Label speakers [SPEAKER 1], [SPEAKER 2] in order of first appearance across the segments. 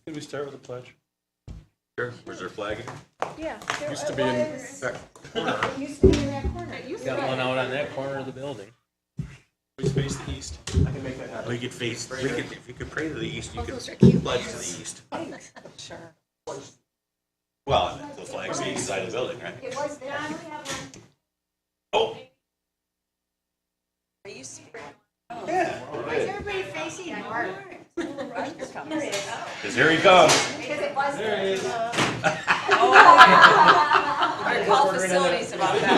[SPEAKER 1] Can we start with a pledge?
[SPEAKER 2] Sure. Where's their flag?
[SPEAKER 3] Yeah.
[SPEAKER 1] Used to be in.
[SPEAKER 3] It used to be in that corner.
[SPEAKER 4] Got one out on that corner of the building.
[SPEAKER 1] We face the east. I can make that happen.
[SPEAKER 2] We could face, if you could pray to the east, you could
[SPEAKER 3] those are cute.
[SPEAKER 2] pledge to the east.
[SPEAKER 3] Sure.
[SPEAKER 2] Well, the flag's the east side of the building, right?
[SPEAKER 3] It was there.
[SPEAKER 2] Oh,
[SPEAKER 3] Are you spraying?
[SPEAKER 2] yeah.
[SPEAKER 3] Why is everybody facing north?
[SPEAKER 2] Because here he comes.
[SPEAKER 3] Because it was there.
[SPEAKER 5] Better call facilities about that.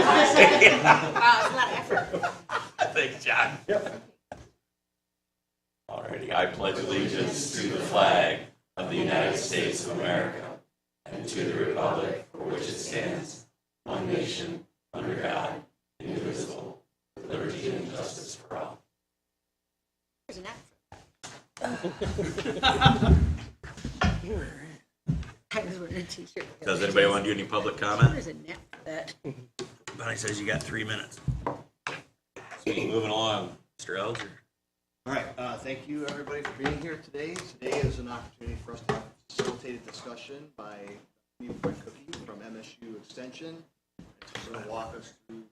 [SPEAKER 3] Wow, it's a lot of effort.
[SPEAKER 2] Thanks, John. Yep. Alrighty, I pledge allegiance to the flag of the United States of America and to the republic for which it stands, one nation, under God, indivisible, with liberty and justice for all.
[SPEAKER 3] There's an F. I was wearing a t-shirt.
[SPEAKER 2] Does anybody want to do any public comment?
[SPEAKER 3] There's a net for that.
[SPEAKER 2] Bonnie says you got 3 minutes. So moving along, Mr. Elger.
[SPEAKER 6] All right, thank you everybody for being here today. Today is an opportunity for us to have a facilitated discussion by Brent Cookie from MSU Extension. She's going to walk us through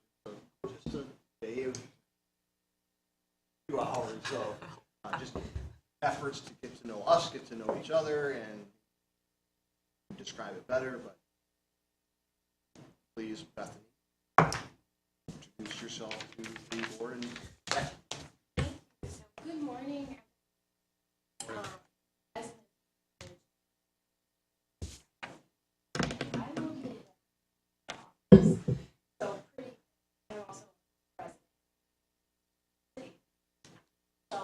[SPEAKER 6] just a day of 2 hours of just efforts to get to know us, get to know each other, and describe it better. But please, Bethany, introduce yourself to the board and staff.
[SPEAKER 7] Good morning. As I located so pretty, and also president. So,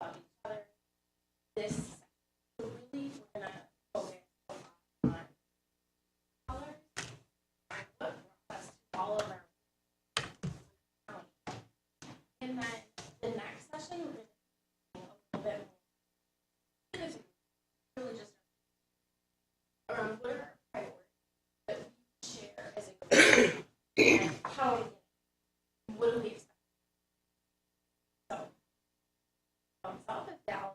[SPEAKER 7] about each other. This really we're gonna focus on colors, what brought us to all of our county. And then the next session we're gonna be a little bit more really just around what are our priorities that we share as a group and how what do we expect. So south of Dallas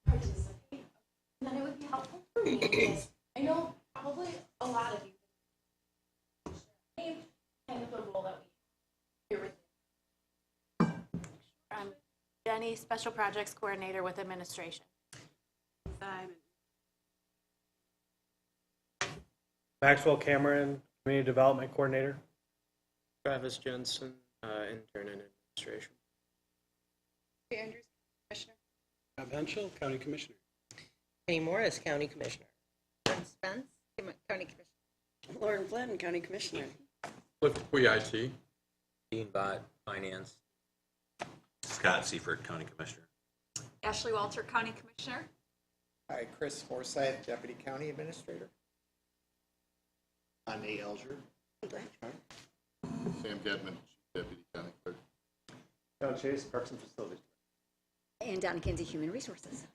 [SPEAKER 7] participate, and then it would be helpful for me because I know probably a lot of you share kind of the role that we here with
[SPEAKER 8] I'm Jenny, Special Projects Coordinator with Administration.
[SPEAKER 1] Maxwell Cameron, Community Development Coordinator.
[SPEAKER 4] Travis Jensen, intern in administration.
[SPEAKER 5] Andrews, Commissioner.
[SPEAKER 1] Bob Henschel, County Commissioner.
[SPEAKER 5] Penny Morris, County Commissioner.
[SPEAKER 3] Lauren Spence, County Commissioner.
[SPEAKER 5] Lauren Flynn, County Commissioner.
[SPEAKER 9] Cliff IT.
[SPEAKER 4] Dean Bott, Finance.
[SPEAKER 2] Scott Seifert, County Commissioner.
[SPEAKER 5] Ashley Walter, County Commissioner.
[SPEAKER 10] Hi, Chris Forsyth, Deputy County Administrator.
[SPEAKER 6] I'm A. Elger.
[SPEAKER 10] Sam Gedman, Deputy County Clerk.
[SPEAKER 1] John Chase, Parks and Facilities.
[SPEAKER 3] And Donna Kinsey, Human Resources.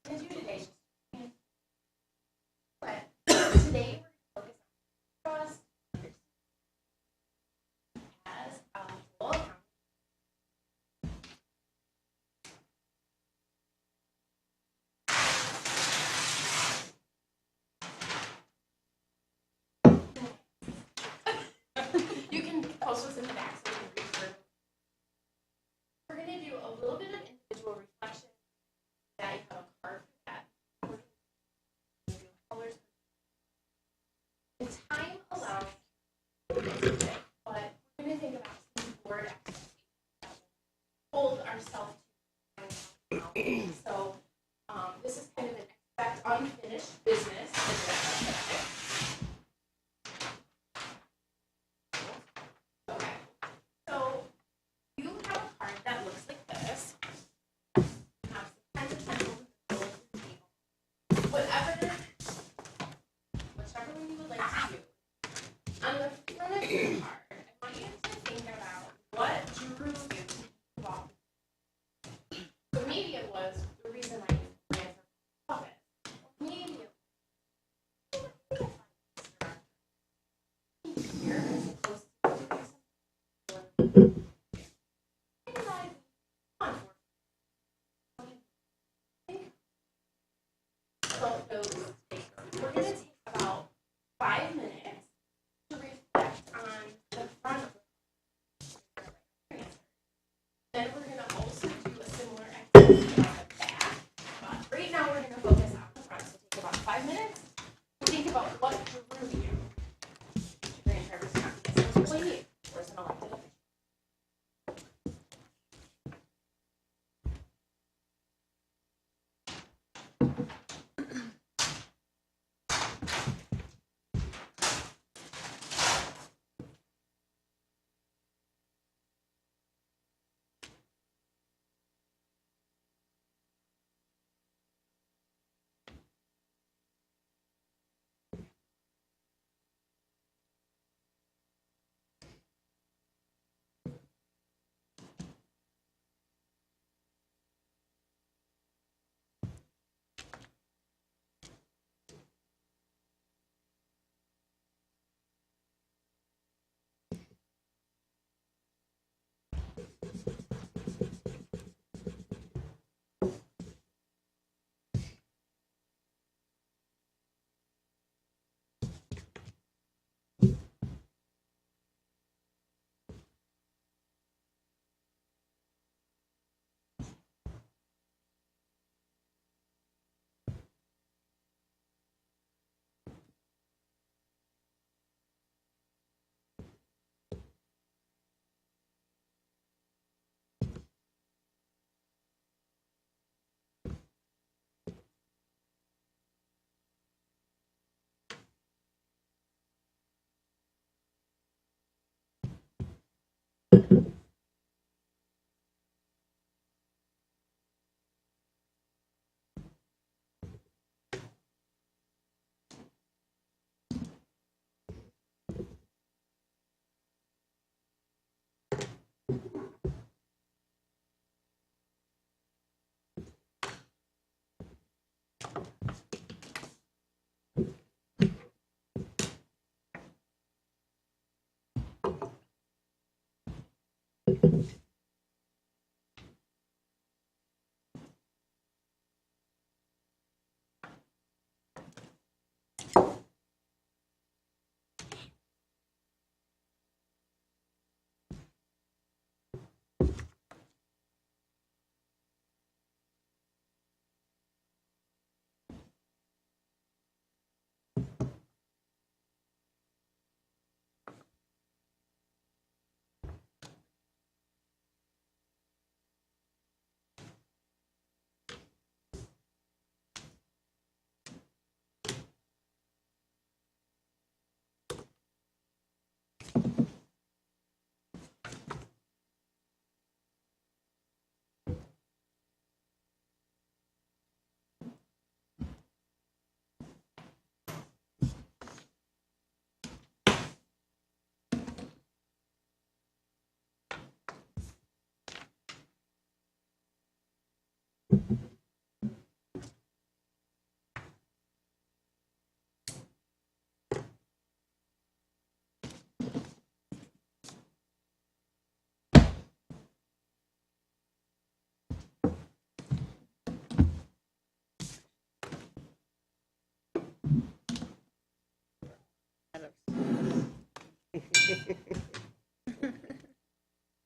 [SPEAKER 7] gonna do today is just but today we're gonna focus on trust as a whole account. You can post this in the back so you can read through. We're gonna do a little bit of individual reflection. Now you have a card for that. We're gonna do colors. The time allows, but we're gonna think about some board expectations that we'll hold ourselves to. So, this is kind of an expect unfinished business. Okay, so you have a card that looks like this. You have some kind of pencils and build your table.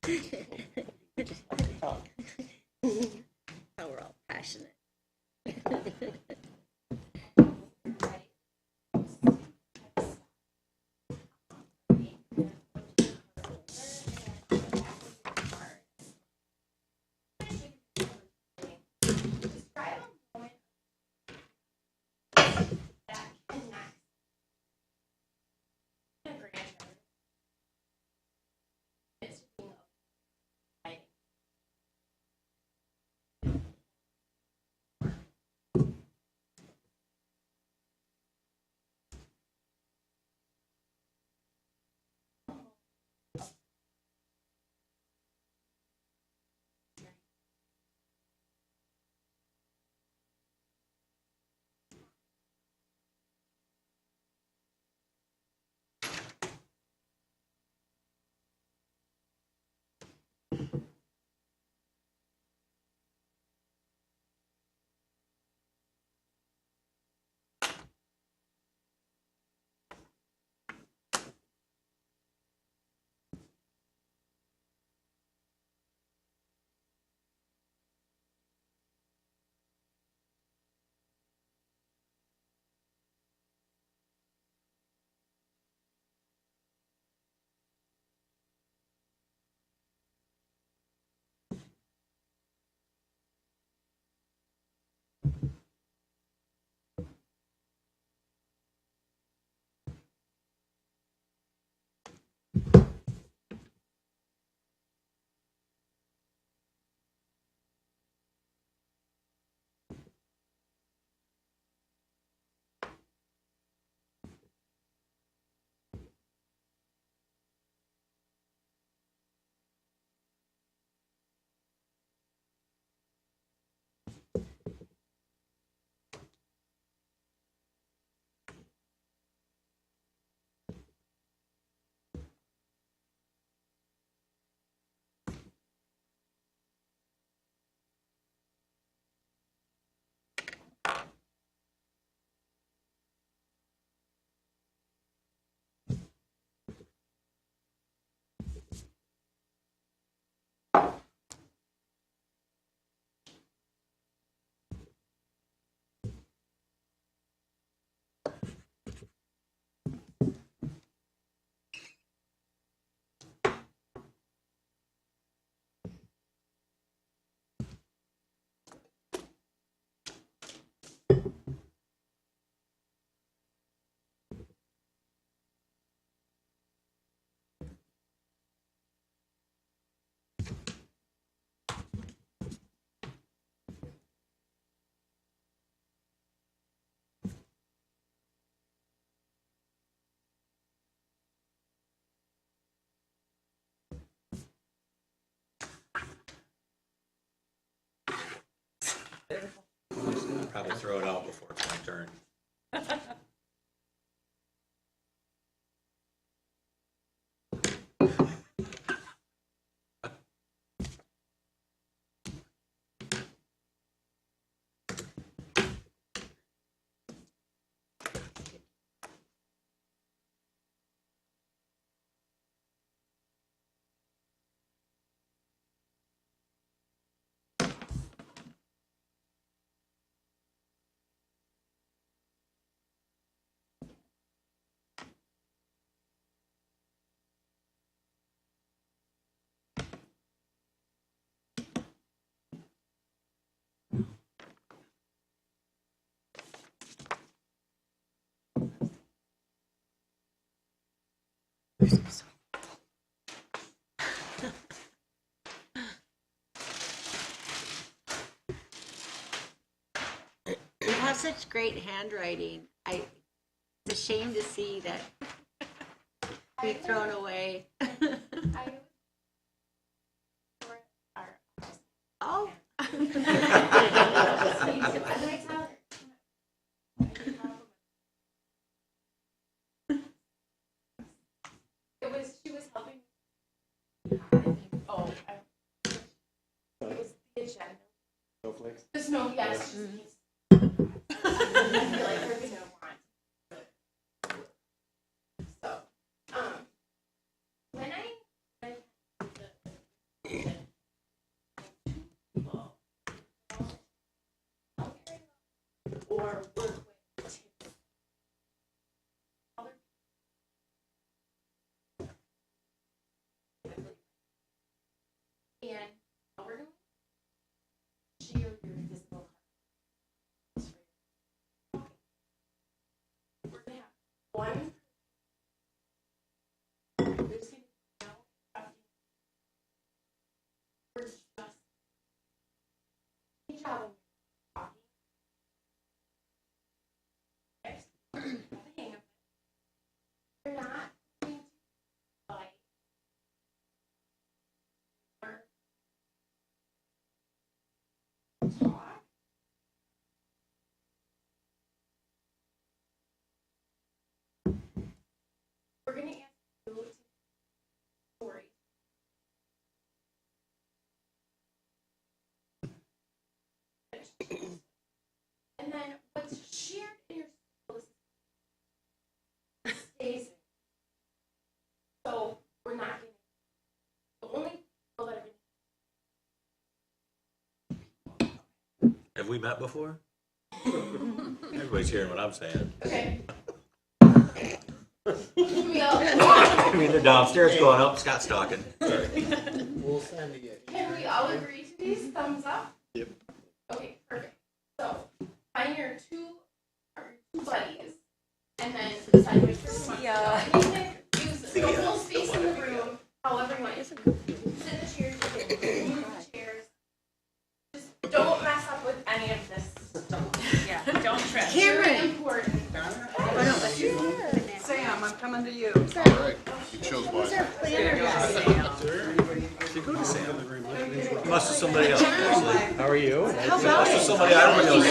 [SPEAKER 3] How we're all passionate.
[SPEAKER 7] Describe a moment that connects a grandchild. It's being exciting.
[SPEAKER 4] Probably throw it out before it's my turn.
[SPEAKER 3] You have such great handwriting. It's a shame to see that be thrown away. Oh.
[SPEAKER 7] She was helping. Oh, it was the agenda.
[SPEAKER 10] Snowflakes?
[SPEAKER 7] The snow, yes. I feel like we're gonna want. So, when I or work with other and we're going to share your physical cards. We're going to have one. There's going to be no we're just each other talking. Okay. The hang of it. You're not going to fight or talk. We're going to ask you to stories. And then what's shared in your school stays. So we're not going to, the only people that are
[SPEAKER 4] Have we met before? Everybody's hearing what I'm saying.
[SPEAKER 7] okay.
[SPEAKER 4] I mean, they're downstairs going up, Scott's talking.
[SPEAKER 10] We'll send you.
[SPEAKER 7] Can we all agree to these? Thumbs up?
[SPEAKER 6] Yep.
[SPEAKER 7] Okay, perfect. So find your two buddies and then decide which person wants to go. And you can use the whole space in the room, however you want. Sit in the chairs, you can move the chairs. Just don't mess up with any of this.
[SPEAKER 5] Yeah, don't trip.
[SPEAKER 7] It's very important.
[SPEAKER 5] Sam, I'm coming to you.
[SPEAKER 6] All right, you chose wisely.
[SPEAKER 4] Must have somebody else, actually.
[SPEAKER 1] How are you?
[SPEAKER 4] Must have somebody I don't know.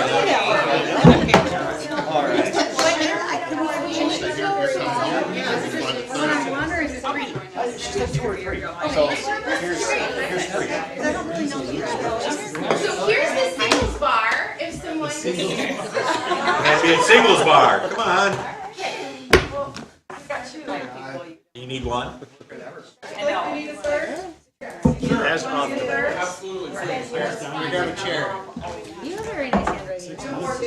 [SPEAKER 7] So here's the singles bar. If someone
[SPEAKER 4] Can't be a singles bar, come on.
[SPEAKER 7] well, I've got two.
[SPEAKER 4] You need one?
[SPEAKER 7] I need a third.
[SPEAKER 1] As often.
[SPEAKER 10] Absolutely. We got a chair.
[SPEAKER 3] You have very nice handwriting. I want to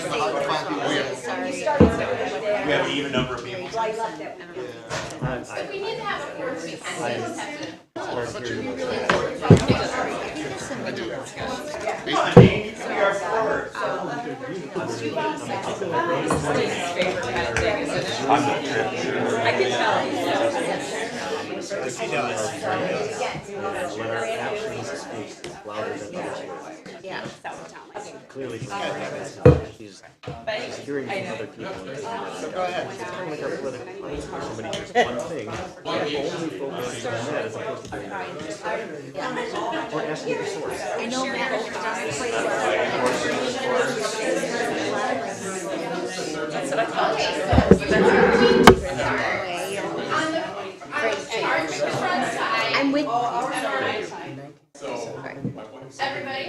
[SPEAKER 3] say, sorry.
[SPEAKER 4] We have an even number of people.
[SPEAKER 7] If we need to have a fourth, we can. We just have to.
[SPEAKER 4] Come on, Dean, you can be our forward.
[SPEAKER 5] I can tell.
[SPEAKER 3] Yeah.
[SPEAKER 11] Clearly, she's hearing from other people. It's kind of like our political party, where somebody hears one thing, and only focuses on that as opposed to doing that. Or asking the source.
[SPEAKER 3] I know Matt has done this place.
[SPEAKER 5] That's what I thought.
[SPEAKER 7] On the front side.
[SPEAKER 3] I'm with
[SPEAKER 7] Everybody?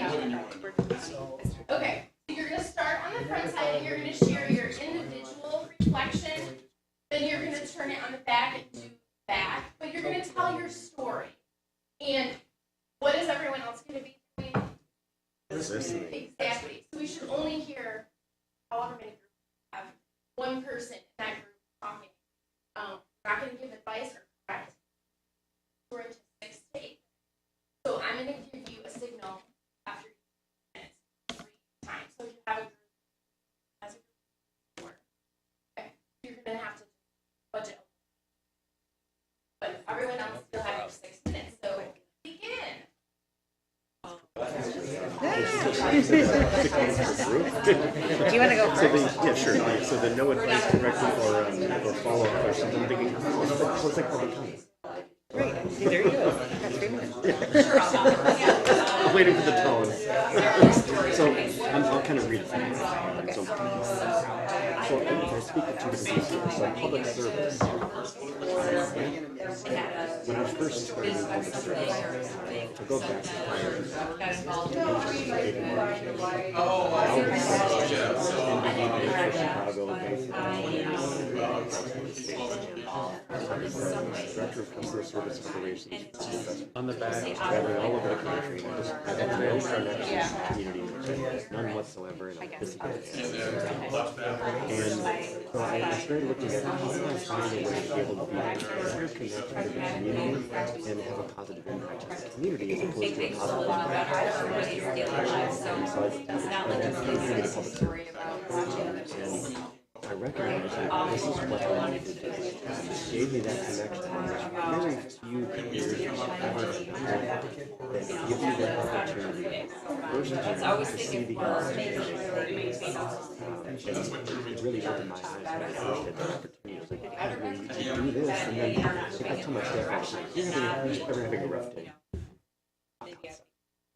[SPEAKER 7] Okay, so you're gonna start on the front side and you're gonna share your individual reflection. Then you're gonna turn it on the back and do back, but you're gonna tell your story. And what is everyone else gonna be doing? Exactly. So we should only hear however many groups have one person in that group talking. We're not gonna give advice or correct. We're into 6 to 8. So I'm gonna give you a signal after minutes, 3 times. So if you have a group as a group, okay, you're gonna have to budget. But everyone else still have your 6 minutes. So begin.
[SPEAKER 3] Do you want to go first?
[SPEAKER 11] Yeah, sure. So the no advice correctly or follow-up questions. I'm thinking, what's like public comment?
[SPEAKER 3] Great. See, there you go. Got 3 minutes.
[SPEAKER 11] I'm waiting for the tone. So I'll kind of read it. So I speak of 2 different things. So public service. When I was first starting in public service, I go back to prior. Chicago, Director of Customer Service Operations.
[SPEAKER 1] On the back.
[SPEAKER 11] Traveling all over the country, and I just I have no connection to the community, none whatsoever, and I'm disadvantaged. And so I started looking at how do I find a way to be able to be better connected to the community and have a positive impact on the community as opposed to a positive impact. And so I started public service. And I recognized that this is what I needed to do. It gave me that connection. There's very few careers ever that give you that opportunity. First to see the it really opened my eyes when I first had that opportunity. I was like, hey, you can do this, and then I told my staff, I said, you're having a rough day.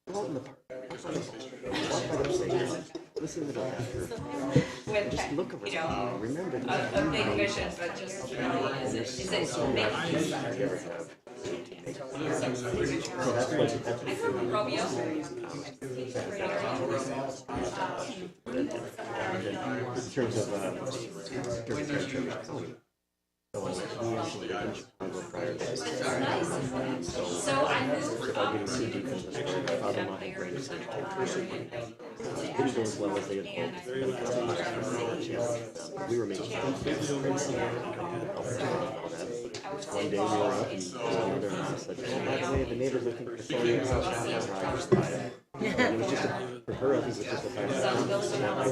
[SPEAKER 11] Go out in the park. Walk by the playground. Listen to the laughter. Just look around. Remember that.
[SPEAKER 5] A big mission, but just really, is it
[SPEAKER 11] so many opportunities you ever have to make. So that's what
[SPEAKER 5] Romeo?
[SPEAKER 11] in terms of county. So I went in Chicago prior to this.
[SPEAKER 5] So I moved
[SPEAKER 11] Without getting too deep into this, my father-in-law had brain surgery. It didn't go as well as they had hoped. We were making one day we were up and my mother-in-law said, oh, by the way, the neighbor's looking for someone in the house. I just buy it. And it was just for her, I think it was just a fact that it was not like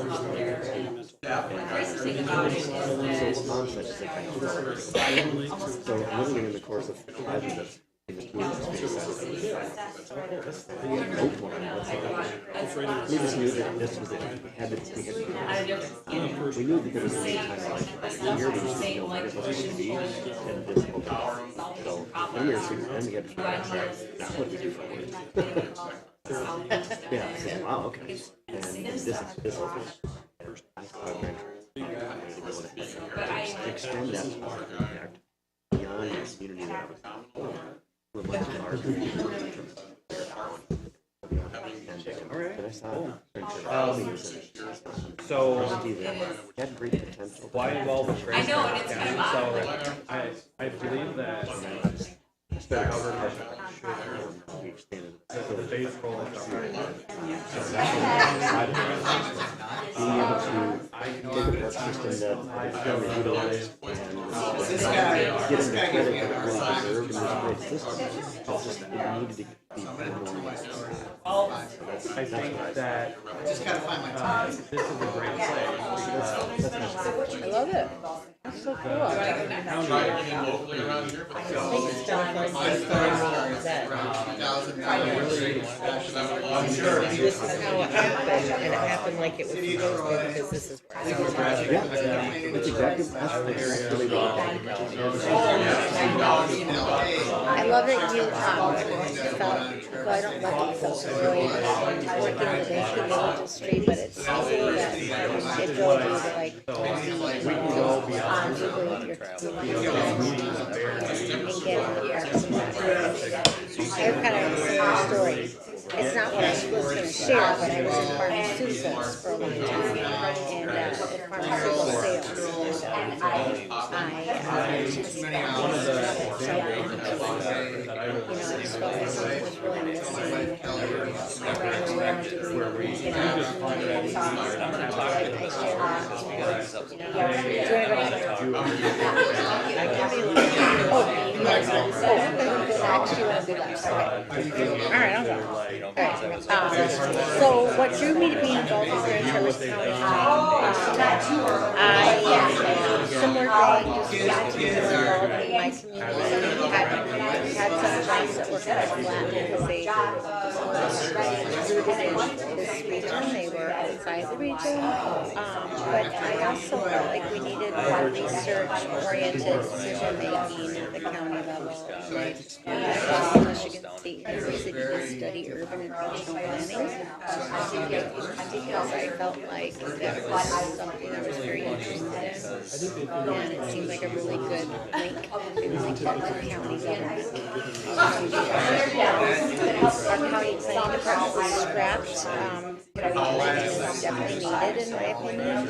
[SPEAKER 11] so literally in the course of 5 minutes, we just knew that this was it. We knew that there was a time like here we just didn't know what it was going to be, and this opened up. So then we had to figure out now what to do for it. Yeah, I said, wow, okay. And this opened. I thought I extend that impact beyond the community that I was in. We're much larger in terms of and I saw
[SPEAKER 1] So,
[SPEAKER 11] had great potential.
[SPEAKER 1] why involve the trade?
[SPEAKER 5] I know, and it's kind of odd.
[SPEAKER 1] So, I believe that
[SPEAKER 11] We expanded
[SPEAKER 1] the base role is already.
[SPEAKER 11] being able to take a work system that is utilized and get in the credit that it really deserved in this great system. It's just, it needed to be more.
[SPEAKER 1] I think that this is a great place.
[SPEAKER 3] I love it. That's so cool. I think it's done like that.
[SPEAKER 2] I'm sure.
[SPEAKER 3] This is how it happened, and it happened like it was supposed to, because this is where I was.
[SPEAKER 11] Yeah, that's exactly really
[SPEAKER 3] I love that you felt, well, I don't love that you felt so really working in the banking industry, but it's so that it drove you to like be on Google with your community and getting here. I have kind of a similar story. It's not what I was going to share, but I was in pharmaceuticals for a long time, and pharmaceutical sales. And I just so empty. I just felt like something was really missing. Running around doing, I shared actually want to do last. Okay. All right, I'll go. All right. So what drew me to being involved in Grand Traverse County, similar thing, just got to be more involved in my community. Had some jobs that were kind of flat because they rooted in this region. They were outside the region. But I also felt like we needed more research-oriented decision-making at the county level. And I went to Michigan State University to study urban and regional planning because I felt like that was something I was very interested in. And it seemed like a really good link to county government. Our county planning department was scrapped, which is definitely needed in my opinion.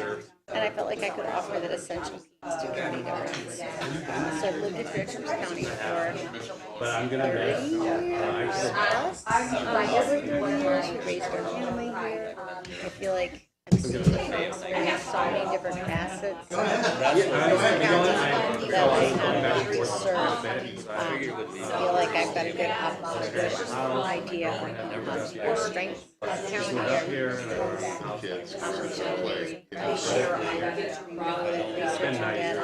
[SPEAKER 3] And that I felt like I could offer that essential piece to county governance. So I've lived in Fairfax County for
[SPEAKER 1] But I'm gonna
[SPEAKER 3] 30 years plus. Over 30 years, we raised our family here. I feel like I've seen and experienced so many different facets of this county that I not only serve. I feel like I've got a good idea of our strengths as talent here, opportunities, research and data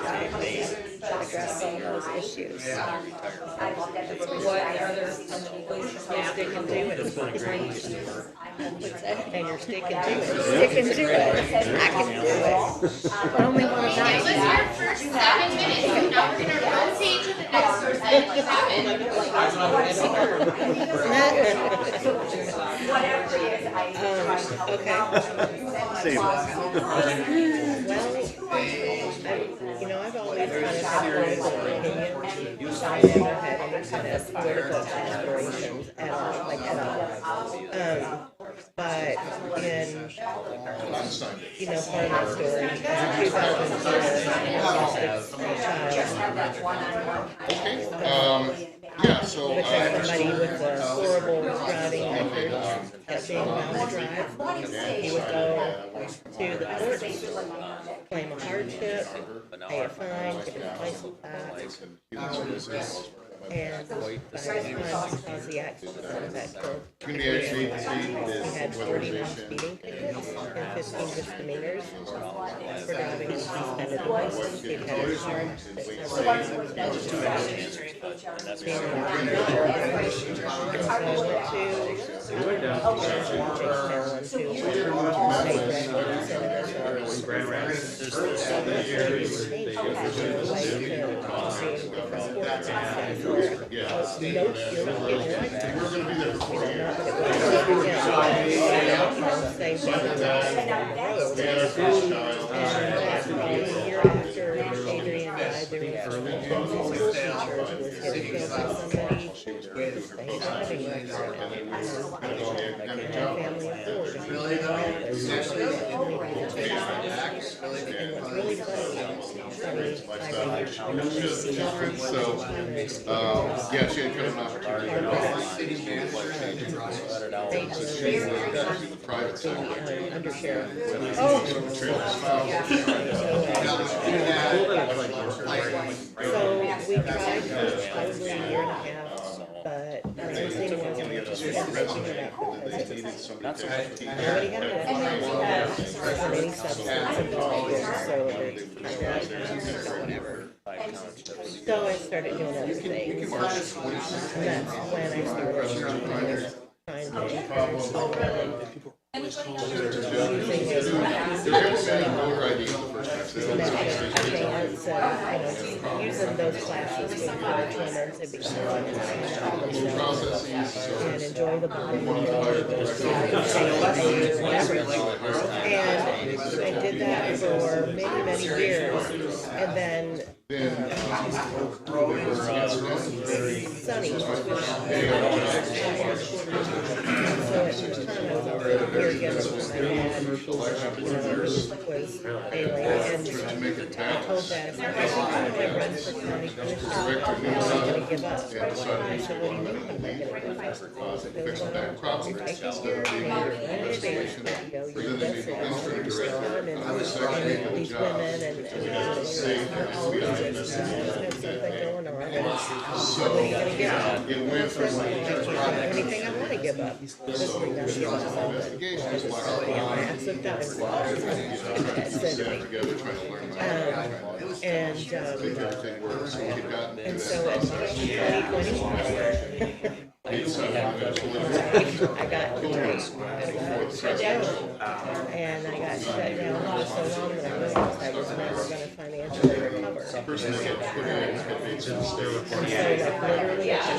[SPEAKER 3] to address some of those issues.
[SPEAKER 5] What are some of the things you stick and do it?
[SPEAKER 3] What's that?
[SPEAKER 5] And you're sticking to it.
[SPEAKER 3] Sticking to it. I can do it. But only one of
[SPEAKER 7] It was
[SPEAKER 3] them.
[SPEAKER 7] your first 7 minutes, so now we're gonna rotate to the next person, like 7.
[SPEAKER 3] Okay.
[SPEAKER 5] Well, I've always kind of had political opinions. I never had any kind of political aspirations at all, like at all. But in, part of my story, in 2004, I lost a child.
[SPEAKER 12] Yeah, so,
[SPEAKER 5] Which is somebody with a horrible driving record, kept being bound to drive. He would go to the courts, claim a hardship, pay a fine, get his license back. And by the time, because the accident that killed, he had 40 non-speeding tickets and 15 misdemeanors for driving a suspended license. He'd had his car fixed several times. Being a non-driver. So I went to Maryland to
[SPEAKER 1] Grand Rapids.
[SPEAKER 5] Year after Adrian died, there was school teacher who was getting killed by somebody with a same driving record. And my family of four. And what's really funny,
[SPEAKER 12] yeah, she had kind of an opportunity to private sector.
[SPEAKER 5] undersheriff. So we tried for probably a year and a half, but Rosina wasn't interested in making it up because nobody had a weapon. There wasn't any substance involved, so so I started doing other things. And that's when I started trying to using those classes to encourage women to become and enjoy the body, and I did that for many, many years, and then Sunny. So at the time I was over here together with my dad, was ailing, and I told Dad, if I run for county commissioner, I'm not going to give up. I said, what do you mean I'm not going to give up? You're taking care of me, you understand, you're listening, and these women, and all these there's something going on. What are you going to give up? First of all, I can't have anything I want to give up. This is what I'm going to give up. Massive and so in March 2021, I got shut down, and I got shut down for so long that I realized I was never going to financially recover. And so like literally at the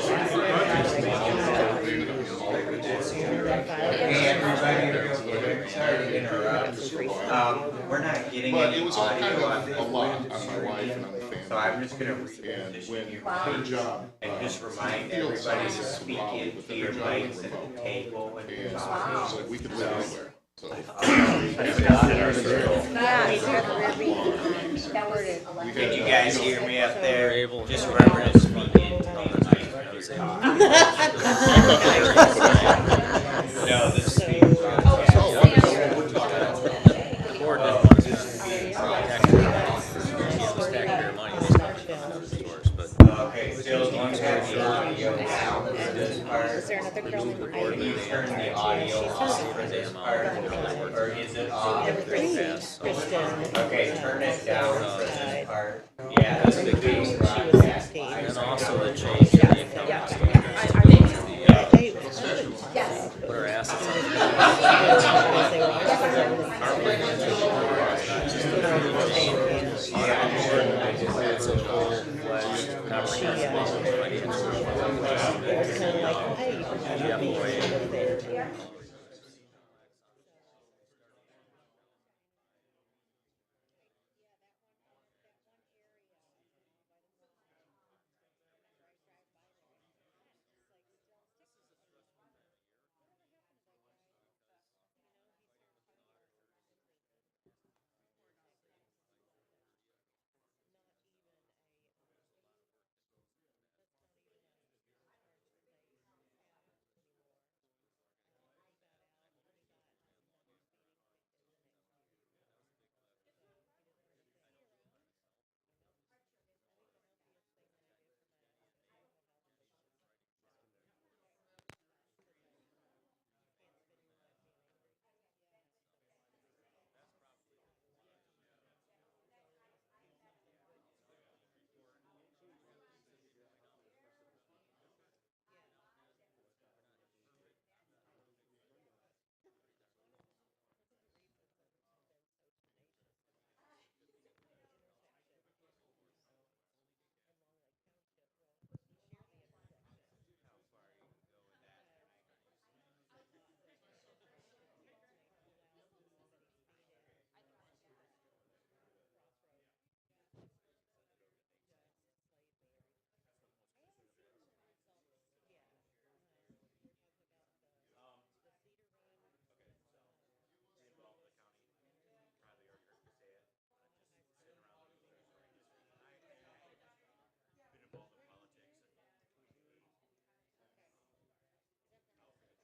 [SPEAKER 5] last
[SPEAKER 12] We're not getting but it was all kind of a lot on my wife and on the family. So I'm just going to reposition you her job and just remind everybody to speak into your mics at the table and so we could live anywhere.
[SPEAKER 3] Yeah, he's got a rear beat. Recorded.
[SPEAKER 12] Can you guys hear me up there? Just remember to speak into the mic. No, the speaker.
[SPEAKER 4] The board didn't want to spend taxpayer money, they started coming out of the doors, but
[SPEAKER 12] Okay, Phil, you turn the audio down for this part.
[SPEAKER 3] Is there another girl in the
[SPEAKER 12] Can you turn the audio off for this part? Or is it off?
[SPEAKER 5] Kristen.
[SPEAKER 12] Okay, turn it down for this part. Yeah, that's the big
[SPEAKER 5] She was
[SPEAKER 12] broadcast.
[SPEAKER 5] 16.
[SPEAKER 4] and also the change in the income tax. Put our assets on. It's a full-fledged comprehensive financial.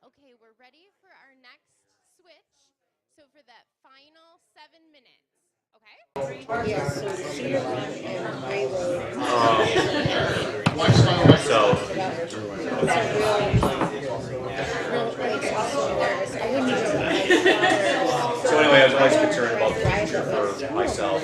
[SPEAKER 7] Okay, we're ready for our next switch. So for that final 7 minutes, okay?
[SPEAKER 3] Yeah, so Cedar Run and Gray Road.
[SPEAKER 2] So anyway, I was always concerned about the future for myself.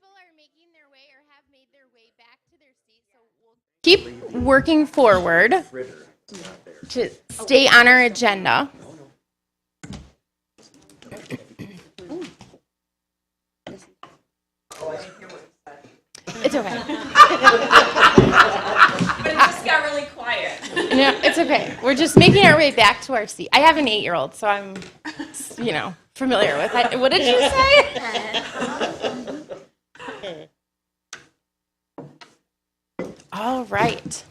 [SPEAKER 7] people are making their way or have made their way back to their seats, so we'll keep working forward to stay on our agenda. It's okay.
[SPEAKER 13] But it just got really quiet.
[SPEAKER 7] No, it's okay. We're just making our way back to our seat. I have an 8-year-old, so I'm, familiar with it. What did you say? All right.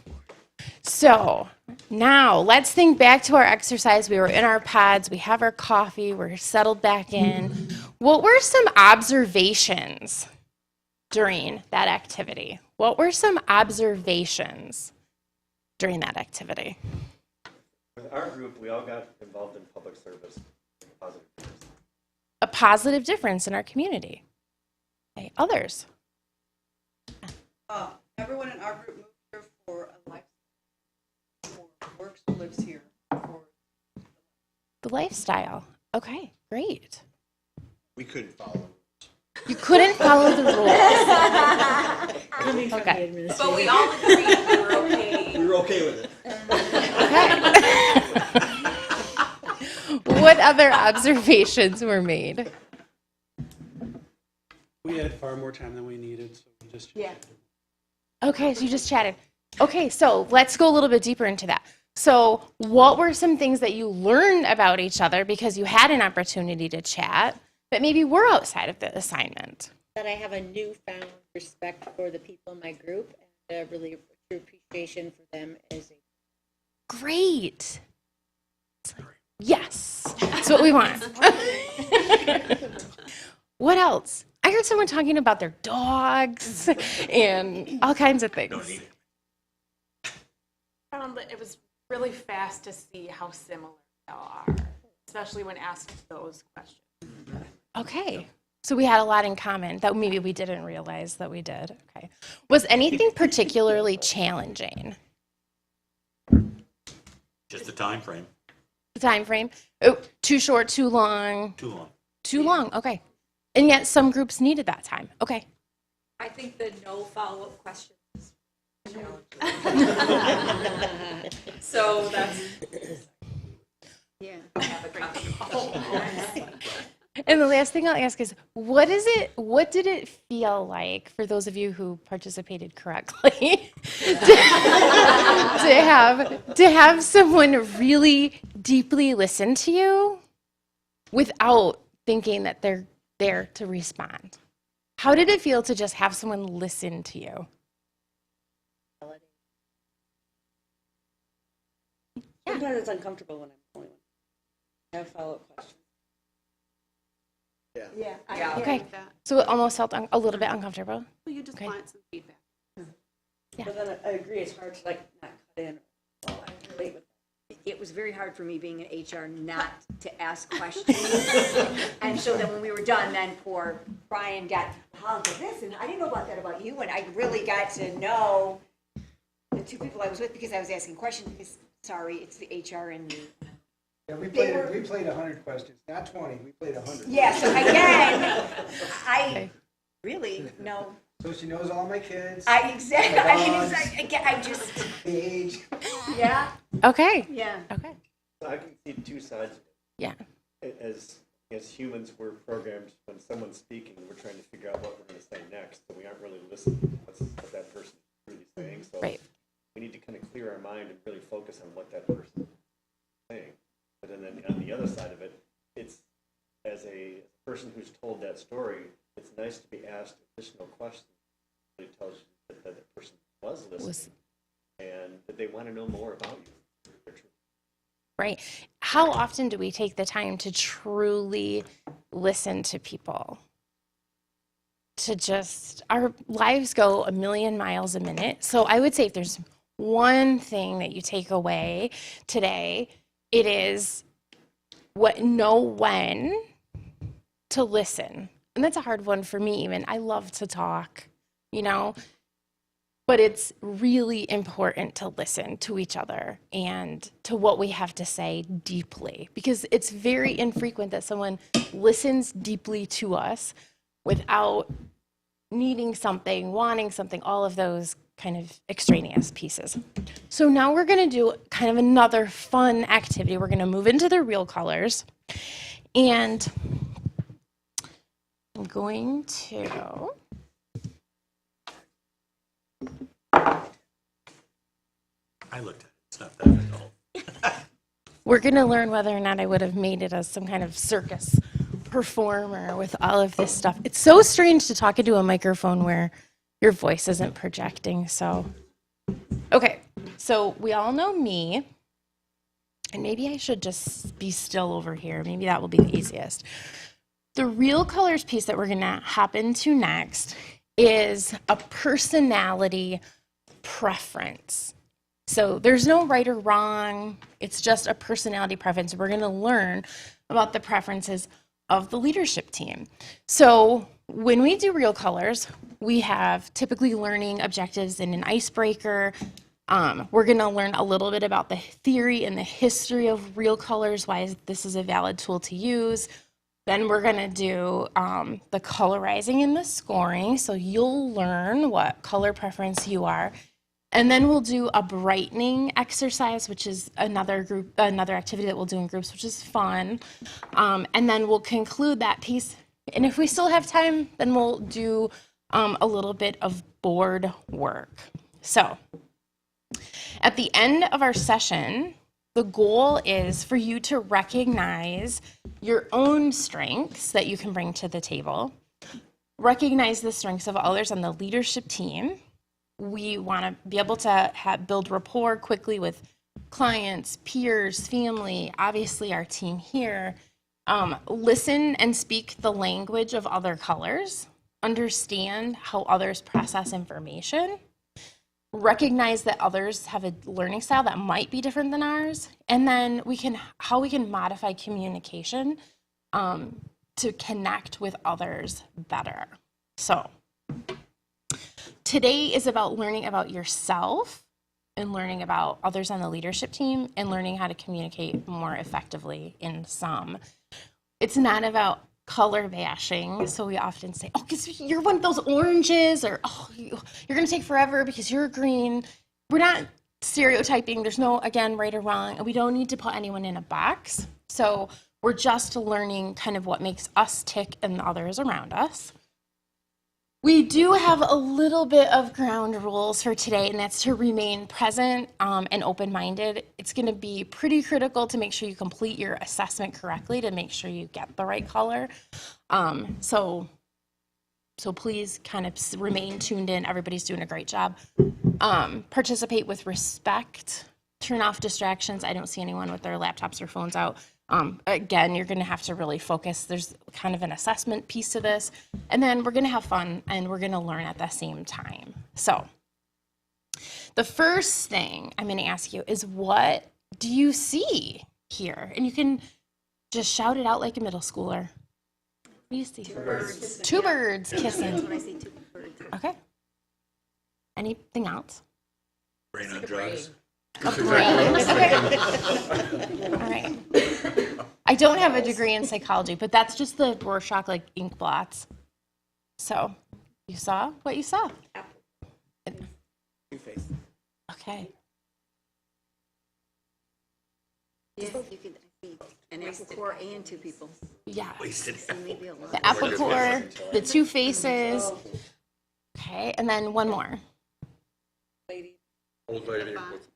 [SPEAKER 7] So now let's think back to our exercise. We were in our pods. We have our coffee. We're settled back in. What were some observations during that activity? What were some observations during that activity?
[SPEAKER 11] With our group, we all got involved in public service. Positive difference.
[SPEAKER 7] A positive difference in our community. Okay, others?
[SPEAKER 13] Everyone in our group moved here for a life, for works, lives here. For
[SPEAKER 7] The lifestyle. Okay, great.
[SPEAKER 6] We couldn't follow.
[SPEAKER 7] You couldn't follow the rules. Okay.
[SPEAKER 13] But we all agreed we were okay.
[SPEAKER 6] We were okay with it.
[SPEAKER 7] What other observations were made?
[SPEAKER 1] We had far more time than we needed, so we just.
[SPEAKER 13] Yeah.
[SPEAKER 7] Okay, so you just chatted. Okay, so let's go a little bit deeper into that. So what were some things that you learned about each other because you had an opportunity to chat, but maybe were outside of the assignment?
[SPEAKER 3] That I have a newfound respect for the people in my group and a really true appreciation for them as a.
[SPEAKER 7] Great. Yes, that's what we want. What else? I heard someone talking about their dogs and all kinds of things.
[SPEAKER 8] It was really fast to see how similar they all are, especially when asked those questions.
[SPEAKER 7] Okay, so we had a lot in common that maybe we didn't realize that we did. Okay, was anything particularly challenging?
[SPEAKER 4] Just the time frame.
[SPEAKER 7] The time frame? Oh, too short, too long?
[SPEAKER 4] Too long.
[SPEAKER 7] Too long, okay. And yet some groups needed that time. Okay.
[SPEAKER 13] I think the no follow-up questions. So that's.
[SPEAKER 3] Yeah.
[SPEAKER 7] And the last thing I'll ask is, what did it feel like for those of you who participated correctly to have someone really deeply listen to you without thinking that they're there to respond? How did it feel to just have someone listen to you?
[SPEAKER 13] Sometimes it's uncomfortable when I'm the only one. I have follow-up questions.
[SPEAKER 6] Yeah.
[SPEAKER 13] Yeah.
[SPEAKER 7] Okay, so it almost felt a little bit uncomfortable.
[SPEAKER 13] Well, you just
[SPEAKER 7] Okay.
[SPEAKER 13] want some feedback.
[SPEAKER 7] Yeah.
[SPEAKER 13] But then I agree, it's hard to not cut in. Well, I relate with
[SPEAKER 14] It was very hard for me being in HR not to ask questions. And so then when we were done, then poor Brian got, how did this? And I didn't know about that about you. And I really got to know the two people I was with because I was asking questions because, sorry, it's the HR and me.
[SPEAKER 10] Yeah, we played 100 questions, not 20, we played 100.
[SPEAKER 14] Yeah, so again, I really know.
[SPEAKER 10] So she knows all my kids.
[SPEAKER 14] Exactly.
[SPEAKER 10] my
[SPEAKER 14] I mean,
[SPEAKER 10] dogs,
[SPEAKER 14] it's like, I just,
[SPEAKER 10] the age.
[SPEAKER 14] yeah,
[SPEAKER 7] Okay.
[SPEAKER 14] yeah.
[SPEAKER 7] Okay.
[SPEAKER 11] I can see two sides of it.
[SPEAKER 7] Yeah.
[SPEAKER 11] As humans, we're programmed when someone's speaking, we're trying to figure out what we're going to say next, so we aren't really listening to what that person is really saying. So
[SPEAKER 7] Right.
[SPEAKER 11] we need to kind of clear our mind and really focus on what that person is saying. But then on the other side of it, it's as a person who's told that story, it's nice to be asked additional questions. It really tells you that the person was listening and that they want to know more about you.
[SPEAKER 7] Right. How often do we take the time to truly listen to people? Our lives go a million miles a minute. So I would say if there's one thing that you take away today, it is know when to listen. And that's a hard one for me even. I love to talk, but it's really important to listen to each other and to what we have to say deeply, because it's very infrequent that someone listens deeply to us without
[SPEAKER 15] needing something, wanting something, all of those kind of extraneous pieces. So now we're going to do kind of another fun activity. We're going to move into the real colors. And I'm going to...
[SPEAKER 4] I looked at it. It's not that difficult.
[SPEAKER 15] We're going to learn whether or not I would have made it as some kind of circus performer with all of this stuff. It's so strange to talk into a microphone where your voice isn't projecting. So, okay, so we all know me, and maybe I should just be still over here. Maybe that will be the easiest. The real colors piece that we're going to hop into next is a personality preference. So there's no right or wrong. It's just a personality preference. We're going to learn about the preferences of the leadership team. So when we do real colors, we have typically learning objectives and an icebreaker. We're going to learn a little bit about the theory and the history of real colors, why this is a valid tool to use. Then we're going to do the colorizing and the scoring. So you'll learn what color preference you are. And then we'll do a brightening exercise, which is another activity that we'll do in groups, which is fun. And then we'll conclude that piece. And if we still have time, then we'll do a little bit of board work. So at the end of our session, the goal is for you to recognize your own strengths that you can bring to the table, recognize the strengths of others on the leadership team. We want to be able to build rapport quickly with clients, peers, family, obviously our team here. Listen and speak the language of other colors. Understand how others process information. Recognize that others have a learning style that might be different than ours. And then how we can modify communication to connect with others better. So today is about learning about yourself and learning about others on the leadership team and learning how to communicate more effectively in SUM. It's not about color bashing. So we often say, oh, because you're one of those oranges, or oh, you're going to take forever because you're green. We're not stereotyping. There's no, again, right or wrong. And we don't need to put anyone in a box. So we're just learning kind of what makes us tick and the others around us. We do have a little bit of ground rules for today, and that's to remain present and open-minded. It's going to be pretty critical to make sure you complete your assessment correctly to make sure you get the right color. So please kind of remain tuned in. Everybody's doing a great job. Participate with respect. Turn off distractions. I don't see anyone with their laptops or phones out. Again, you're going to have to really focus. There's kind of an assessment piece to this. And then we're going to have fun and we're going to learn at the same time. So the first thing I'm going to ask you is, what do you see here? And you can just shout it out like a middle schooler. What do you see? Two birds. Two birds kissing.
[SPEAKER 14] That's when I see two birds.
[SPEAKER 15] Okay. Anything else?
[SPEAKER 4] Brain on drugs.
[SPEAKER 15] A brain. Okay. All right. I don't have a degree in psychology, but that's just the Rorschach like ink blots. So you saw what you saw.
[SPEAKER 10] Two-Face.
[SPEAKER 15] Okay.
[SPEAKER 14] Yes, you could see an apple core and two people.
[SPEAKER 15] Yeah.
[SPEAKER 4] Wasted.
[SPEAKER 14] So maybe a lot.
[SPEAKER 15] The apple core, the two faces. Okay, and then one more.
[SPEAKER 9] Old lady with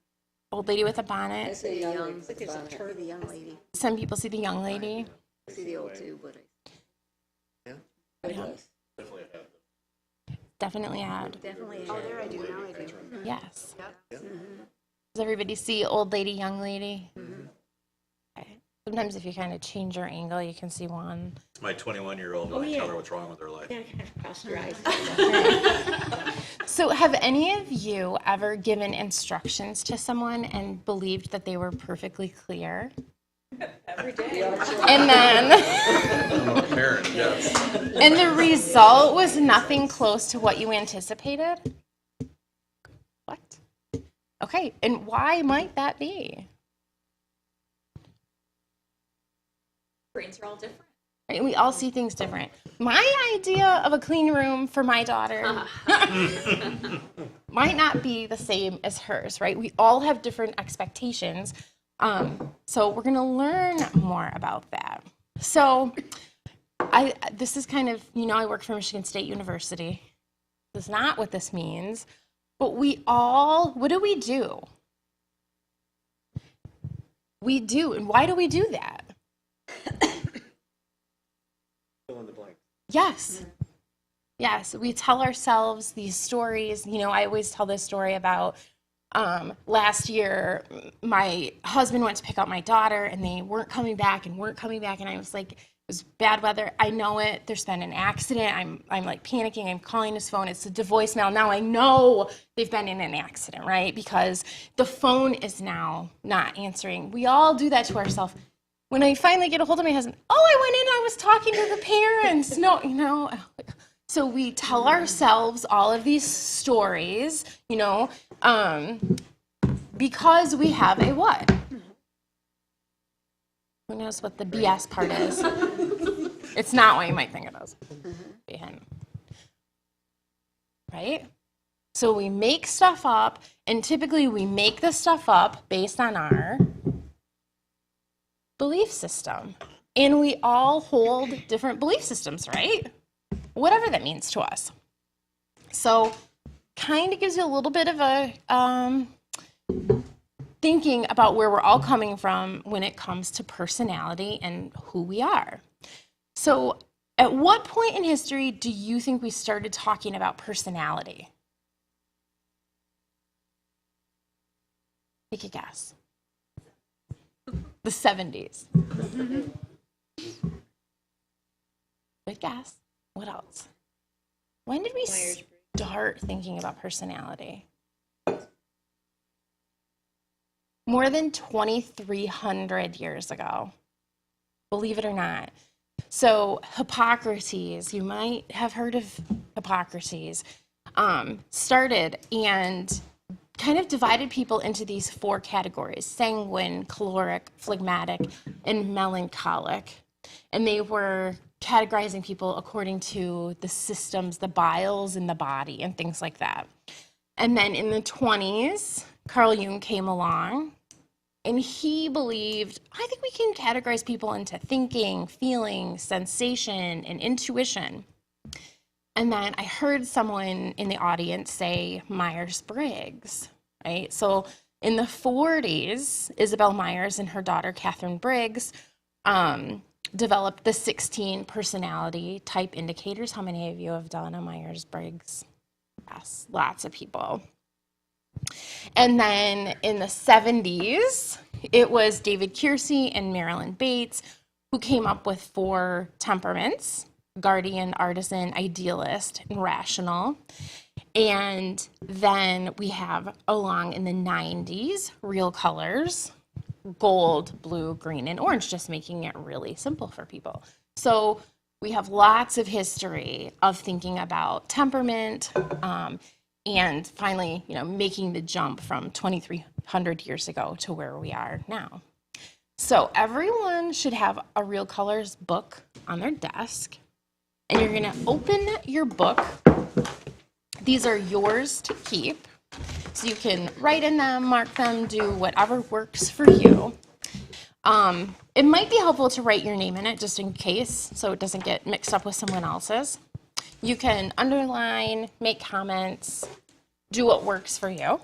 [SPEAKER 15] Old lady with a bonnet.
[SPEAKER 14] I see the young, look at the young lady.
[SPEAKER 15] Some people see the young lady.
[SPEAKER 14] I see the old too, but
[SPEAKER 15] Yeah. Definitely had.
[SPEAKER 14] definitely. Oh, there I do, now I do.
[SPEAKER 15] Yes.
[SPEAKER 14] Yep.
[SPEAKER 15] Does everybody see old lady, young lady? Okay. Sometimes if you kind of change your angle, you can see one.
[SPEAKER 4] It's my 21-year-old when I tell her what's wrong with her life.
[SPEAKER 5] Cross your eyes.
[SPEAKER 15] So have any of you ever given instructions to someone and believed that they were perfectly clear?
[SPEAKER 5] Every day.
[SPEAKER 15] And then,
[SPEAKER 9] I'm a parent, yes.
[SPEAKER 15] and the result was nothing close to what you anticipated? What? Okay, and why might that be?
[SPEAKER 8] Brains are all different.
[SPEAKER 15] Right? We all see things different. my idea of a clean room for my daughter might not be the same as hers, right? We all have different expectations. So we're going to learn more about that. So this is kind of, I work for Michigan State University. That's not what this means. But what do we do? We do. And why do we do that?
[SPEAKER 11] Fill in the blank.
[SPEAKER 15] Yes. Yes, we tell ourselves these stories. I always tell this story about last year, my husband went to pick up my daughter, and they weren't coming back, and I was like, it was bad weather. I know it. There's been an accident. I'm like panicking. I'm calling his phone. It's a voicemail. Now I know they've been in an accident, right? Because the phone is now not answering. We all do that to ourselves. When I finally get a hold of my husband, I went in, I was talking to the parents. No. So we tell ourselves all of these stories, because we have a what? Who knows what the BS part is? It's not what you might think it is. Right? So we make stuff up, and typically we make the stuff up based on our belief system. And we all hold different belief systems, right? Whatever that means to us. So kind of gives you a little bit of a thinking about where we're all coming from when it comes to personality and who we are. So at what point in history do you think we started talking about personality? Take a guess. The 70s. Good guess. What else? When did we start thinking about personality? More than 2,300 years ago, believe it or not. So Hippocrates, you might have heard of Hippocrates, started and kind of divided people into these 4 categories: sanguine, choleric, phlegmatic, and melancholic. And they were categorizing people according to the systems, the biles in the body, and things like that. And then in the 20s, Carl Jung came along, and he believed, I think we can categorize people into thinking, feeling, sensation, and intuition. And then I heard someone in the audience say Myers-Briggs, right? So in the 40s, Isabel Myers and her daughter, Catherine Briggs, developed the 16 personality type indicators. How many of you have done a Myers-Briggs? Yes, lots of people. And then in the 70s, it was David Keirsey and Marilyn Bates who came up with 4 temperaments: guardian, artisan, idealist, and rational. And then we have, along in the 90s, real colors: gold, blue, green, and orange, just making it really simple for people. So we have lots of history of thinking about temperament, and finally, making the jump from 2,300 years ago to where we are now. So everyone should have a Real Colors book on their desk, and you're going to open your book. These are yours to keep, so you can write in them, mark them, do whatever works for you. It might be helpful to write your name in it just in case, so it doesn't get mixed up with someone else's. You can underline, make comments, do what works for you.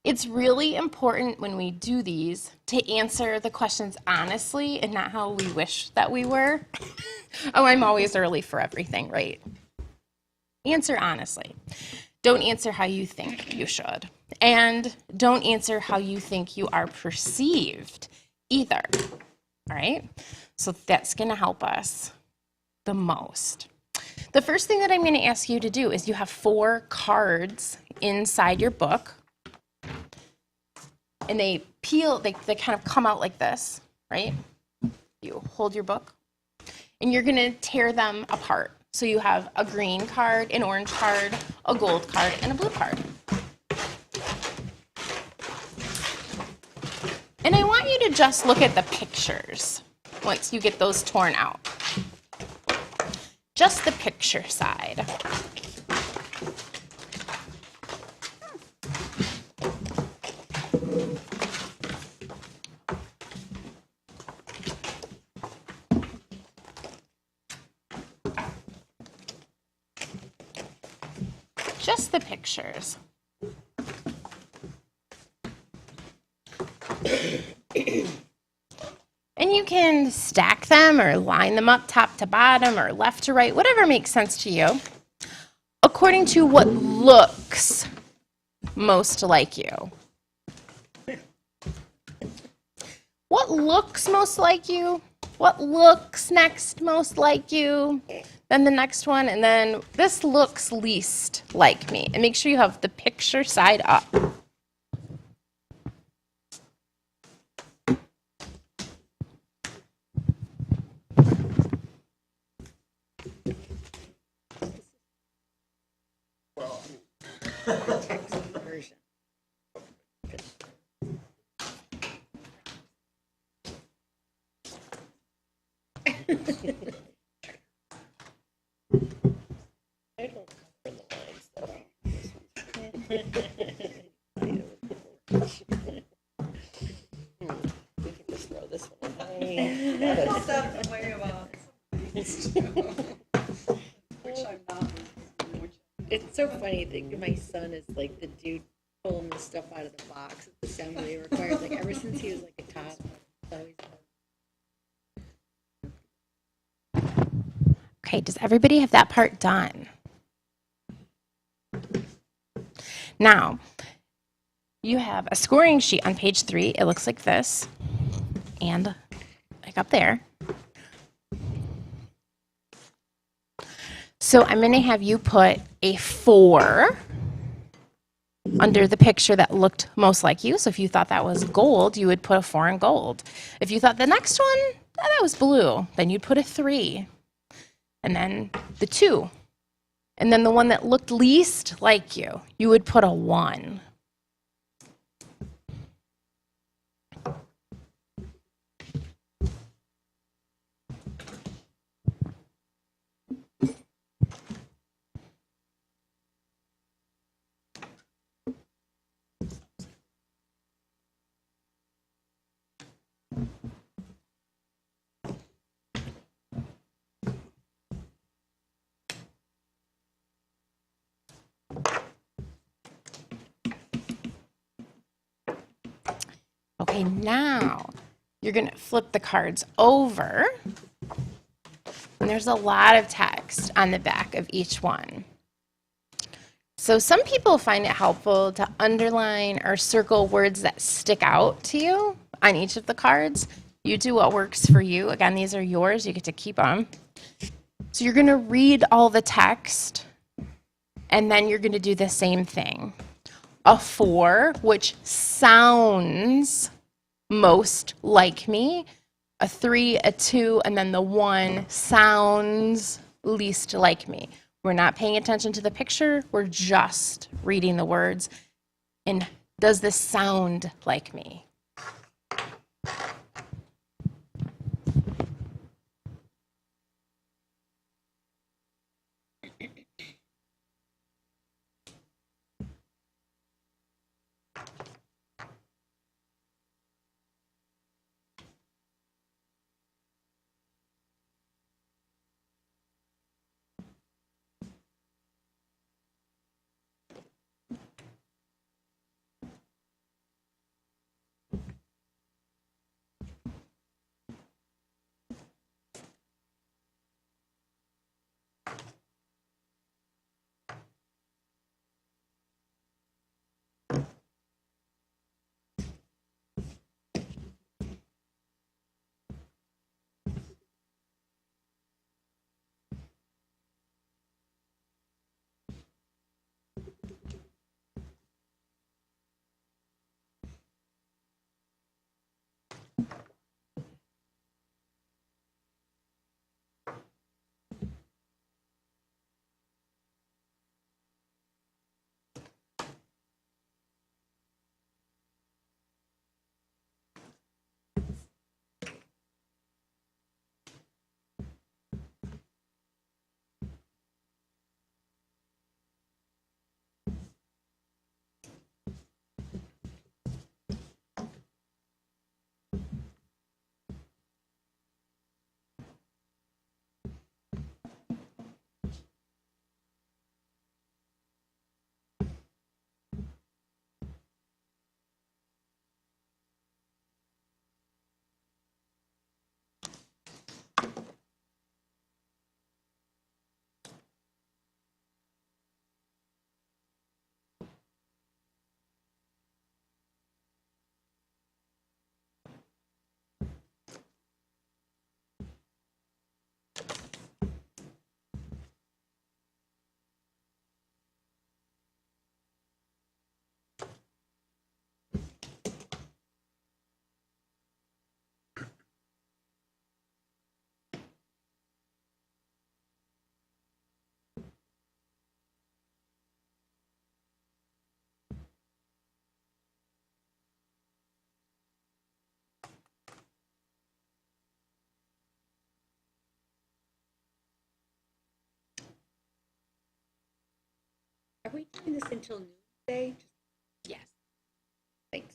[SPEAKER 15] It's really important when we do these to answer the questions honestly and not how we wish that we were. I'm always early for everything, right? Answer honestly. Don't answer how you think you should. And don't answer how you think you are perceived either. All right? So that's going to help us the most. The first thing that I'm going to ask you to do is you have 4 cards inside your book. And they peel, they kind of come out like this, right? You hold your book. And you're going to tear them apart. So you have a green card, an orange card, a gold card, and a blue card. And I want you to just look at the pictures once you get those torn out. just the picture side. Just the pictures. And you can stack them or line them up top to bottom or left to right, whatever makes sense to you, according to what looks most like you. What looks most like you? What looks next most like you? Then the next one, and then this looks least like me. And make sure you have the picture side up.
[SPEAKER 3] It's so funny that my son is like the dude pulling the stuff out of the box at the assembly required, like ever since he was like a toddler.
[SPEAKER 15] Okay, does everybody have that part done? Now, you have a scoring sheet on page 3. It looks like this, and like up there. So I'm going to have you put a 4 under the picture that looked most like you. So if you thought that was gold, you would put a 4 in gold. If you thought the next one, that was blue, then you'd put a 3. And then the 2. And then the one that looked least like you, you would put a 1. Okay, now you're going to flip the cards over, and there's a lot of text on the back of each one. So some people find it helpful to underline or circle words that stick out to you on each of the cards. You do what works for you. Again, these are yours. You get to keep them. So you're going to read all the text, and then you're going to do the same thing. A 4, which sounds most like me. A 3, a 2, and then the 1 sounds least like me. We're not paying attention to the picture. We're just reading the words. And does this sound like me?
[SPEAKER 14] we doing this until noon today?
[SPEAKER 15] Yes.
[SPEAKER 14] Thanks.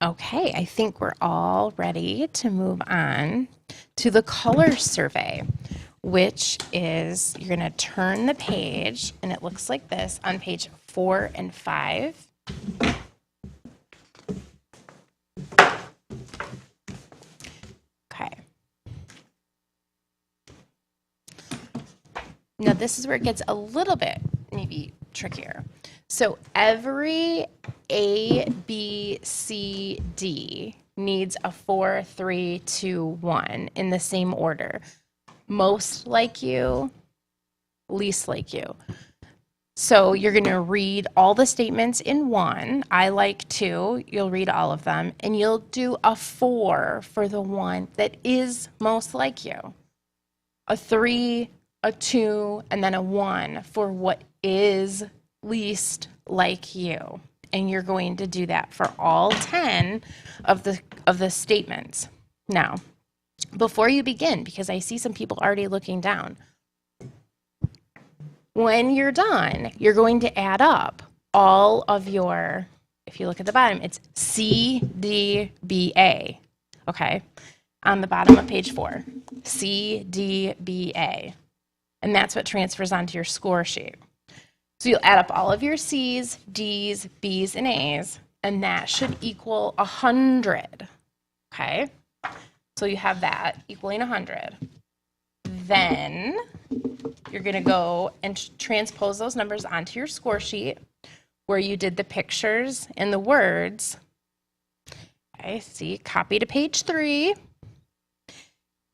[SPEAKER 15] Okay, I think we're all ready to move on to the color survey, which is you're going to turn the page and it looks like this on page 4 and 5. Okay. Now this is where it gets a little bit maybe trickier. So every A, B, C, D needs a 4, 3, 2, 1 in the same order. Most like you, least like you. So you're going to read all the statements in 1. I like 2. You'll read all of them. And you'll do a 4 for the one that is most like you. A 3, a 2, and then a 1 for what is least like you. And you're going to do that for all 10 of the statements. Now, before you begin, because I see some people already looking down, when you're done, you're going to add up all of your, if you look at the bottom, it's C, D, B, A. Okay? On the bottom of page 4, C, D, B, A. And that's what transfers onto your score sheet. So you'll add up all of your C's, D's, B's, and A's, and that should equal 100. Okay? So you have that equaling 100. Then you're going to go and transpose those numbers onto your score sheet where you did the pictures and the words. Okay, see, copy to page 3.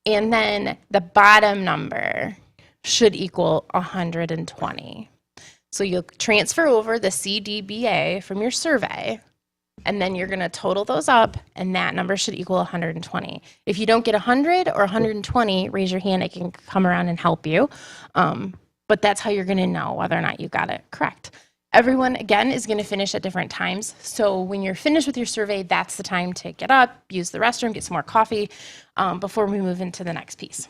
[SPEAKER 15] And then the bottom number should equal 120. So you'll transfer over the CDBA from your survey, and then you're going to total those up, and that number should equal 120. If you don't get 100 or 120, raise your hand. I can come around and help you. But that's how you're going to know whether or not you got it correct. Everyone, again, is going to finish at different times. So when you're finished with your survey, that's the time to get up, use the restroom, get some more coffee before we move into the next piece.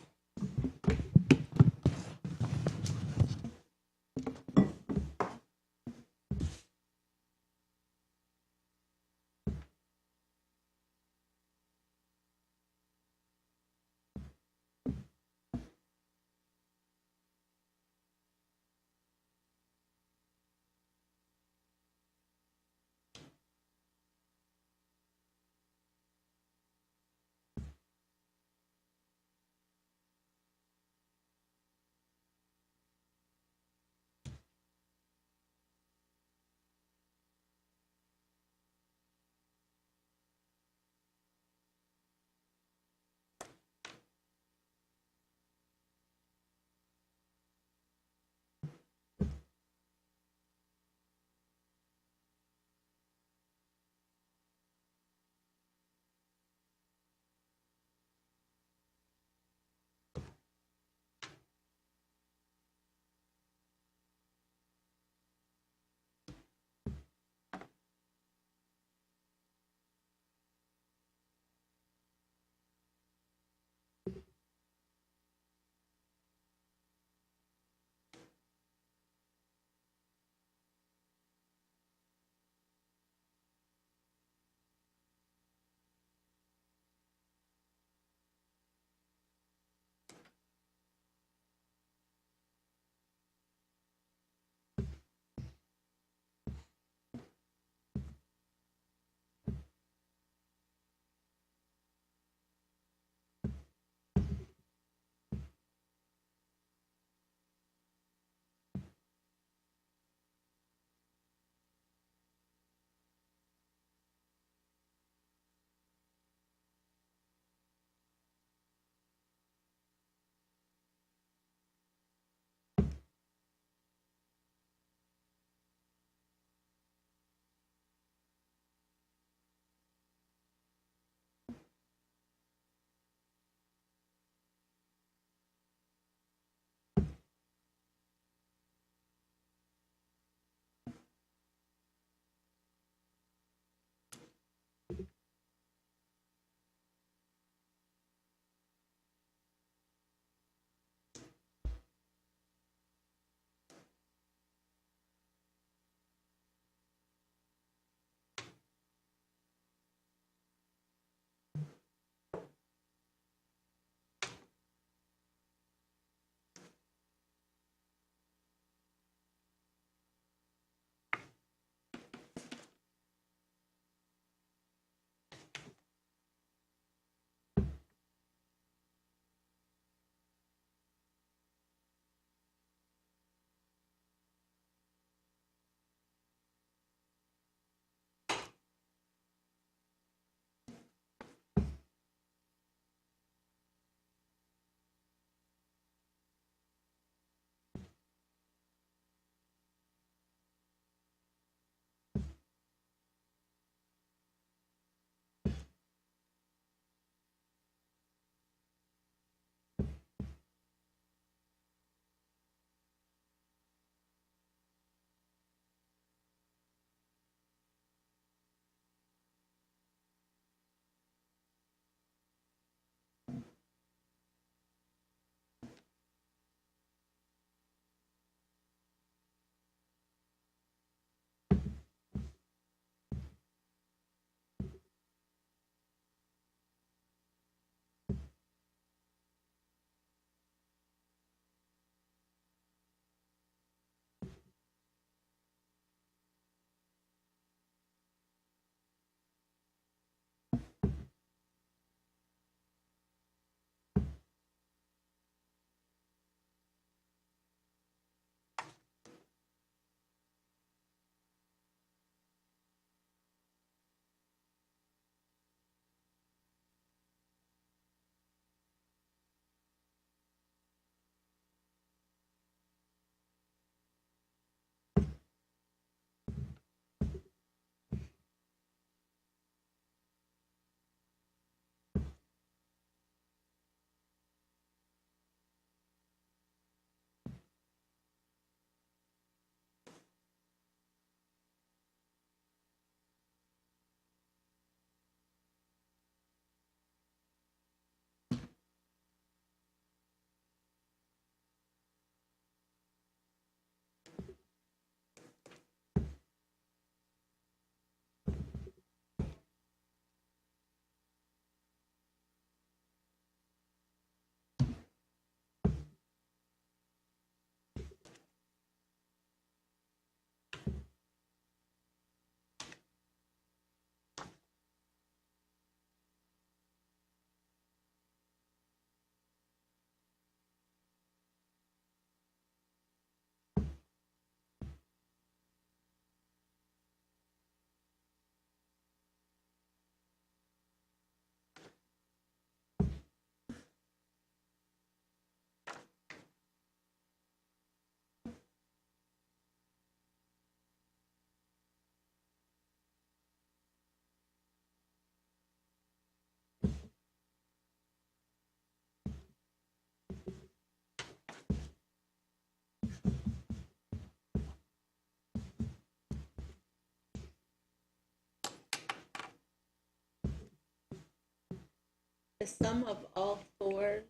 [SPEAKER 5] The sum of all four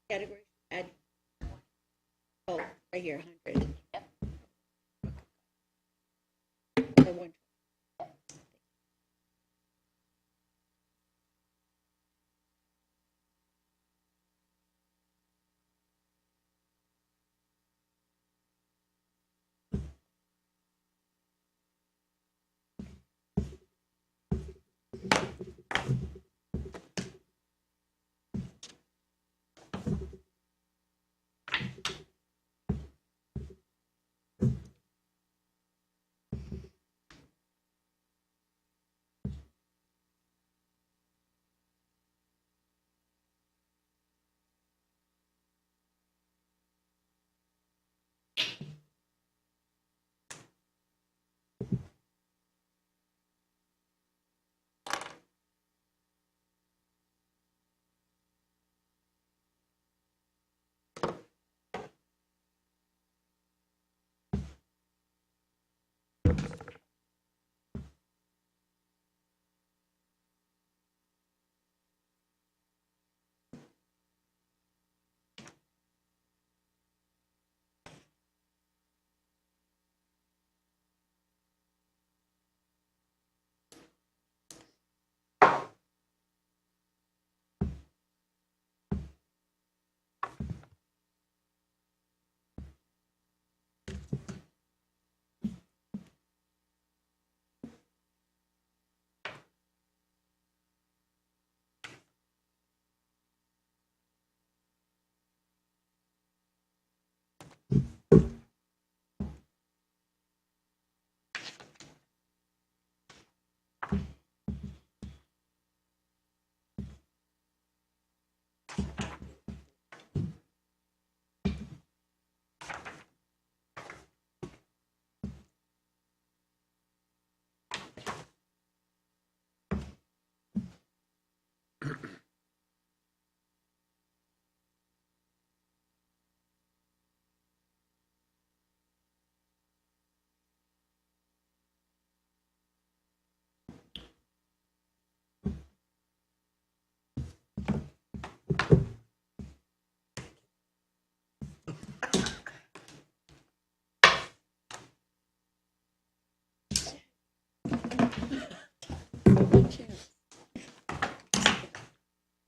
[SPEAKER 5] categories add, oh, right here, 100. Yep. Or one.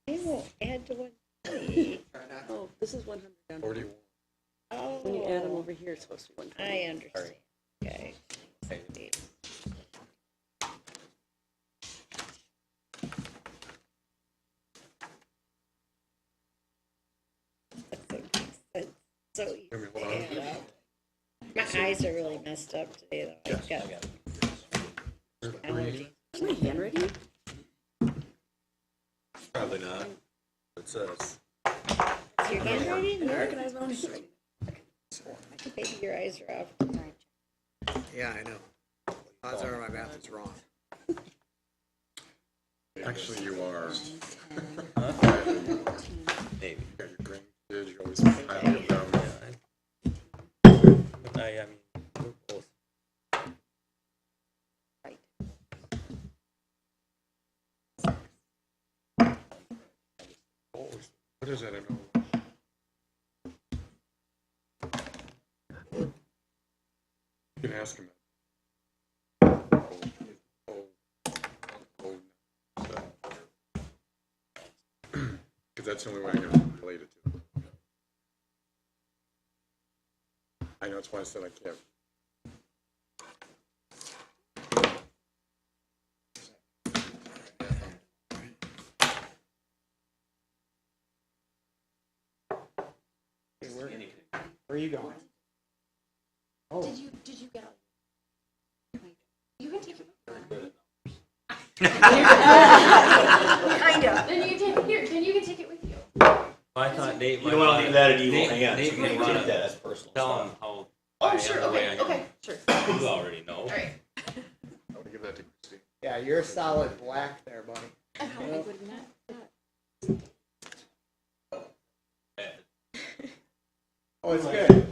[SPEAKER 5] I will add to one.
[SPEAKER 13] Oh, this is 100 down.
[SPEAKER 9] 41.
[SPEAKER 5] Oh.
[SPEAKER 13] When you add them over here, it's supposed to be 120.
[SPEAKER 5] I understand. Okay. That's so easy to add up. My eyes are really messed up today, though. I've got allergies.
[SPEAKER 13] Is my handwriting?
[SPEAKER 4] Probably not. It says.
[SPEAKER 5] Is your handwriting?
[SPEAKER 13] I recognize my own handwriting.
[SPEAKER 5] Maybe your eyes are off.
[SPEAKER 10] Yeah, I know. Odds are my math is wrong.
[SPEAKER 9] Actually, you are.
[SPEAKER 4] Maybe.
[SPEAKER 9] Yeah, your grandkids, you always have them.
[SPEAKER 4] I mean, we're both.
[SPEAKER 9] What is that? I know. You can ask him that. Because that's the only way I can relate it to. I know, that's why I said I can't.
[SPEAKER 10] Hey, where are you going? Oh.
[SPEAKER 7] Did you get all? You can take it with you.
[SPEAKER 14] Kind of.
[SPEAKER 7] Then you can take here. Then you can take it with you.
[SPEAKER 2] I thought Nate.
[SPEAKER 4] You don't want to leave that in evil hands.
[SPEAKER 2] Nate
[SPEAKER 4] You
[SPEAKER 2] may
[SPEAKER 4] can
[SPEAKER 2] want
[SPEAKER 4] take
[SPEAKER 2] to
[SPEAKER 4] that as personal
[SPEAKER 2] tell
[SPEAKER 4] stuff.
[SPEAKER 2] him how.
[SPEAKER 7] Oh, sure. Okay. Sure.
[SPEAKER 2] You already know.
[SPEAKER 7] All right.
[SPEAKER 9] I want to give that to Christine.
[SPEAKER 10] Yeah, you're a solid black there, buddy.
[SPEAKER 7] I probably would not.
[SPEAKER 9] Oh, it's good.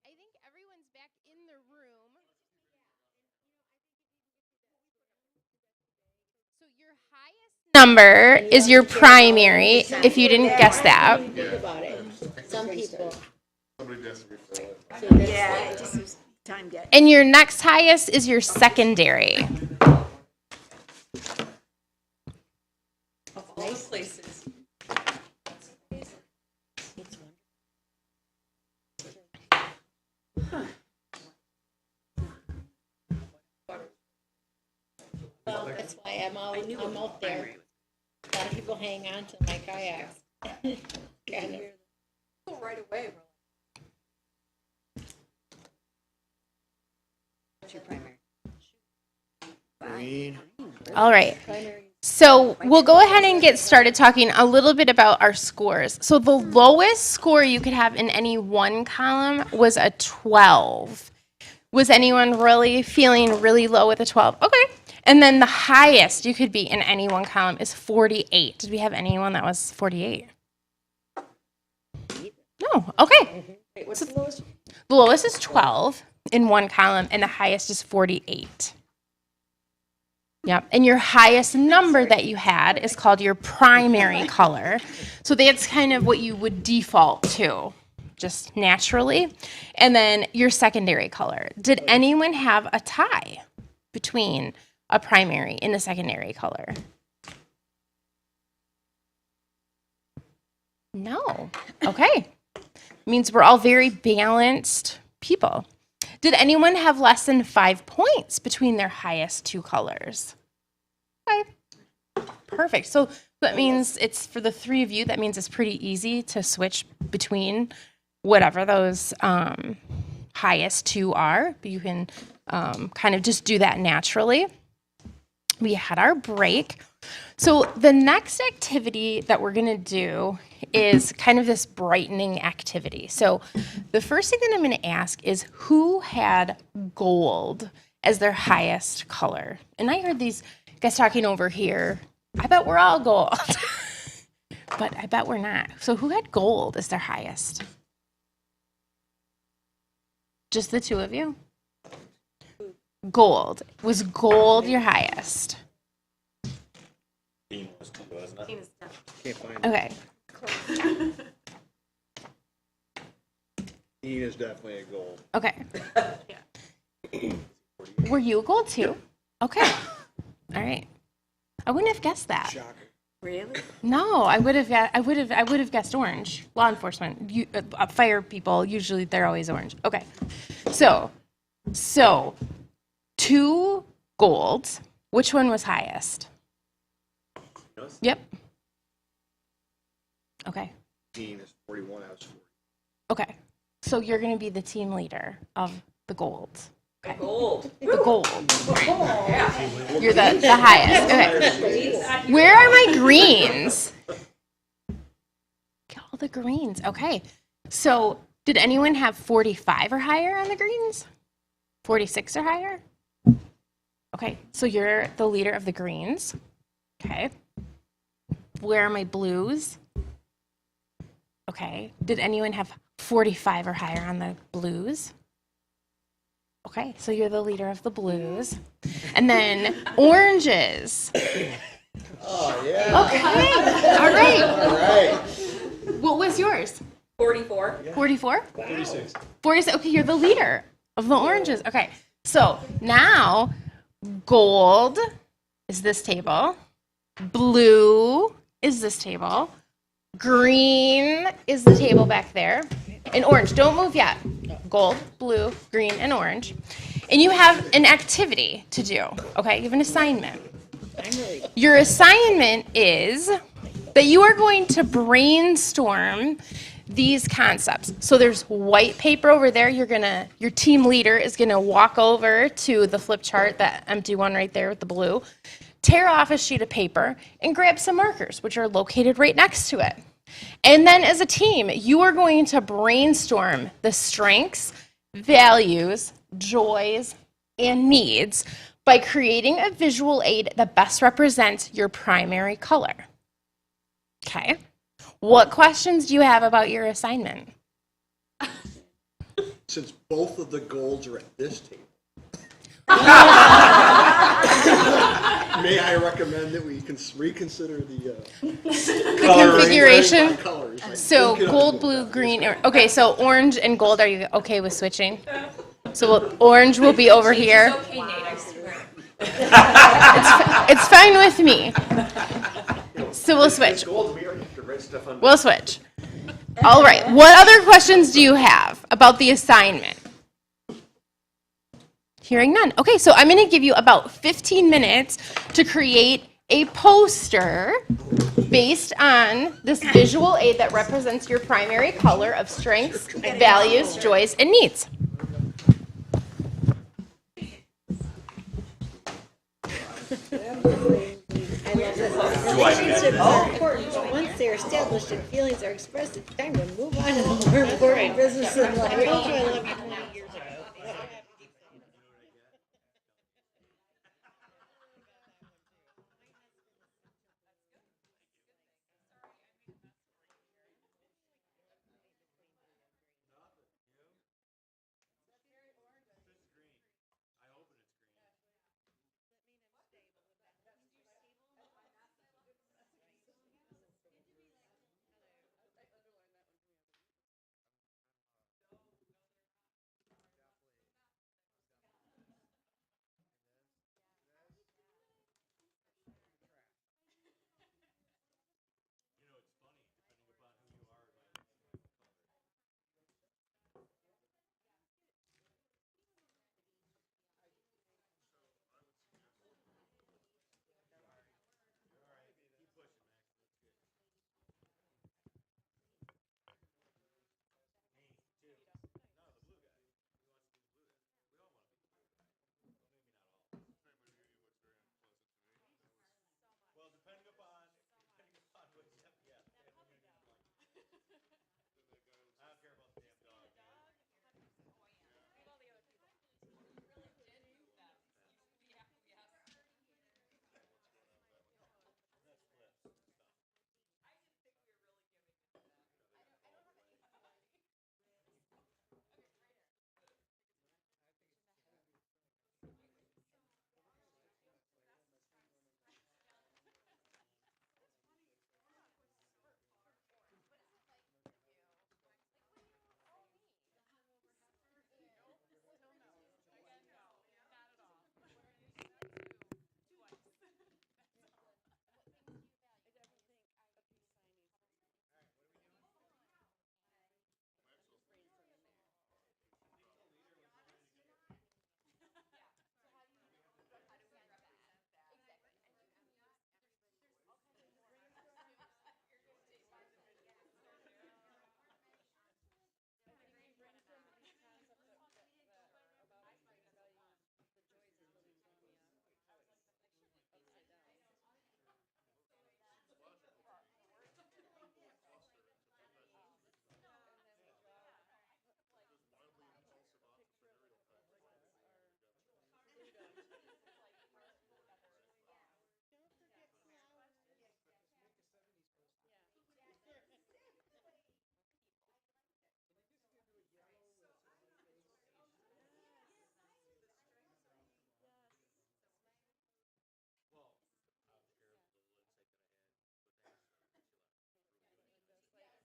[SPEAKER 15] I think everyone's back in the room. So your highest number is your primary, if you didn't guess that.
[SPEAKER 3] Think about it. Some people.
[SPEAKER 9] Somebody danced before.
[SPEAKER 14] Yeah, it just was time get.
[SPEAKER 15] And your next highest is your secondary.
[SPEAKER 13] Of all the places.
[SPEAKER 3] Well, that's why I'm out there. A lot of people hang on to my kayaks. Kind of.
[SPEAKER 13] Go right away.
[SPEAKER 14] What's your primary?
[SPEAKER 6] Green.
[SPEAKER 15] All right. So we'll go ahead and get started talking a little bit about our scores. So the lowest score you could have in any one column was a 12. Was anyone really feeling really low with a 12? Okay. And then the highest you could be in any one column is 48. Did we have anyone that was 48? No. Okay.
[SPEAKER 3] Wait, what's the lowest?
[SPEAKER 15] The lowest is 12 in one column, and the highest is 48. Yep. And your highest number that you had is called your primary color. So that's kind of what you would default to, just naturally. And then your secondary color. Did anyone have a tie between a primary and a secondary color? No. Okay. Means we're all very balanced people. Did anyone have less than 5 points between their highest two colors? Okay. Perfect. So that means it's for the three of you, that means it's pretty easy to switch between whatever those highest two are. You can kind of just do that naturally. We had our break. So the next activity that we're going to do is kind of this brightening activity. So the first thing that I'm going to ask is who had gold as their highest color? And I heard these guys talking over here. I bet we're all gold. But I bet we're not. So who had gold as their highest? Just the two of you? Gold. Was gold your highest?
[SPEAKER 4] Dean was too, wasn't it?
[SPEAKER 6] Can't find it.
[SPEAKER 15] Okay.
[SPEAKER 6] Dean is definitely a gold.
[SPEAKER 15] Okay. Were you a gold too? Okay. All right. I wouldn't have guessed that.
[SPEAKER 6] Shocker.
[SPEAKER 14] Really?
[SPEAKER 15] No, I would have guessed orange. Law enforcement, fire people, usually they're always orange. Okay. So 2 golds. Which one was highest? Yep. Okay.
[SPEAKER 6] Dean is 41, I was 40.
[SPEAKER 15] Okay. So you're going to be the team leader of the golds. Okay.
[SPEAKER 13] Gold.
[SPEAKER 15] The gold. You're the highest. Okay. Where are my greens? Get all the greens. Okay. So did anyone have 45 or higher on the greens? 46 or higher? Okay. So you're the leader of the greens. Okay. Where are my blues? Okay. Did anyone have 45 or higher on the blues? Okay, so you're the leader of the blues. And then oranges.
[SPEAKER 6] Oh, yeah.
[SPEAKER 15] Okay, all right.
[SPEAKER 6] All right.
[SPEAKER 15] What was yours?
[SPEAKER 13] 44.
[SPEAKER 15] 44?
[SPEAKER 1] 46.
[SPEAKER 15] 46, okay, you're the leader of the oranges. Okay, so now gold is this table. Blue is this table. Green is the table back there. And orange, don't move yet. Gold, blue, green, and orange. And you have an activity to do, okay? You have an assignment. Your assignment is that you are going to brainstorm these concepts. So there's white paper over there. Your team leader is gonna walk over to the flip chart, that empty one right there with the blue, tear off a sheet of paper, and grab some markers, which are located right next to it. And then as a team, you are going to brainstorm the strengths, values, joys, and needs by creating a visual aid that best represents your primary color. Okay. What questions do you have about your assignment?
[SPEAKER 6] Since both of the golds are at this table, may I recommend that we reconsider the
[SPEAKER 15] configuration?
[SPEAKER 6] Colors.
[SPEAKER 15] So gold, blue, green. Okay, so orange and gold. Are you okay with switching? So orange will be over here.
[SPEAKER 13] Okay, Nate, I swear.
[SPEAKER 15] It's fine with me. So we'll switch. We'll switch. All right. What other questions do you have about the assignment? Hearing none. Okay, so I'm going to give you about 15 minutes to create a poster based on this visual aid that represents your primary color of strengths, values, joys, and needs.
[SPEAKER 3] Relationships are important, but once they're established and feelings are expressed, it's time to move on to the more important business in life. I love you 20 years ago.
[SPEAKER 5] Don't forget flowers.
[SPEAKER 10] Make a 70s poster.
[SPEAKER 8] Yeah.
[SPEAKER 10] Can you just do a yellow with
[SPEAKER 4] Well, I'll share the little insight that I had with Ashley when she left.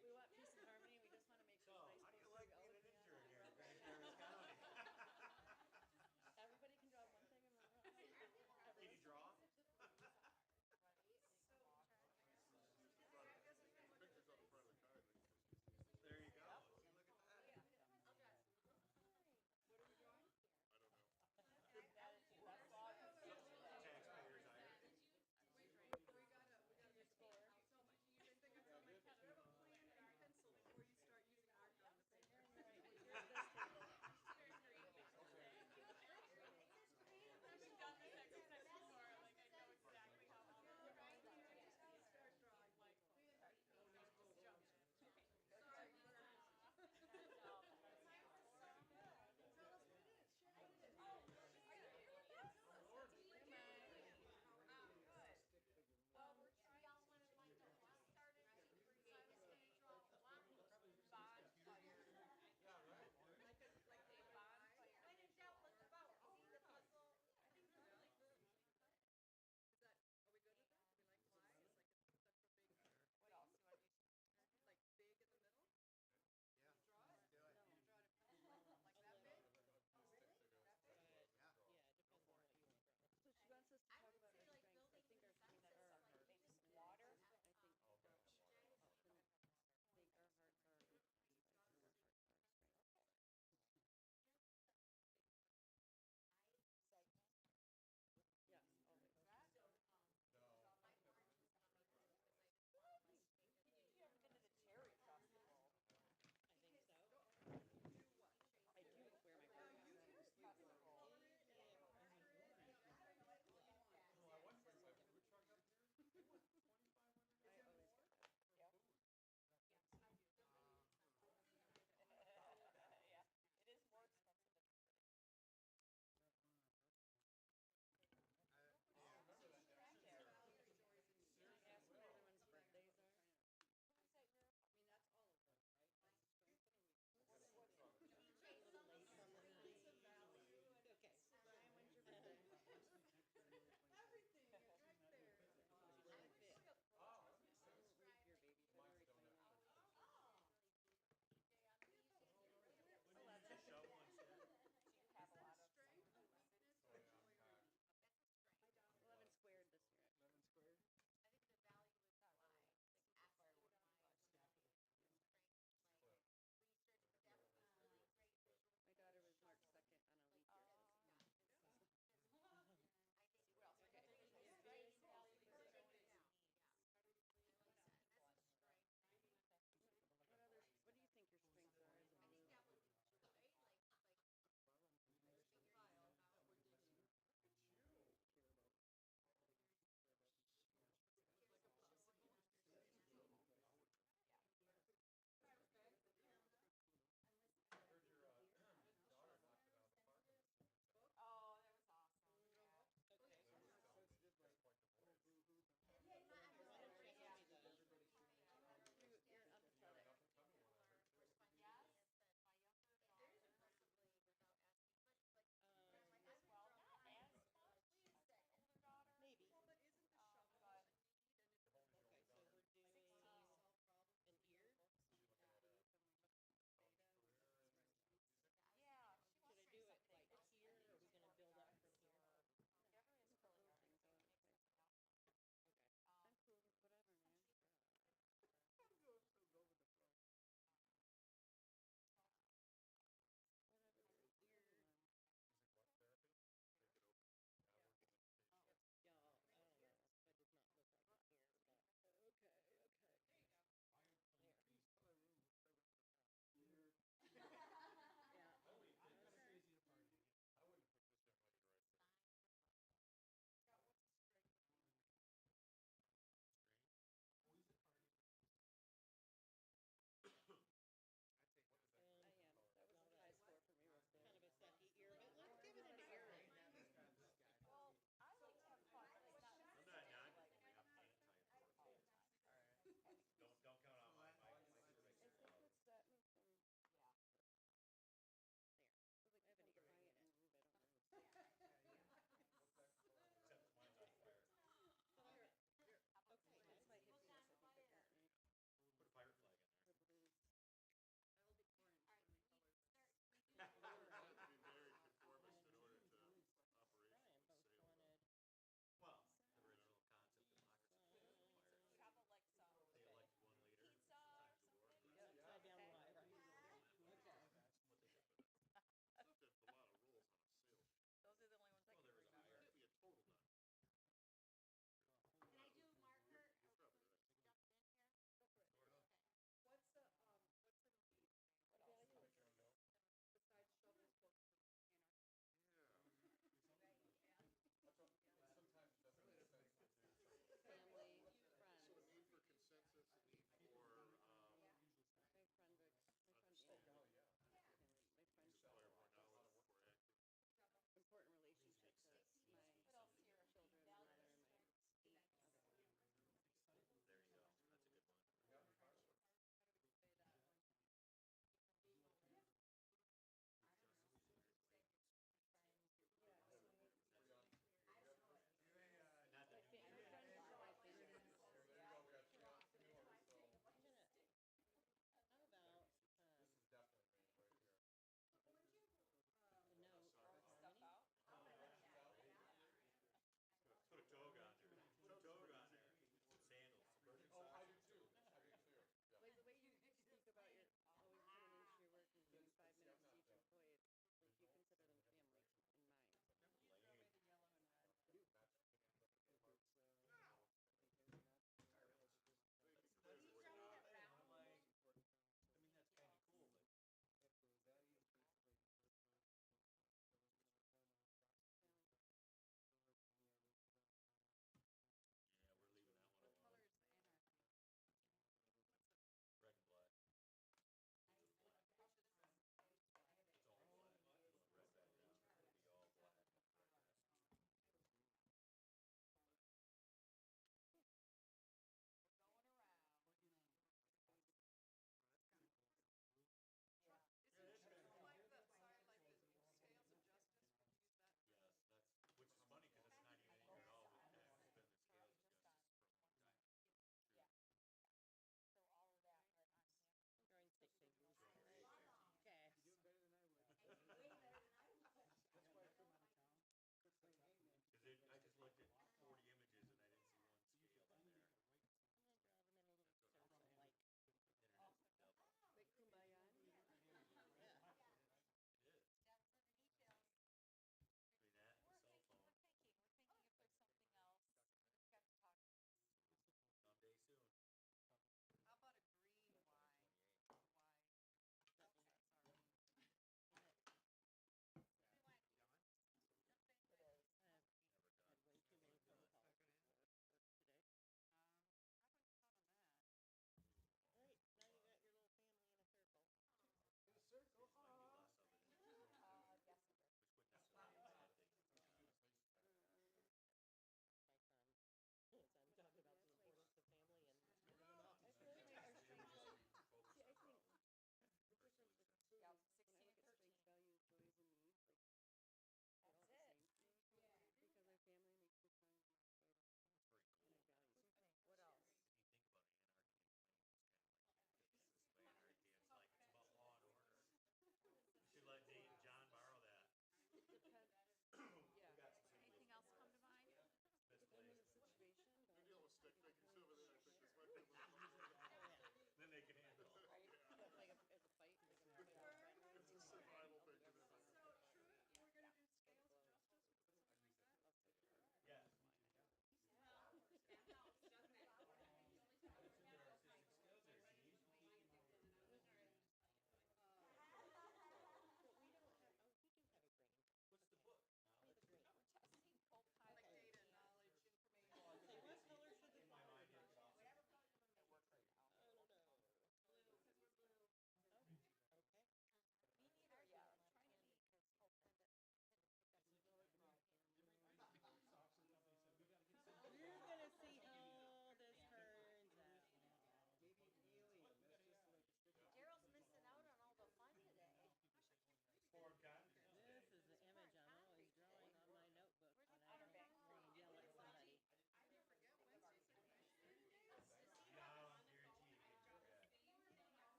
[SPEAKER 13] We want peace and harmony, we just want to make sure
[SPEAKER 4] So,
[SPEAKER 13] nice
[SPEAKER 4] how do you
[SPEAKER 13] poster
[SPEAKER 4] like
[SPEAKER 13] all
[SPEAKER 4] being
[SPEAKER 13] the
[SPEAKER 4] an
[SPEAKER 13] way
[SPEAKER 4] intern
[SPEAKER 13] on.
[SPEAKER 4] here in Grand Traverse County?
[SPEAKER 13] Everybody can draw one thing and we're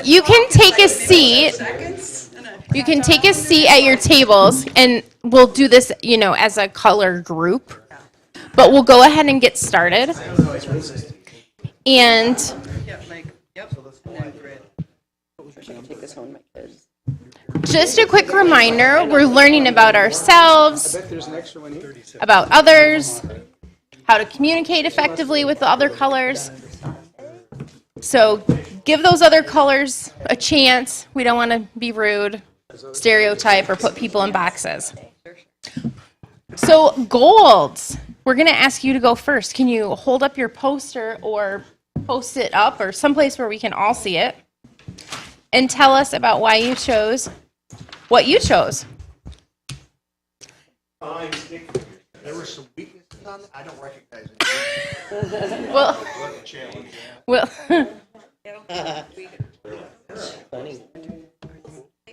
[SPEAKER 15] you can take a seat. You can take a seat at your tables, and we'll do this, as a color group. But we'll go ahead and get started. And
[SPEAKER 13] Take this home, my kids.
[SPEAKER 15] just a quick reminder, we're learning about ourselves, about others, how to communicate effectively with the other colors. So give those other colors a chance. We don't want to be rude, stereotype, or put people in boxes. So golds, we're going to ask you to go first. Can you hold up your poster or post it up or someplace where we can all see it? And tell us about why you chose what you chose.
[SPEAKER 6] There were some weaknesses on it. I don't recognize it.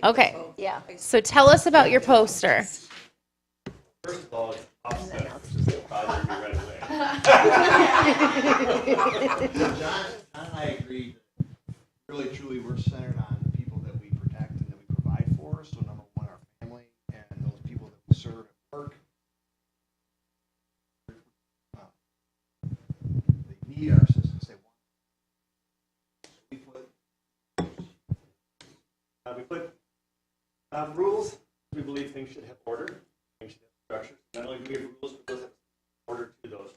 [SPEAKER 15] Okay. Yeah. So tell us about your poster.
[SPEAKER 4] First of all, it's offset, which is bothering me right away.
[SPEAKER 6] John and I agree that really, truly, we're centered on the people that we protect and that we provide for. So number one, our family and those people that we serve at work. They need our assistance. They want.
[SPEAKER 4] We put rules. We believe things should have order. Things should have structure. Not only do we have rules, but those have order to those.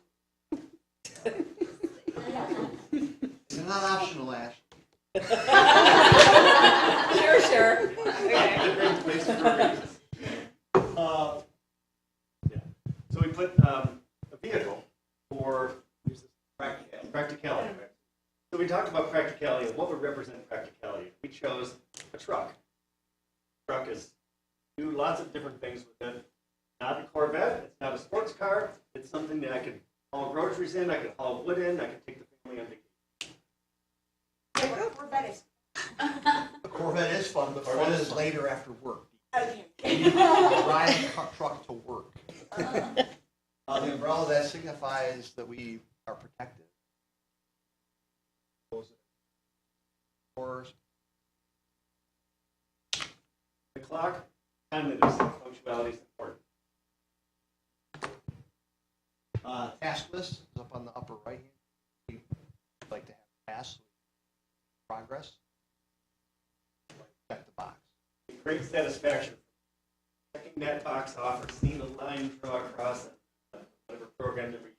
[SPEAKER 6] It's not optional, Ash.
[SPEAKER 13] Sure.
[SPEAKER 4] So we put a vehicle for practicality. So we talked about practicality and what would represent practicality. We chose a truck. A truck is do lots of different things with it. Not a Corvette. It's not a sports car. It's something that I could haul groceries in. I could haul wood in. I could take the family on vacation.
[SPEAKER 6] A Corvette is fun, but fun is later after work. Ride a truck to work. The umbrella, that signifies that we are protected.
[SPEAKER 4] The clock, timeliness, punctuality is important.
[SPEAKER 6] Task list is up on the upper right hand. We like to have tasks, progress. Check the box.
[SPEAKER 4] Great satisfaction. Checking that box off or seeing a line draw across it, whatever program that we use,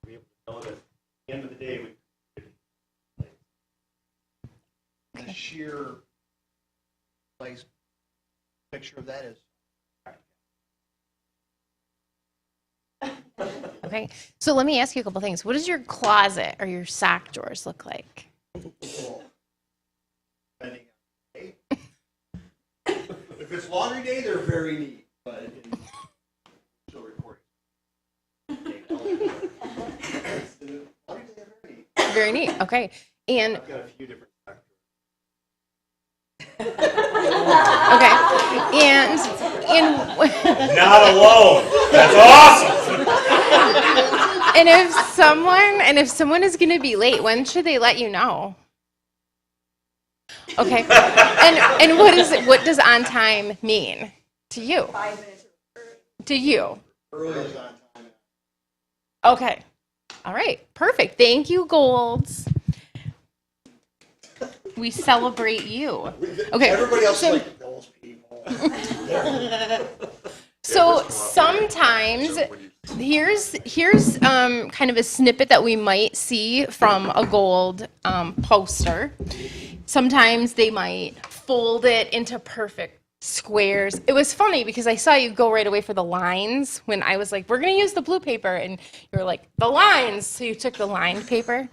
[SPEAKER 4] to be able to know that at the end of the day, we
[SPEAKER 6] The sheer place picture of that is
[SPEAKER 15] Okay. So let me ask you a couple things. What does your closet or your sock drawers look like?
[SPEAKER 6] depending on the day. If it's laundry day, they're very neat, but still recording.
[SPEAKER 15] Very neat. Okay. And
[SPEAKER 4] I've got a few different factors.
[SPEAKER 15] okay. And
[SPEAKER 4] Not alone. That's awesome.
[SPEAKER 15] and if someone is going to be late, when should they let you know? Okay. And what does on time mean to you?
[SPEAKER 14] 5 minutes.
[SPEAKER 15] To you?
[SPEAKER 6] Early is on time.
[SPEAKER 15] Okay. All right. Perfect. Thank you, Golds. We celebrate you. Okay.
[SPEAKER 6] Everybody else is like those people.
[SPEAKER 15] So sometimes here's kind of a snippet that we might see from a gold poster. Sometimes they might fold it into perfect squares. It was funny because I saw you go right away for the lines when I was like, we're going to use the blue paper. And you were like, the lines. So you took the lined paper.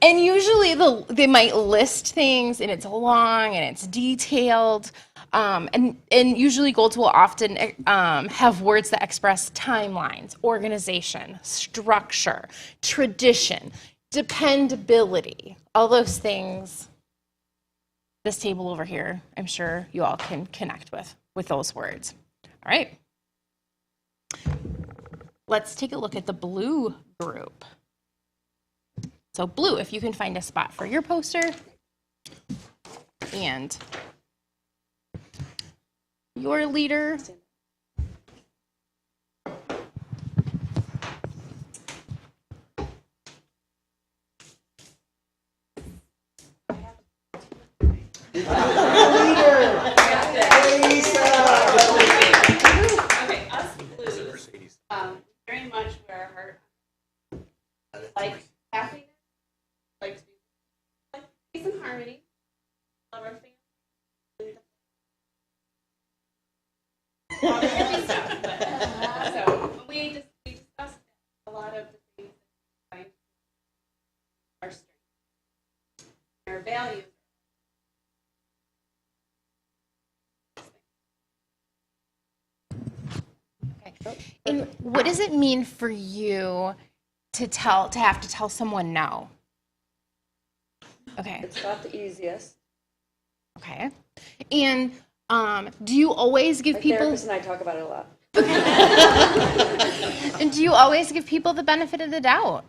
[SPEAKER 15] And usually they might list things and it's long and it's detailed. And usually golds will often have words that express timelines, organization, structure, tradition, dependability, all those things. This table over here, I'm sure you all can connect with those words. All right. Let's take a look at the blue group. So blue, if you can find a spot for your poster and your leader.
[SPEAKER 16] Okay, us blues, very much wear our heart. Like happiness, like to be like peace and harmony, love our family. All the hippie stuff, but, so we discussed a lot of the things that we find our strengths, our values.
[SPEAKER 15] And what does it mean for you to have to tell someone no? Okay.
[SPEAKER 13] It's not the easiest.
[SPEAKER 15] Okay. And do you always give
[SPEAKER 13] My
[SPEAKER 15] people
[SPEAKER 13] therapist and I talk about it a lot.
[SPEAKER 15] and do you always give people the benefit of the doubt?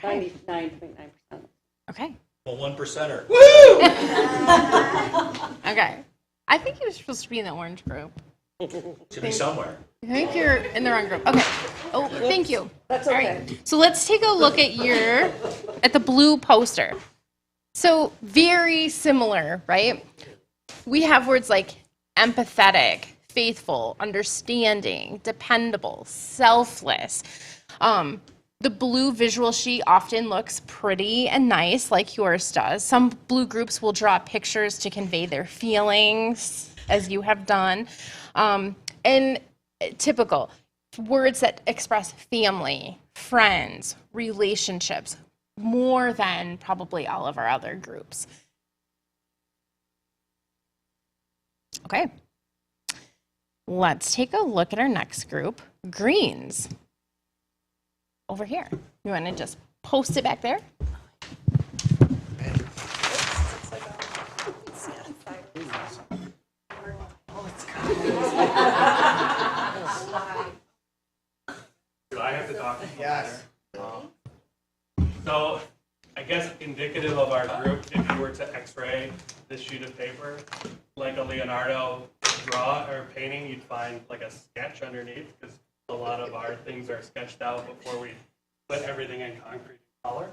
[SPEAKER 13] 99.9%.
[SPEAKER 15] Okay.
[SPEAKER 4] Well, 1%er.
[SPEAKER 15] Okay. I think you were supposed to be in the orange group.
[SPEAKER 4] Should be somewhere.
[SPEAKER 15] I think you're in the wrong group. Okay. Oh, thank you.
[SPEAKER 13] That's
[SPEAKER 15] All
[SPEAKER 13] okay.
[SPEAKER 15] right. So let's take a look at the blue poster. So very similar, right? We have words like empathetic, faithful, understanding, dependable, selfless. The blue visual sheet often looks pretty and nice, like yours does. Some blue groups will draw pictures to convey their feelings, as you have done. And typical words that express family, friends, relationships, more than probably all of our other groups. Okay. Let's take a look at our next group, greens. Over here. You want to just post it back there?
[SPEAKER 1] Do I have to talk?
[SPEAKER 6] Yes.
[SPEAKER 1] So, I guess indicative of our group, if you were to x-ray this sheet of paper, like a Leonardo draw or painting, you'd find like a sketch underneath, because a lot of our things are sketched out before we put everything in concrete color.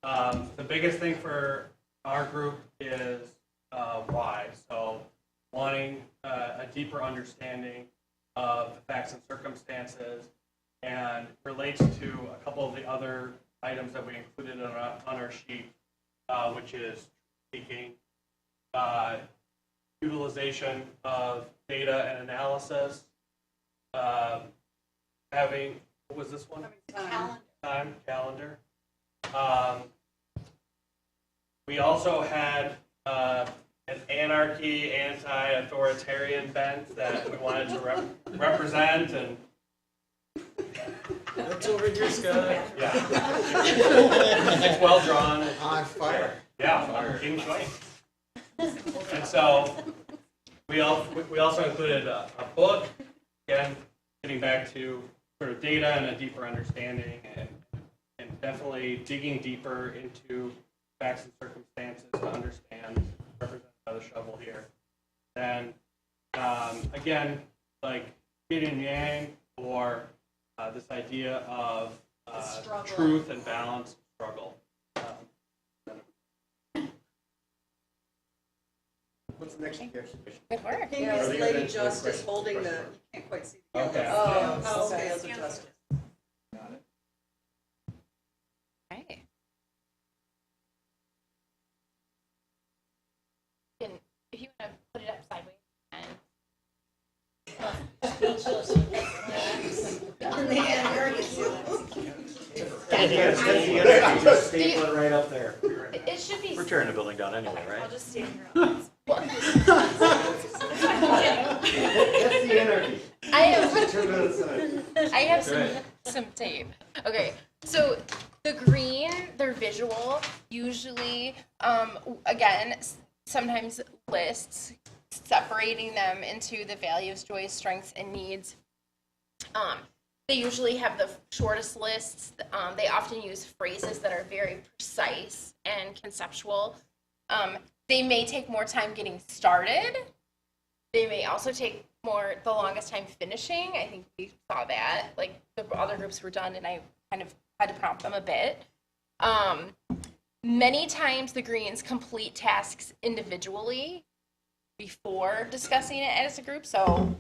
[SPEAKER 1] The biggest thing for our group is why. So, wanting a deeper understanding of the facts and circumstances, and relates to a couple of the other items that we included on our sheet, which is seeking, utilization of data and analysis, having, what was this one? Calendar. We also had an anarchy, anti-authoritarian bent that we wanted to represent, and that's over here, Scott. Yeah. It's well drawn.
[SPEAKER 6] On fire.
[SPEAKER 1] Yeah, in joint. And so we also included a book, again, getting back to sort of data and a deeper understanding, and definitely digging deeper into facts and circumstances to understand, represented by the shovel here. Then, again, like yin and yang, or this idea of truth and balance struggle.
[SPEAKER 4] What's the next exhibition?
[SPEAKER 15] Good work.
[SPEAKER 13] Pink is Lady Justice holding the, you can't quite see the yellow.
[SPEAKER 1] Okay.
[SPEAKER 13] Scales of justice.
[SPEAKER 1] Got it.
[SPEAKER 15] Okay. If you want to put it up sideways and
[SPEAKER 4] Staple it right up there.
[SPEAKER 15] it should be.
[SPEAKER 4] We're tearing the building down anyway, right?
[SPEAKER 8] I'll just stand here.
[SPEAKER 4] That's the anarchy.
[SPEAKER 15] I have some tape. Okay, so the green, they're visual, usually, again, sometimes lists, separating them into the values, joys, strengths, and needs. They usually have the shortest lists. They often use phrases that are very precise and conceptual. They may take more time getting started. They may also take the longest time finishing. I think we saw that. Like the other groups were done, and I kind of had to prompt them a bit. Many times the Greens complete tasks individually before discussing it as a group. So,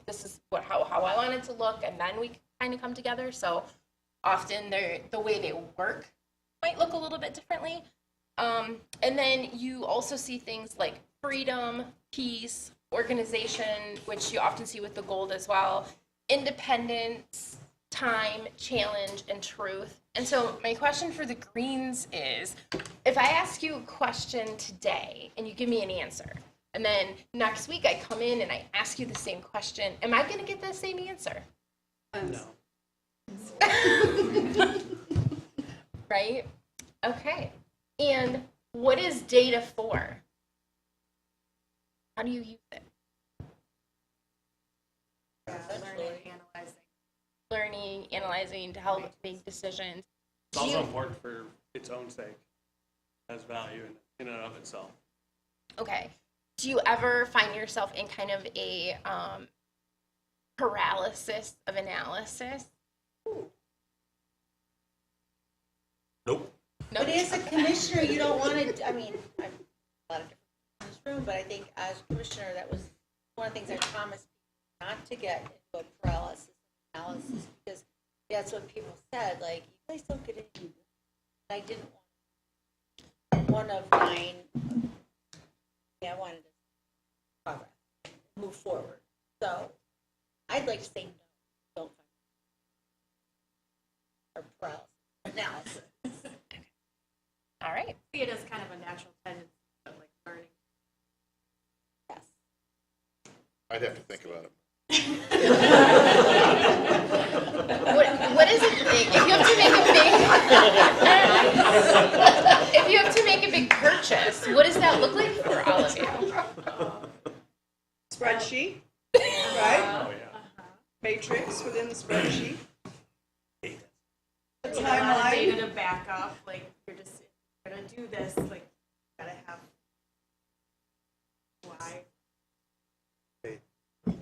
[SPEAKER 15] this is how I want it to look, and then we kind of come together. So often the way they work might look a little bit differently. And then you also see things like freedom, peace, organization, which you often see with the gold as well, independence, time, challenge, and truth. And so my question for the Greens is, if I ask you a question today and you give me an answer, and then next week I come in and I ask you the same question, am I going to get the same answer?
[SPEAKER 1] No.
[SPEAKER 15] Right? Okay. And what is data for? How do you use it? Learning, analyzing to help make decisions.
[SPEAKER 1] It's also important for its own sake, has value in and of itself.
[SPEAKER 15] Okay. Do you ever find yourself in kind of a paralysis of analysis?
[SPEAKER 1] Nope.
[SPEAKER 5] But as a commissioner, you don't want to, I mean, I'm a lot of different in this room, but I think as commissioner, that was one of the things I promised people not to get into a paralysis analysis, because that's what people said, like, you guys don't get into this. I didn't want one of mine, I wanted to progress, move forward. So I'd like to say no, don't find or paralysis analysis.
[SPEAKER 15] All right.
[SPEAKER 16] See it as kind of a natural tendency of like learning.
[SPEAKER 5] Yes.
[SPEAKER 9] I'd have to think about it.
[SPEAKER 15] What is it? If you have to make a big, if you have to make a big purchase, what does that look like for all of you?
[SPEAKER 13] Spreadsheet, right?
[SPEAKER 1] Oh, yeah.
[SPEAKER 13] Matrix within the spreadsheet. The
[SPEAKER 16] A lot of data
[SPEAKER 13] timeline.
[SPEAKER 16] to back up, like you're gonna do this, like you gotta have why.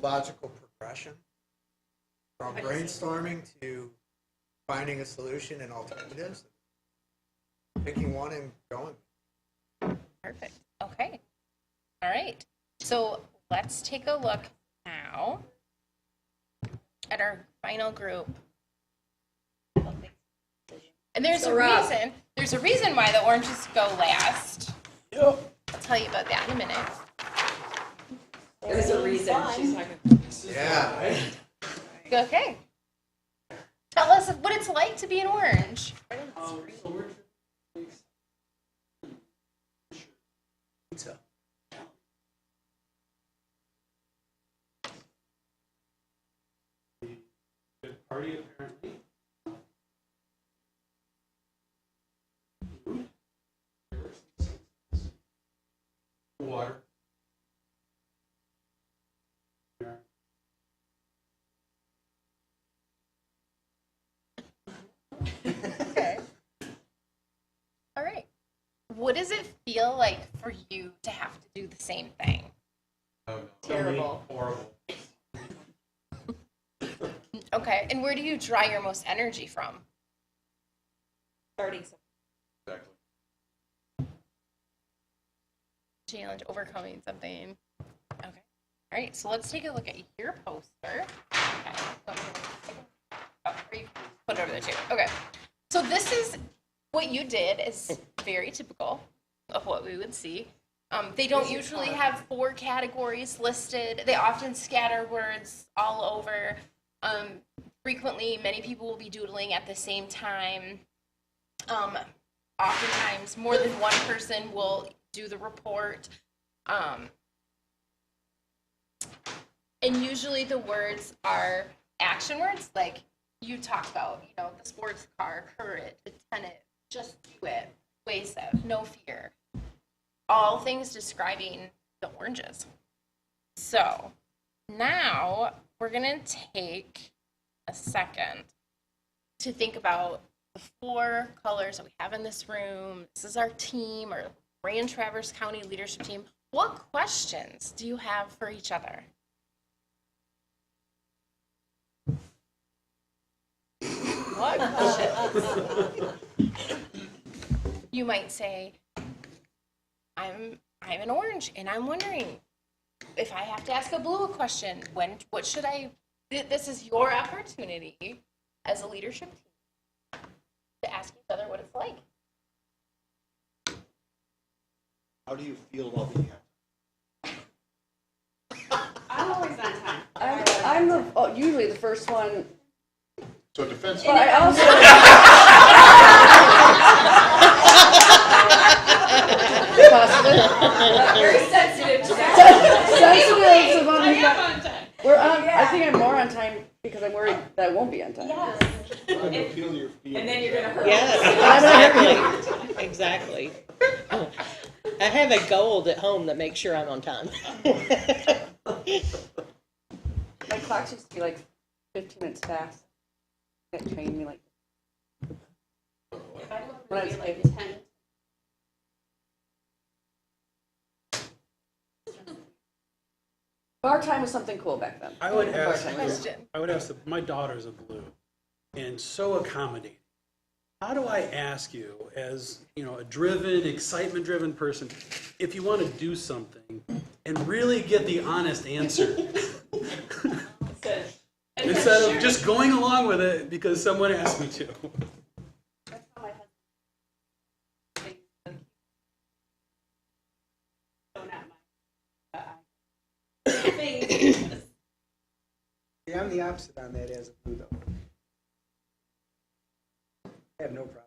[SPEAKER 10] Logical progression from brainstorming to finding a solution and alternatives, picking one and going.
[SPEAKER 15] Perfect. Okay. All right. So let's take a look now at our final group. And there's a reason. There's a reason why the oranges go last. I'll tell you about that in a minute.
[SPEAKER 14] There's a reason. She's talking.
[SPEAKER 10] Yeah.
[SPEAKER 15] Okay. Tell us what it's like to be an orange.
[SPEAKER 1] Good party, apparently. Water.
[SPEAKER 15] Okay. All right. What does it feel like for you to have to do the same thing?
[SPEAKER 5] Terrible.
[SPEAKER 1] Horrible.
[SPEAKER 15] Okay. And where do you draw your most energy from?
[SPEAKER 5] Starting something.
[SPEAKER 9] Exactly.
[SPEAKER 15] Challenge, overcoming something. Okay. All right. So let's take a look at your poster. Okay. Oh, you put it over there too. Okay. So this is what you did is very typical of what we would see. They don't usually have 4 categories listed. They often scatter words all over. Frequently, many people will be doodling at the same time. Oftentimes, more than one person will do the report. And usually the words are action words, like you talk about, the sports car, courage, attentive, just do it, persuasive, no fear. All things describing the oranges. So now we're going to take a second to think about the 4 colors that we have in this room. This is our team, or Grand Traverse County leadership team. What questions do you have for each other? What questions? You might say, I'm an orange, and I'm wondering if I have to ask a blue a question. What should I? This is your opportunity as a leadership team to ask each other what it's like.
[SPEAKER 6] How do you feel about being
[SPEAKER 16] I'm always on time.
[SPEAKER 13] I'm usually the first one.
[SPEAKER 9] So defense.
[SPEAKER 13] But I also.
[SPEAKER 16] Very sensitive to that.
[SPEAKER 13] Sensitive to what
[SPEAKER 16] I
[SPEAKER 13] we
[SPEAKER 16] am
[SPEAKER 13] got.
[SPEAKER 16] on time.
[SPEAKER 13] We're on. I think I'm more on time because I'm worried that I won't be on time.
[SPEAKER 16] Yes.
[SPEAKER 12] And then you're gonna hurt.
[SPEAKER 5] Yes, exactly. I have a gold at home that makes sure I'm on time.
[SPEAKER 13] My clocks used to be like 15 minutes fast. That trained me like. When I was
[SPEAKER 16] Like
[SPEAKER 13] like
[SPEAKER 16] 10.
[SPEAKER 13] bar time was something cool back then.
[SPEAKER 17] I would
[SPEAKER 13] Bar
[SPEAKER 17] ask.
[SPEAKER 13] time was-
[SPEAKER 17] My daughter's a blue, and so accommodating. How do I ask you, as a driven, excitement-driven person, if you want to do something and really get the honest answer, instead of just going along with it because someone asked me to?
[SPEAKER 16] That's how my husband so not my thing.
[SPEAKER 10] See, I'm the opposite on that as a blue, though. I have no problem.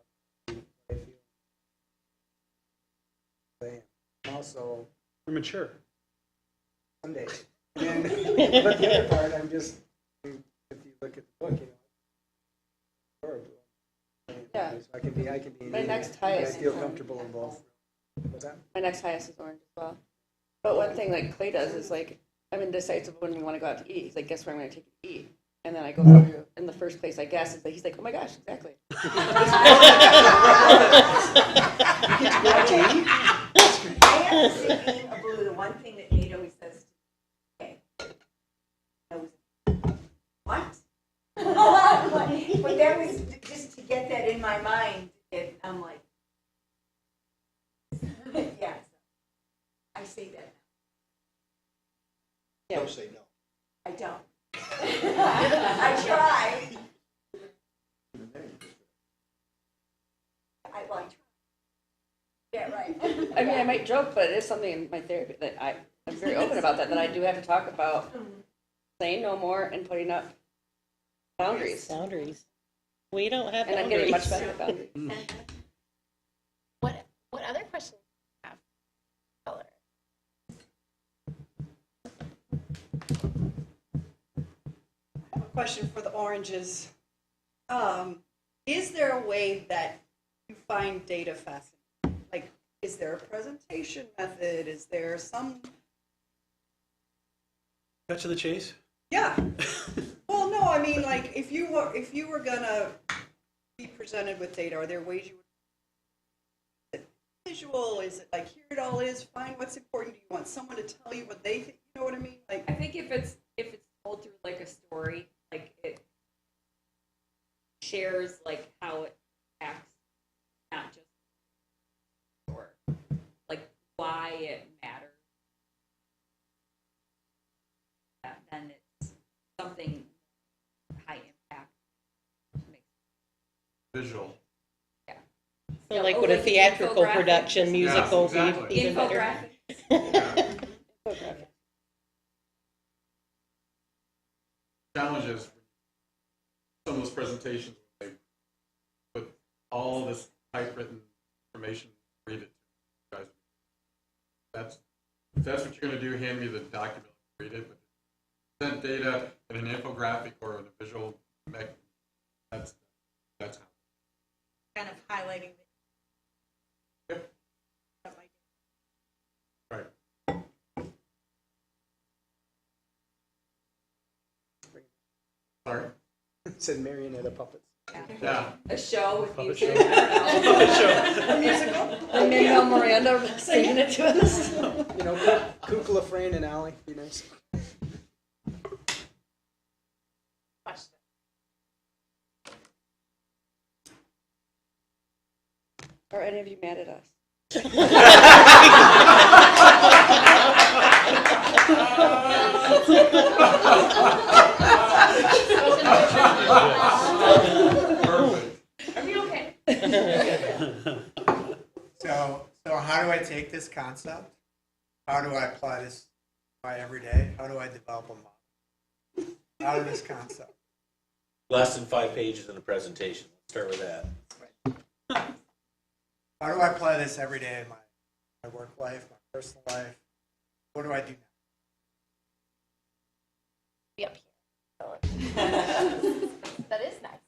[SPEAKER 10] I feel. I'm also
[SPEAKER 17] You're mature.
[SPEAKER 10] some days. And but the other part, I'm just, if you look at the book, or blue.
[SPEAKER 13] Yeah.
[SPEAKER 10] So I can be.
[SPEAKER 13] My next
[SPEAKER 10] I
[SPEAKER 13] highest
[SPEAKER 10] feel
[SPEAKER 13] is
[SPEAKER 10] comfortable in both. What's that?
[SPEAKER 13] My next highest is orange as well. But one thing like Clay does is like I'm indecisive when we want to go out to eat. He's like, guess where I'm going to take you to eat? And then I go through in the first place I guess is like he's like, oh my gosh, exactly.
[SPEAKER 14] I have to say, being a blue, the one thing that Nate always says to me, what? But that was just to get that in my mind, and I'm like, yeah, I say that.
[SPEAKER 6] Don't say no.
[SPEAKER 14] I don't. I try. I try. Yeah, right.
[SPEAKER 13] I mean, I might joke, but it is something in my therapy that I'm very open about that I do have to talk about saying no more and putting up boundaries.
[SPEAKER 5] Boundaries. We don't have
[SPEAKER 13] And I'm
[SPEAKER 5] boundaries.
[SPEAKER 13] getting much better at boundaries.
[SPEAKER 15] What other questions do you have? Color.
[SPEAKER 13] I have a question for the oranges. Is there a way that you find data fascinating? Like, is there a presentation method? Is there some?
[SPEAKER 17] Cut to the chase.
[SPEAKER 13] Yeah. Well, no, I mean, like, if you were gonna be presented with data, are there ways you would? Is it visual? Is it like here it all is? Find what's important. Do you want someone to tell you what they think? You know what I mean? Like,
[SPEAKER 18] I think if it's told through like a story, like it shares like how it acts, not just or like why it matters. Then it's something high impact.
[SPEAKER 12] Visual.
[SPEAKER 18] Yeah.
[SPEAKER 5] So like with a theatrical production, musical,
[SPEAKER 12] exactly.
[SPEAKER 5] even better.
[SPEAKER 13] infographics.
[SPEAKER 9] Challenges, some of those presentations, they put all this typewritten information, read it to you guys. If that's what you're going to do, hand me the document, read it, but present data in an infographic or in a visual mech, that's how.
[SPEAKER 13] Kind of highlighting.
[SPEAKER 9] Right. Sorry?
[SPEAKER 10] Said marionette puppets.
[SPEAKER 9] Yeah.
[SPEAKER 18] A show with
[SPEAKER 17] Puppet
[SPEAKER 18] music.
[SPEAKER 17] show.
[SPEAKER 13] A musical? And Manuel Miranda singing it to us.
[SPEAKER 10] You know, Kukla, Fran, and Allie. Be nice.
[SPEAKER 16] Question.
[SPEAKER 13] Are any of you mad at us?
[SPEAKER 16] Are we okay?
[SPEAKER 10] So how do I take this concept? How do I apply this to my everyday? How do I develop a model out of this concept?
[SPEAKER 2] Less than 5 pages in a presentation. Let's start with that.
[SPEAKER 10] How do I apply this every day in my work life, my personal life? What do I do now?
[SPEAKER 15] Be up here. That is next.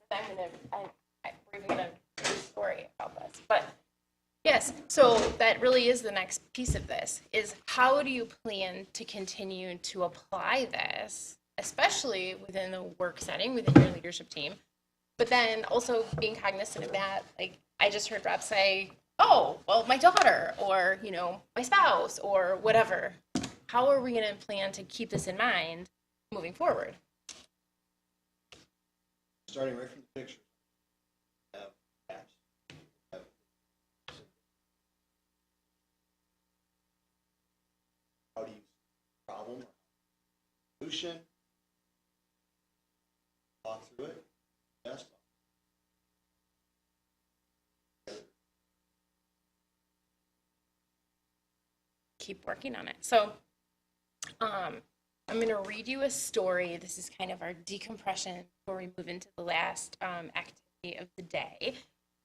[SPEAKER 15] We're even gonna do a story about this. But yes, so that really is the next piece of this, is how do you plan to continue to apply this, especially within the work setting, within your leadership team, but then also being cognizant of that. Like I just heard Rob say, oh, well, my daughter, or, you know, my spouse, or whatever. How are we going to plan to keep this in mind moving forward?
[SPEAKER 6] Starting right from the picture. How do you problem, solution, walk through it, best.
[SPEAKER 15] Keep working on it. So I'm going to read you a story. This is kind of our decompression before we move into the last activity of the day.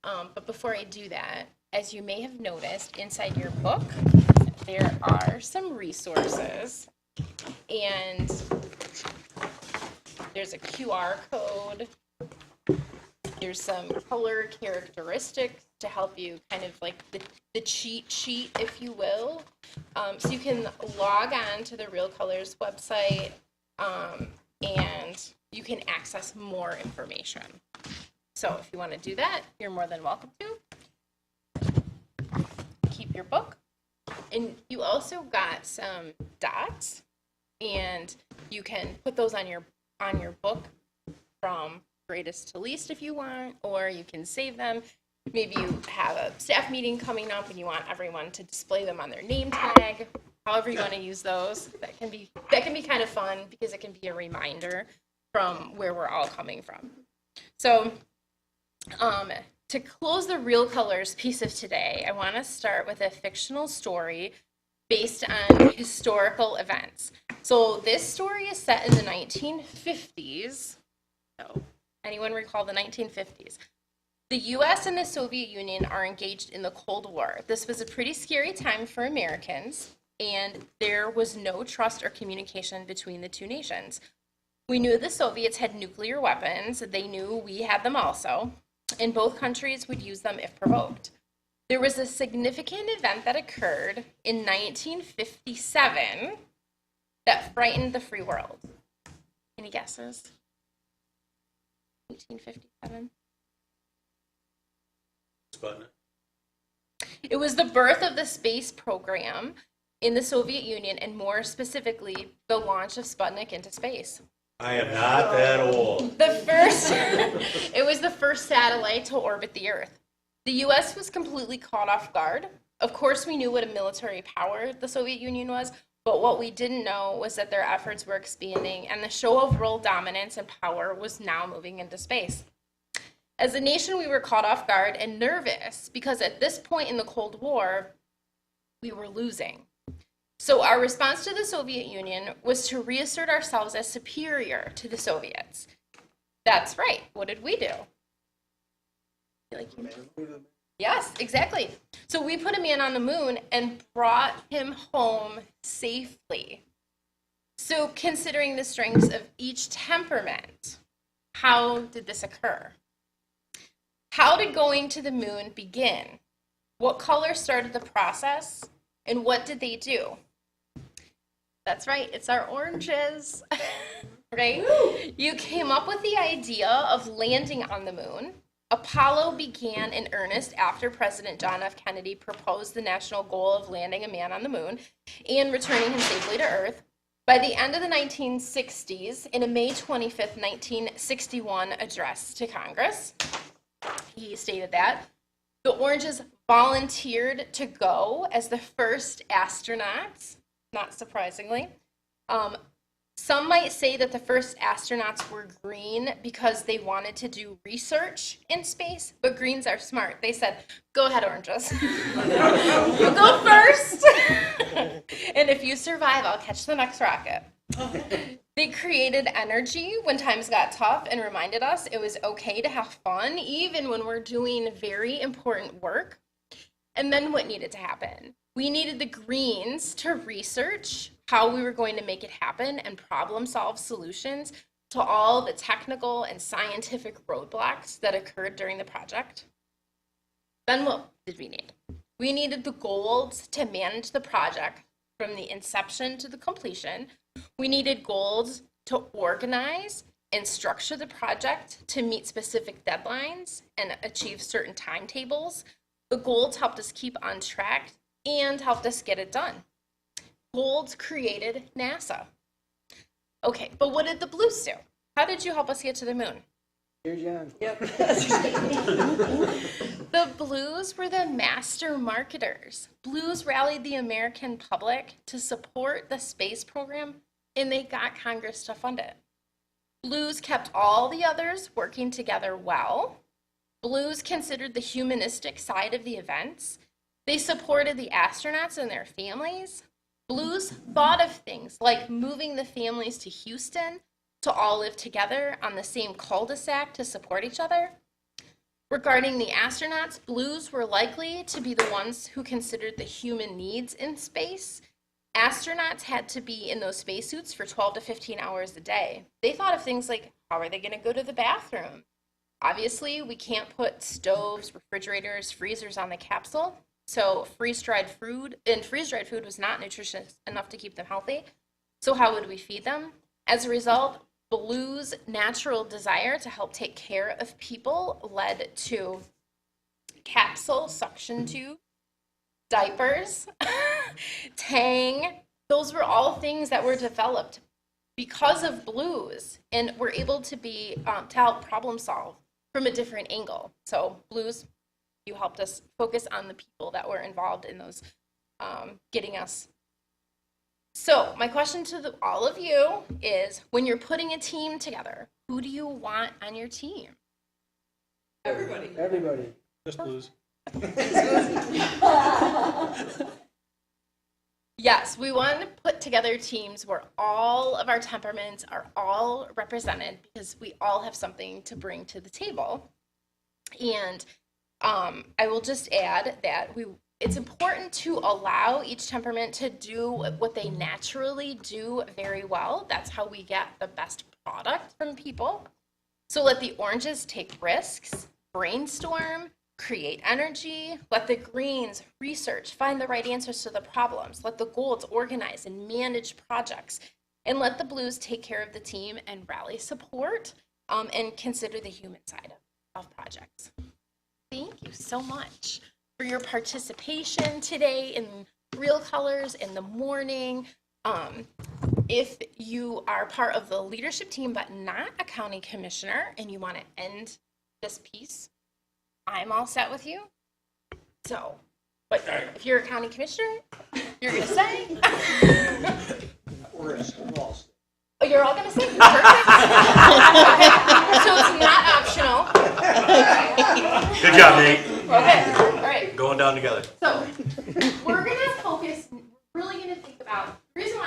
[SPEAKER 15] But before I do that, as you may have noticed, inside your book, there are some resources. And there's a QR code. There's some color characteristics to help you kind of like the cheat sheet, if you will. So you can log on to the Real Colors website and you can access more information. So if you want to do that, you're more than welcome to. Keep your book. And you also got some dots, and you can put those on your book from greatest to least if you want, or you can save them. Maybe you have a staff meeting coming up and you want everyone to display them on their name tag. However you want to use those, that can be kind of fun because it can be a reminder from where we're all coming from. So to close the Real Colors piece of today, I want to start with a fictional story based on historical events. So this story is set in the 1950s. So anyone recall the 1950s? The U.S. and the Soviet Union are engaged in the Cold War. This was a pretty scary time for Americans, and there was no trust or communication between the two nations. We knew the Soviets had nuclear weapons. They knew we had them also, and both countries would use them if provoked. There was a significant event that occurred in 1957 that frightened the free world. Any guesses? 1857?
[SPEAKER 2] Sputnik.
[SPEAKER 15] It was the birth of the space program in the Soviet Union, and more specifically, the launch of Sputnik into space.
[SPEAKER 2] I am not that old.
[SPEAKER 15] It was the first satellite to orbit the Earth. The U.S. was completely caught off guard. Of course, we knew what a military power the Soviet Union was, but what we didn't know was that their efforts were expanding, and the show of world dominance and power was now moving into space. As a nation, we were caught off guard and nervous because at this point in the Cold War, we were losing. So our response to the Soviet Union was to reassert ourselves as superior to the Soviets. That's right. What did we do? Yes, exactly. So we put a man on the moon and brought him home safely. So considering the strengths of each temperament, how did this occur? How did going to the moon begin? What color started the process? And what did they do? That's right, it's our oranges. right? You came up with the idea of landing on the moon. Apollo began in earnest after President John F. Kennedy proposed the national goal of landing a man on the moon and returning him safely to Earth. By the end of the 1960s, in a May 25th, 1961 address to Congress, he stated that the Oranges volunteered to go as the first astronauts, not surprisingly. Some might say that the first astronauts were green because they wanted to do research in space, but greens are smart. They said, go ahead, Oranges. You go first. And if you survive, I'll catch the next rocket. They created energy when times got tough and reminded us it was okay to have fun, even when we're doing very important work. And then what needed to happen? We needed the Greens to research how we were going to make it happen and problem solve solutions to all the technical and scientific roadblocks that occurred during the project. Then what did we need? We needed the Golds to manage the project from the inception to the completion. We needed Golds to organize and structure the project to meet specific deadlines and achieve certain timetables. The Golds helped us keep on track and helped us get it done. Golds created NASA. Okay, but what did the Blues do? How did you help us get to the moon?
[SPEAKER 10] Here's John.
[SPEAKER 15] Yep. The Blues were the master marketers. Blues rallied the American public to support the space program, and they got Congress to fund it. Blues kept all the others working together well. Blues considered the humanistic side of the events. They supported the astronauts and their families. Blues thought of things like moving the families to Houston to all live together on the same cul-de-sac to support each other. Regarding the astronauts, Blues were likely to be the ones who considered the human needs in space. Astronauts had to be in those spacesuits for 12 to 15 hours a day. They thought of things like, how are they going to go to the bathroom? Obviously, we can't put stoves, refrigerators, freezers on the capsule. So freeze-dried food was not nutritious enough to keep them healthy. So how would we feed them? As a result, Blues' natural desire to help take care of people led to capsule suction tube, diapers, Tang. Those were all things that were developed because of Blues and were able to be to help problem solve from a different angle. So Blues, you helped us focus on the people that were involved in those getting us. So my question to all of you is, when you're putting a team together, who do you want on your team?
[SPEAKER 13] Everybody.
[SPEAKER 10] Everybody.
[SPEAKER 17] Just Blues.
[SPEAKER 15] Yes, we want to put together teams where all of our temperaments are all represented because we all have something to bring to the table. And I will just add that it's important to allow each temperament to do what they naturally do very well. That's how we get the best product from people. So let the oranges take risks, brainstorm, create energy. Let the greens research, find the right answers to the problems. Let the golds organize and manage projects. And let the blues take care of the team and rally support and consider the human side of projects. Thank you so much for your participation today in Real Colors in the morning. If you are part of the leadership team but not a county commissioner and you want to end this piece, I'm all set with you. So, but if you're a county commissioner, you're going to say. Oh, you're all going to say? Perfect. Okay. So it's not optional.
[SPEAKER 4] Good job, Nate.
[SPEAKER 15] Okay. All right.
[SPEAKER 4] Going down together.
[SPEAKER 15] So we're going to focus, we're really going to think about, the reason why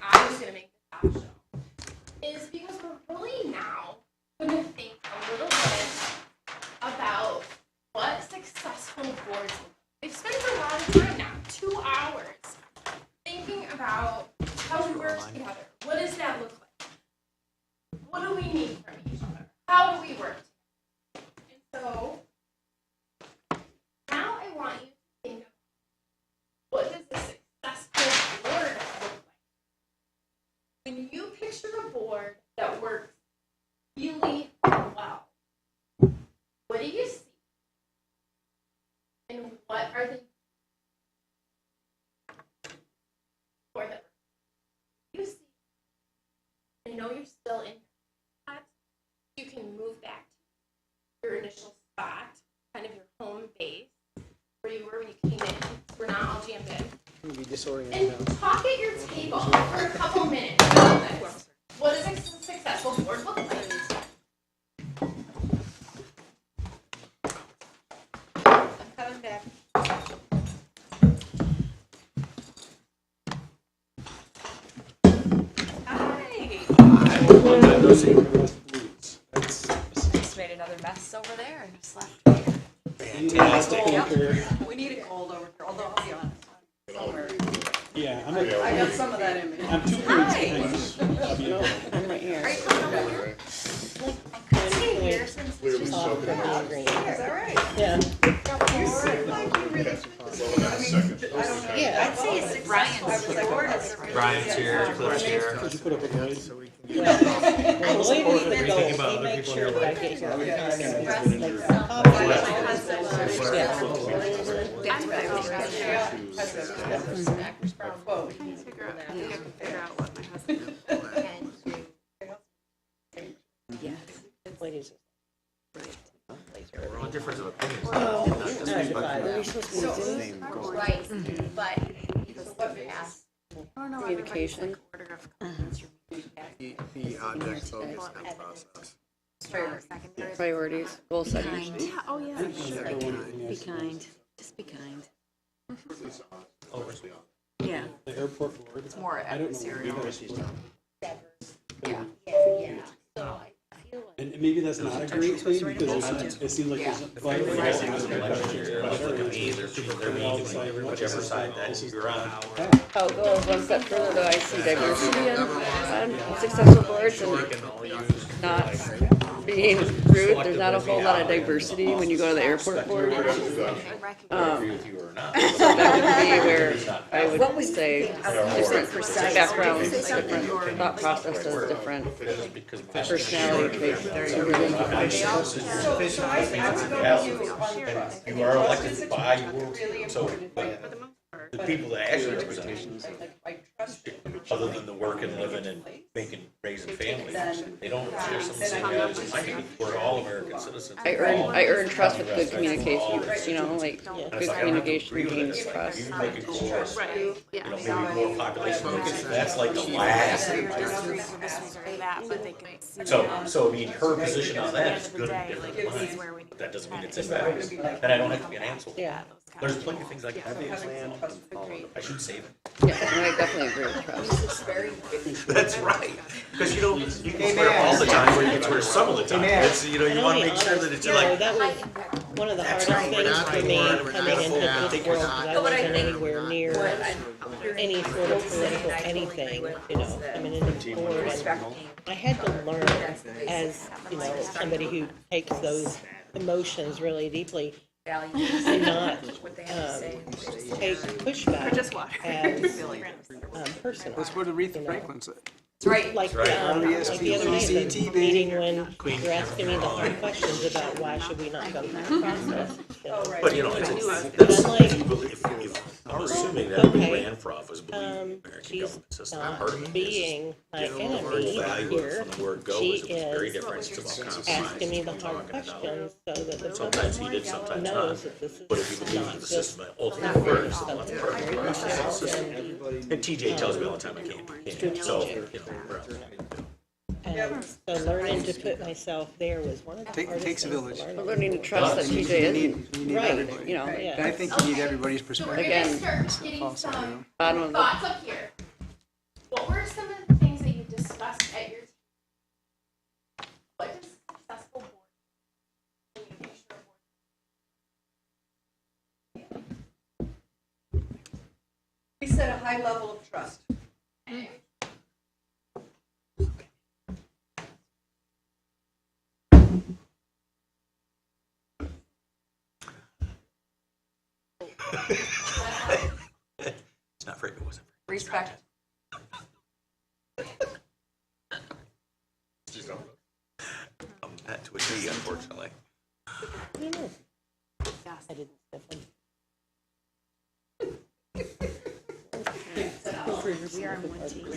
[SPEAKER 15] I was going to make this optional is because we're really now going to think a little bit about what successful boards look like. We've spent a lot of time now, 2 hours, thinking about how we work together. What does that look like? What do we need from each other? How do we work together? And so now I want you to think about, what does a successful board look like? When you picture a board,
[SPEAKER 16] not, I'll jump in.
[SPEAKER 10] I'm gonna be disoriented
[SPEAKER 16] And
[SPEAKER 10] now.
[SPEAKER 16] talk at your table for a couple minutes. What does a successful board look like?
[SPEAKER 3] I'm coming back.
[SPEAKER 14] Just made another mess over there and just left.
[SPEAKER 17] Fantastic.
[SPEAKER 13] We need a cold over here, although I'll be honest. Somewhere.
[SPEAKER 17] Yeah,
[SPEAKER 13] I got some of that in me.
[SPEAKER 17] I'm 2 points behind.
[SPEAKER 5] I'm right here.
[SPEAKER 14] Are you coming over here?
[SPEAKER 16] Stay here since it's just
[SPEAKER 5] Off for being green.
[SPEAKER 13] Is that right?
[SPEAKER 5] Yeah.
[SPEAKER 13] You seem like you really.
[SPEAKER 5] Yeah.
[SPEAKER 13] I'd say it's Brian's. I was like, where is
[SPEAKER 2] Brian's here, Cliff's here.
[SPEAKER 17] Could you put up a light?
[SPEAKER 10] So we can
[SPEAKER 5] Well, Lloyd is the goal.
[SPEAKER 2] thinking about
[SPEAKER 5] He
[SPEAKER 2] other
[SPEAKER 5] makes
[SPEAKER 2] people
[SPEAKER 5] sure
[SPEAKER 2] here?
[SPEAKER 5] that I get here on time. Ladies.
[SPEAKER 2] What difference of opinions?
[SPEAKER 16] right, but
[SPEAKER 5] Communication.
[SPEAKER 10] the object focus and process.
[SPEAKER 5] Priorities, goal setting.
[SPEAKER 8] Oh, yeah.
[SPEAKER 5] Be kind. Just be kind.
[SPEAKER 17] Yeah. The airport board. It's
[SPEAKER 14] more
[SPEAKER 17] I don't know.
[SPEAKER 14] adversarial.
[SPEAKER 17] Yeah.
[SPEAKER 3] Yeah. So I feel like.
[SPEAKER 17] And maybe that's not a great thing because it seems like there's.
[SPEAKER 2] Whichever side that you're on.
[SPEAKER 5] I'll go one step further though. I see diversity on successful boards and not being rude. There's not a whole lot of diversity when you go to the airport board. So that would be where I would say different backgrounds, different thought processes, different personality traits.
[SPEAKER 2] You are elected by your, so, the people that actually represent you, other than the work and living and making, raising families, they don't share some of the same values as I do. We're all American citizens.
[SPEAKER 5] I earn trust with good communication, you know, like good communication means trust.
[SPEAKER 2] You make it core, you know, maybe more population, that's like the last. So I mean, her position on that is good and different than mine, but that doesn't mean it's invalid, and I don't have to be an asshole.
[SPEAKER 5] Yeah.
[SPEAKER 2] There's plenty of things I can have. I should save it.
[SPEAKER 5] Yeah, and I definitely agree with trust.
[SPEAKER 2] That's right, because you don't, you can swear all the time, or you can swear some of the time. It's, you know, you want to make sure that it's like.
[SPEAKER 5] That was one of the hardest things for me coming into this world, because I wasn't anywhere near any sort of political anything, you know, coming into the board. And I had to learn as, you know, somebody who takes those emotions really deeply, and not take pushback as personal.
[SPEAKER 10] That's what Aretha Franklin said.
[SPEAKER 14] That's right.
[SPEAKER 5] Like the other day, the meeting when you're asking me the hard questions about why should we not go through the process.
[SPEAKER 2] But you know, it's,
[SPEAKER 5] But I'm like,
[SPEAKER 2] if I'm assuming that we
[SPEAKER 5] okay,
[SPEAKER 2] ran for office, believe in the American
[SPEAKER 5] she's
[SPEAKER 2] government system. I'm
[SPEAKER 5] not
[SPEAKER 2] part of it.
[SPEAKER 5] being my enemy
[SPEAKER 2] Value
[SPEAKER 5] here.
[SPEAKER 2] from the word go
[SPEAKER 5] She
[SPEAKER 2] is it was very
[SPEAKER 5] is
[SPEAKER 2] different. It's about compromise.
[SPEAKER 5] asking me the hard questions so that the
[SPEAKER 2] Sometimes
[SPEAKER 5] public
[SPEAKER 2] he did, sometimes
[SPEAKER 5] knows
[SPEAKER 2] not.
[SPEAKER 5] that this
[SPEAKER 2] But
[SPEAKER 5] is
[SPEAKER 2] if you believe in
[SPEAKER 5] not
[SPEAKER 2] the
[SPEAKER 5] just
[SPEAKER 2] system, ultimately first,
[SPEAKER 5] something
[SPEAKER 2] that's
[SPEAKER 5] that's
[SPEAKER 2] part of
[SPEAKER 5] very
[SPEAKER 2] the process.
[SPEAKER 5] and
[SPEAKER 2] And TJ tells me all the time I can't. So, you know,
[SPEAKER 5] And so learning to put myself there was one of the hardest
[SPEAKER 10] Takes a
[SPEAKER 5] things
[SPEAKER 10] village.
[SPEAKER 5] to learn. Learning to trust that TJ isn't
[SPEAKER 10] You need
[SPEAKER 5] right,
[SPEAKER 10] everybody.
[SPEAKER 5] you know, yeah.
[SPEAKER 10] And I think you need everybody's
[SPEAKER 16] So we're
[SPEAKER 10] perspective.
[SPEAKER 16] gonna
[SPEAKER 5] Again,
[SPEAKER 16] start getting some
[SPEAKER 5] bottom of the
[SPEAKER 16] thoughts up here. What were some of the things that you discussed at your team? What does successful board communication board?
[SPEAKER 13] We set a high level of trust.
[SPEAKER 2] it's not free, it wasn't free.
[SPEAKER 14] Respect.
[SPEAKER 2] That to a T, unfortunately.
[SPEAKER 5] I didn't step in.
[SPEAKER 8] We are on one team.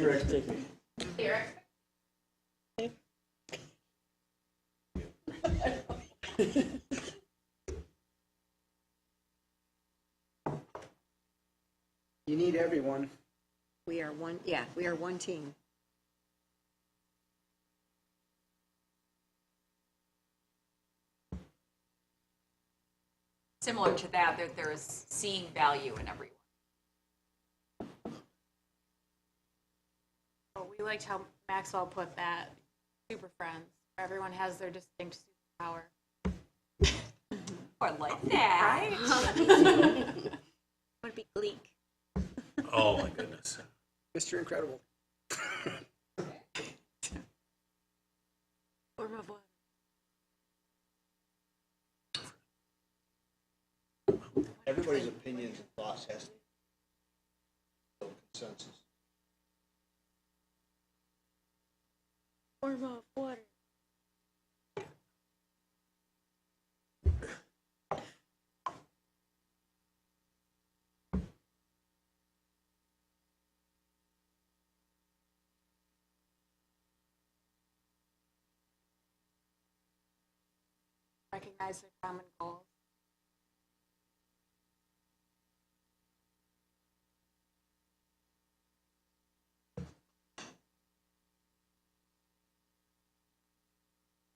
[SPEAKER 16] Eric?
[SPEAKER 13] You need everyone.
[SPEAKER 14] We are one, yeah, we are one team.
[SPEAKER 18] Similar to that, there is seeing value in everyone.
[SPEAKER 8] Oh, we liked how Maxwell put that, super friends, where everyone has their distinct superpower.
[SPEAKER 18] I like that.
[SPEAKER 14] I want to be Gleek.
[SPEAKER 17] Oh, my goodness.
[SPEAKER 13] Mr. Incredible.
[SPEAKER 8] Form of what?
[SPEAKER 6] Everybody's opinions and thoughts has to be consensus.
[SPEAKER 15] Form of water.
[SPEAKER 8] Recognize their common goals.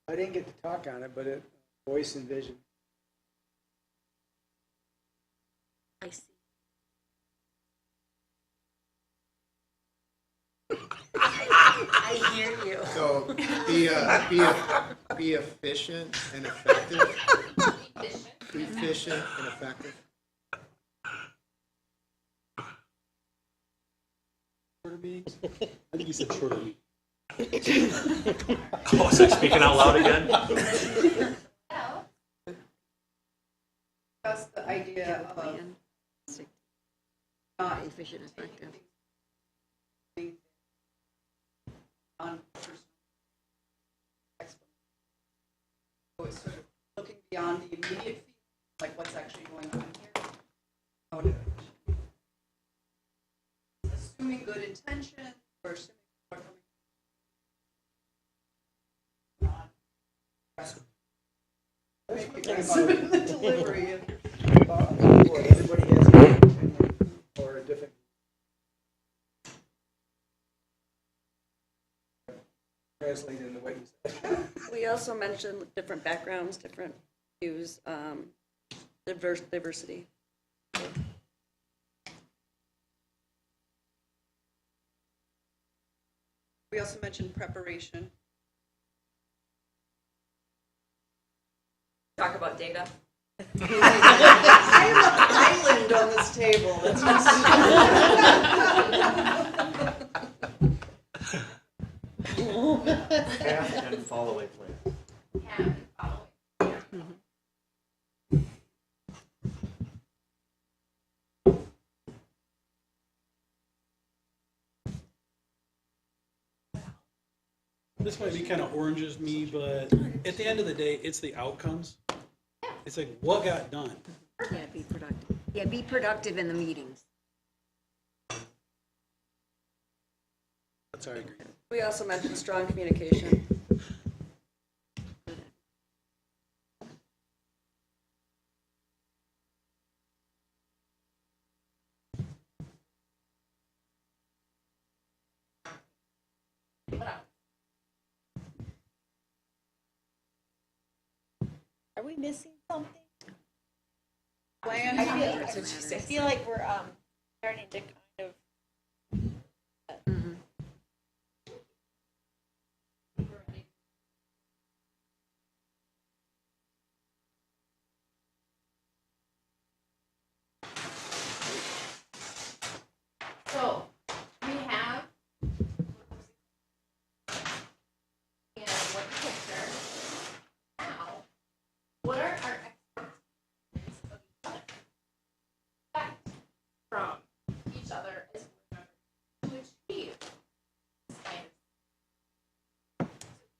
[SPEAKER 13] I didn't get to talk on it, but it, voice and vision.
[SPEAKER 15] I see.
[SPEAKER 3] I hear you.
[SPEAKER 10] So be efficient and effective. Efficient and effective.
[SPEAKER 17] Shorter meetings? I think you said shorter meetings.
[SPEAKER 1] Oh, was I speaking out loud again?
[SPEAKER 13] That's the idea of not
[SPEAKER 14] efficient, effective.
[SPEAKER 13] On personal explanation. So it's sort of looking beyond the immediate feeling, like what's actually going on here. How to, assuming good intention or assuming people are coming. The delivery of everybody has a different opinion or a different. Translate into what you said.
[SPEAKER 19] We also mentioned different backgrounds, different views, diversity.
[SPEAKER 13] We also mentioned preparation.
[SPEAKER 18] Talk about data.
[SPEAKER 13] I am an island on this table. That's
[SPEAKER 4] Path and follow a plan.
[SPEAKER 17] This might be kind of oranges me, but at the end of the day, it's the outcomes. It's like, what got done?
[SPEAKER 14] Yeah, be productive. Yeah, be productive in the meetings.
[SPEAKER 17] That's how I agree.
[SPEAKER 19] We also mentioned strong communication.
[SPEAKER 3] Are we missing something?
[SPEAKER 13] Plan.
[SPEAKER 3] I feel like we're starting to kind of.
[SPEAKER 7] So, we have in one picture. Now, what are our expectations of each other? Expect from each other as we remember to achieve this kind of.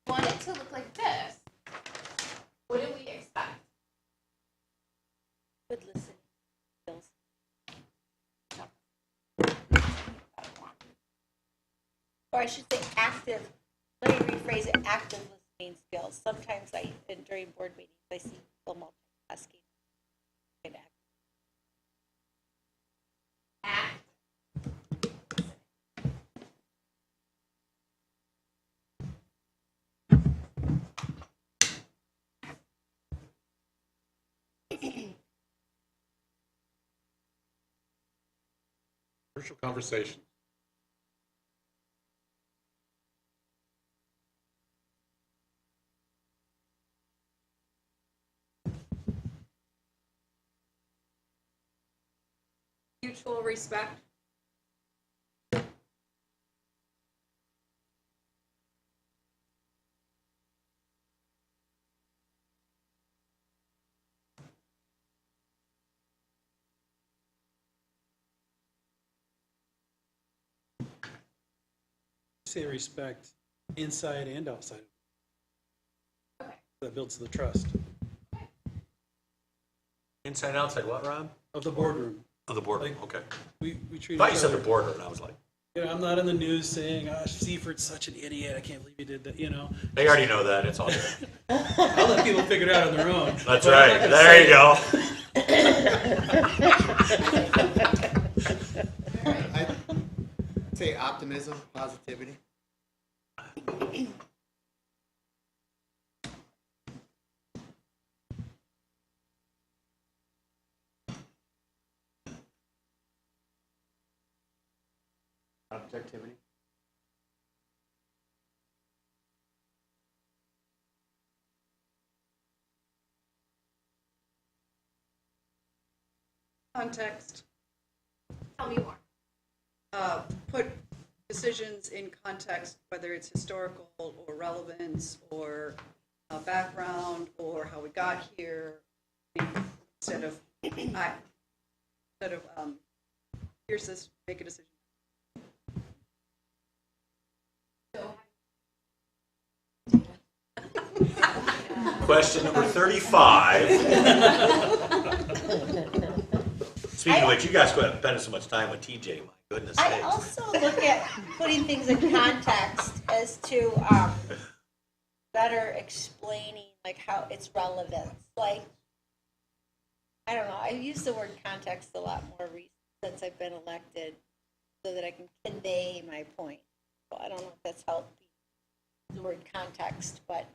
[SPEAKER 7] We want it to look like this. What do we expect?
[SPEAKER 3] Good listening skills. Or I should say active, let me rephrase it, active listening skills. Sometimes during board meetings, I see people multitasking.
[SPEAKER 7] Act
[SPEAKER 9] Crucial conversation.
[SPEAKER 18] Mutual respect.
[SPEAKER 17] Say respect inside and outside. That builds the trust
[SPEAKER 20] Inside and outside, what, Rob?
[SPEAKER 17] of the boardroom.
[SPEAKER 20] Of the boardroom, okay.
[SPEAKER 17] We treat
[SPEAKER 20] Thought
[SPEAKER 17] each
[SPEAKER 20] you said the
[SPEAKER 17] other-
[SPEAKER 20] boardroom, and I was like,
[SPEAKER 17] You know, I'm not in the news saying, "Oh, Seiferd's such an idiot. I can't believe he did that." You know,
[SPEAKER 20] they already know that, it's all good.
[SPEAKER 17] I'll let people figure it out on their own.
[SPEAKER 20] That's
[SPEAKER 17] But I'm
[SPEAKER 20] right,
[SPEAKER 17] not gonna
[SPEAKER 20] there you go.
[SPEAKER 10] I'd say optimism, positivity.
[SPEAKER 4] Objectivity.
[SPEAKER 13] Context.
[SPEAKER 7] Tell me more.
[SPEAKER 13] Put decisions in context, whether it's historical or relevance or background or how we got here, instead of here's this, make a decision.
[SPEAKER 20] Question number 35. Speaking of which, you guys go ahead and spend so much time with TJ, my goodness
[SPEAKER 3] I
[SPEAKER 20] sakes.
[SPEAKER 3] also look at putting things in context as to better explaining like how it's relevance. Like, I don't know, I use the word context a lot more since I've been elected so that I can convey my point. So I don't know if that's helped the word context, but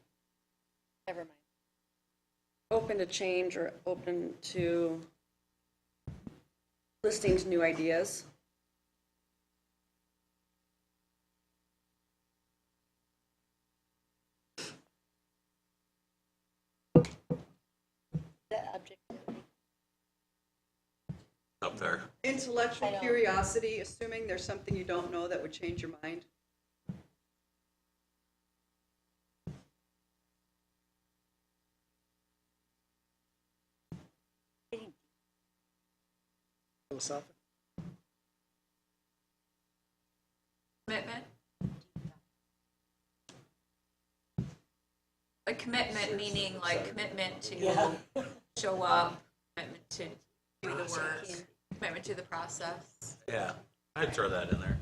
[SPEAKER 3] never mind.
[SPEAKER 19] Open to change or open to listening to new ideas.
[SPEAKER 3] That objectivity.
[SPEAKER 20] Up there.
[SPEAKER 13] Intellectual curiosity, assuming there's something you don't know that would change your mind.
[SPEAKER 17] Philosophical.
[SPEAKER 8] Commitment. A commitment meaning like commitment to show up, commitment to do the work, commitment to the process.
[SPEAKER 20] Yeah, I'd throw that in there.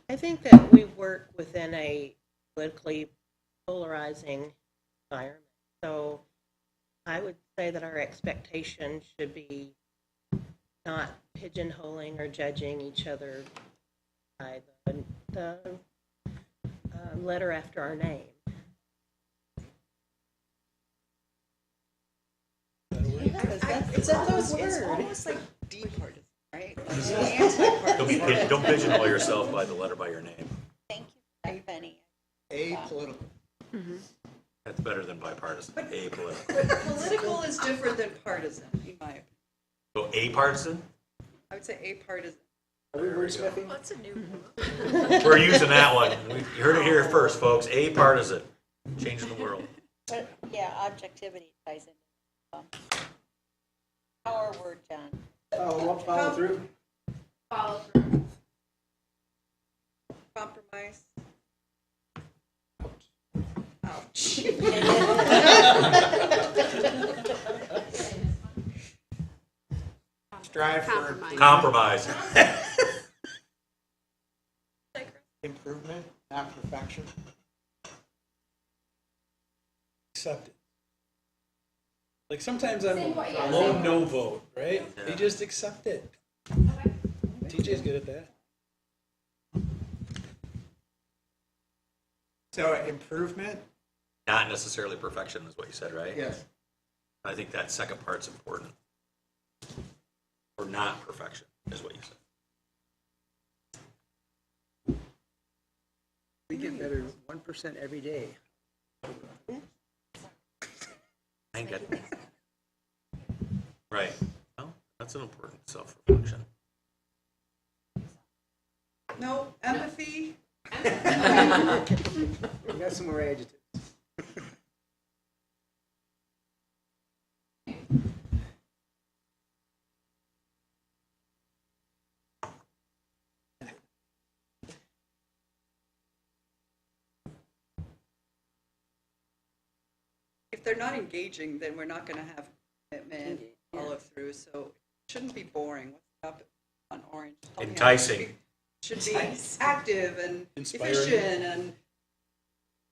[SPEAKER 5] I think that we work within a politically polarizing environment. So I would say that our expectation should be not pigeonholing or judging each other by the letter after our name.
[SPEAKER 13] It's almost like departisan, right?
[SPEAKER 20] Don't pigeonhole yourself by the letter by your name.
[SPEAKER 3] Thank you for that, Benny.
[SPEAKER 10] Apolitical.
[SPEAKER 20] That's better than bipartisan, apolitical.
[SPEAKER 13] Political is different than partisan, in my opinion.
[SPEAKER 20] So apartisan?
[SPEAKER 13] I would say apartisan.
[SPEAKER 10] Are we wordsmithing?
[SPEAKER 8] What's a new
[SPEAKER 20] We're using that one. You heard it here first, folks. Apartisan. Changing the world.
[SPEAKER 3] But yeah, objectivity ties in. Our word, John.
[SPEAKER 10] Follow through.
[SPEAKER 7] Follow through.
[SPEAKER 13] Compromise. Ouch.
[SPEAKER 10] Strive for
[SPEAKER 20] Compromise.
[SPEAKER 10] improvement, not perfection.
[SPEAKER 17] Accept it. Like sometimes I'm
[SPEAKER 7] Say what you
[SPEAKER 17] a lone
[SPEAKER 7] say.
[SPEAKER 17] no vote, right?
[SPEAKER 20] Yeah.
[SPEAKER 17] They just accept it. TJ's good at that.
[SPEAKER 10] So improvement?
[SPEAKER 20] Not necessarily perfection is what you said, right?
[SPEAKER 10] Yes.
[SPEAKER 20] I think that second part's important. Or not perfection is what you said.
[SPEAKER 10] We get better 1% every day.
[SPEAKER 20] I ain't got right. Well, that's an important self-reflection.
[SPEAKER 13] No, empathy.
[SPEAKER 10] We got some more adjectives.
[SPEAKER 13] If they're not engaging, then we're not gonna have commitment, follow through, so it shouldn't be boring. What's up on orange? Tell me how it should be.
[SPEAKER 20] Enticing.
[SPEAKER 13] Should be active and
[SPEAKER 17] Inspiring.
[SPEAKER 13] efficient and,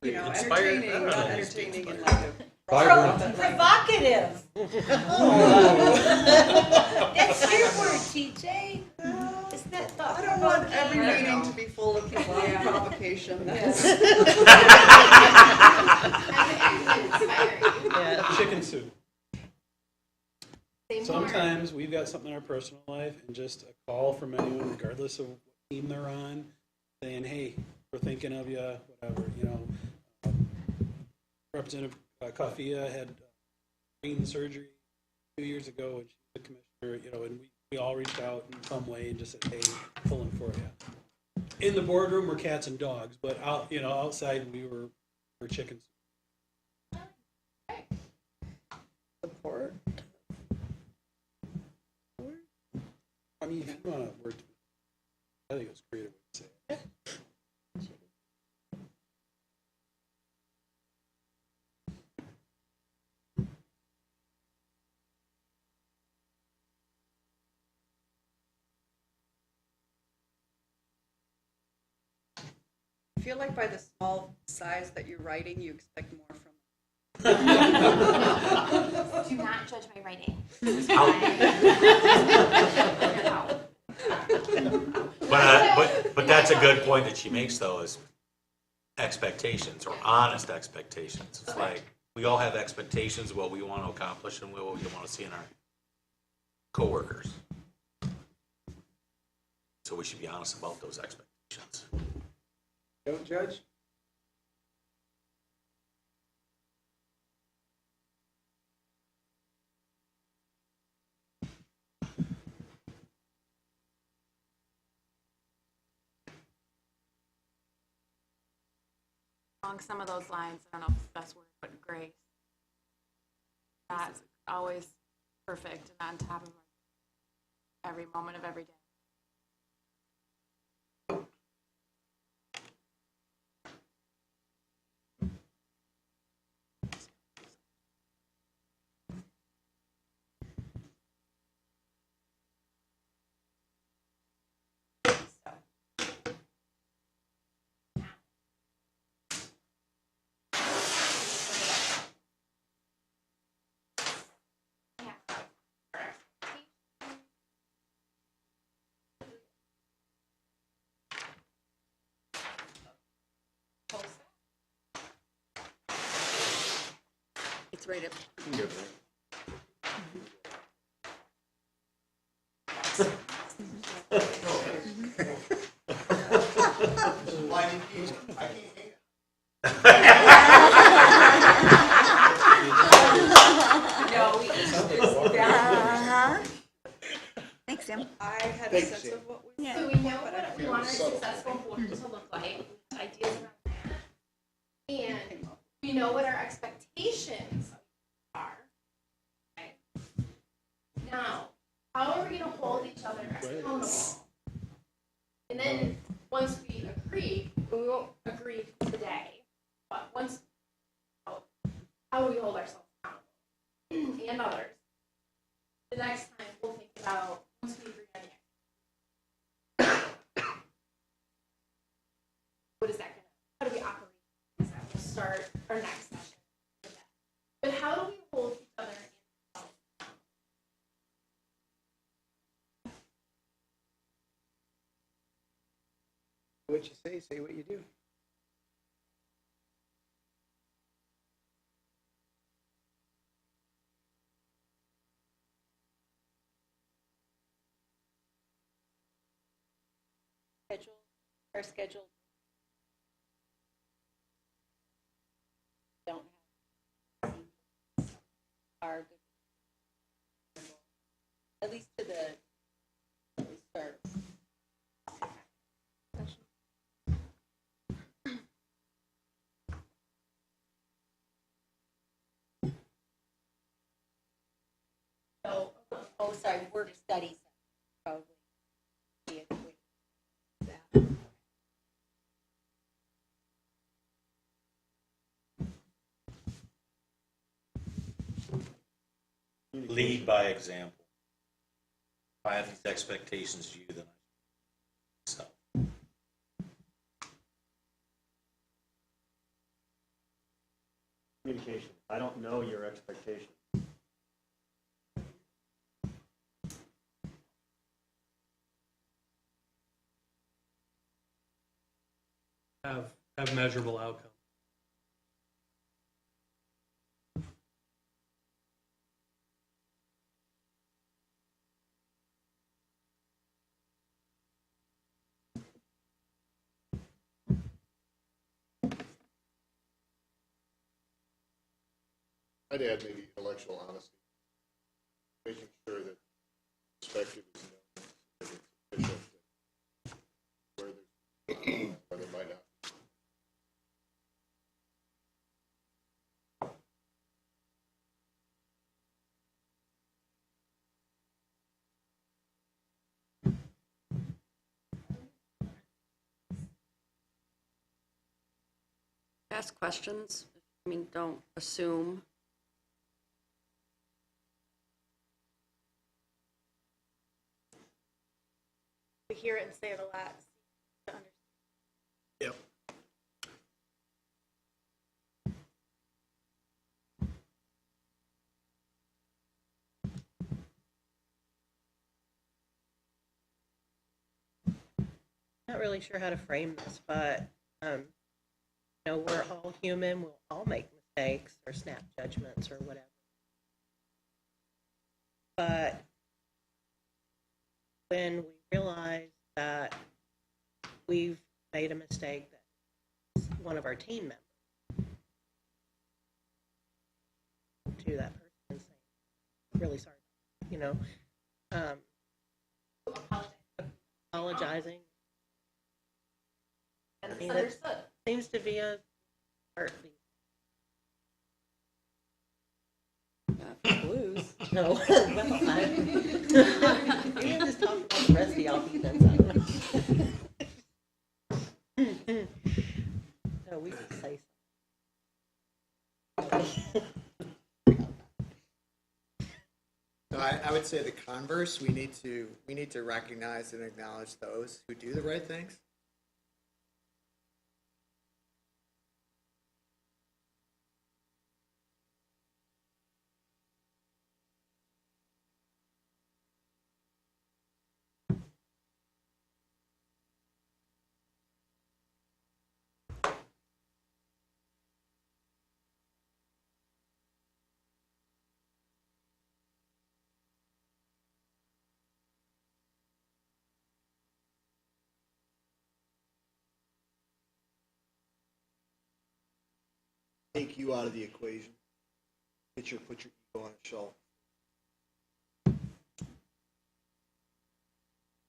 [SPEAKER 13] you know,
[SPEAKER 20] Inspired?
[SPEAKER 13] entertaining,
[SPEAKER 20] I don't know,
[SPEAKER 13] not
[SPEAKER 20] needs to be
[SPEAKER 13] entertaining in
[SPEAKER 20] inspired.
[SPEAKER 13] like a.
[SPEAKER 5] Provocative.
[SPEAKER 14] That's your word, TJ. Isn't that
[SPEAKER 13] I don't want every
[SPEAKER 14] thought-provoking?
[SPEAKER 13] meeting to be full of provocation. That's-
[SPEAKER 17] Chicken soup.
[SPEAKER 16] Same
[SPEAKER 17] Sometimes we've got something in our personal life and just a call from anyone, regardless of what team they're on, saying, hey, we're thinking of you, whatever, you know. Representative Coffea had brain surgery 2 years ago, and she's the commissioner, you know, and we all reached out in some way and just said, hey, pulling for you. In the boardroom, we're cats and dogs, but out, you know, outside we're chickens.
[SPEAKER 5] Support.
[SPEAKER 17] I mean, if you want to work, I think it's creative way to say it.
[SPEAKER 13] I feel like by the small size that you're writing, you expect more from.
[SPEAKER 16] Do not judge my writing.
[SPEAKER 20] But that's a good point that she makes, though, is expectations or honest expectations. It's like we all have expectations of what we want to accomplish and what we want to see in our coworkers. So we should be honest about those expectations.
[SPEAKER 10] Don't judge.
[SPEAKER 8] Along some of those lines, I don't know if it's the best word, but grace. Not always perfect and on top of every moment of every day.
[SPEAKER 14] It's right up.
[SPEAKER 6] Blinding peas. I can't hang
[SPEAKER 14] Uh-huh. Thanks, Sam.
[SPEAKER 13] I had a
[SPEAKER 6] Thanks,
[SPEAKER 13] sense
[SPEAKER 6] Sam.
[SPEAKER 13] of what we.
[SPEAKER 16] So we know what we want our successful board to look like, ideas around that. And we know what our expectations are. Okay. Now, how are we gonna hold each other accountable? And then, once we agree, we won't agree today, but once, how do we hold ourselves accountable? And others. The next time, we'll think about, once we agree on the what is that gonna, how do we operate? We'll start our next session with that. But how do we hold each other and ourselves accountable?
[SPEAKER 10] what you say what you do.
[SPEAKER 3] Our schedule. Don't have are at least to the start. So, oh, sorry, work studies probably. Be a quick that.
[SPEAKER 20] Lead by example. If I have these expectations of you, then I so.
[SPEAKER 4] Communication. I don't know your expectations.
[SPEAKER 1] Have measurable outcomes.
[SPEAKER 21] I'd add maybe intellectual honesty, making sure that perspective is known, that it's efficient, where there might not.
[SPEAKER 19] Ask questions. I mean, don't assume.
[SPEAKER 3] We hear it and say it a lot. To understand.
[SPEAKER 10] Yep.
[SPEAKER 5] Not really sure how to frame this, but you know, we're all human. We'll all make mistakes or snap judgments or whatever. But when we realize that we've made a mistake that one of our team members, to that person and say, really sorry, you know, apologizing.
[SPEAKER 7] And
[SPEAKER 5] I
[SPEAKER 7] it's
[SPEAKER 5] mean, that
[SPEAKER 7] understood.
[SPEAKER 5] seems to be a heartbeat.
[SPEAKER 19] Blues.
[SPEAKER 5] No, well, maybe I'm just talking about the rest of y'all heathens. I don't know. No, we can say something.
[SPEAKER 10] So I would say the converse. We need to recognize and acknowledge those who do the right things.
[SPEAKER 6] Take you out of the equation. Put your ego on a shelf.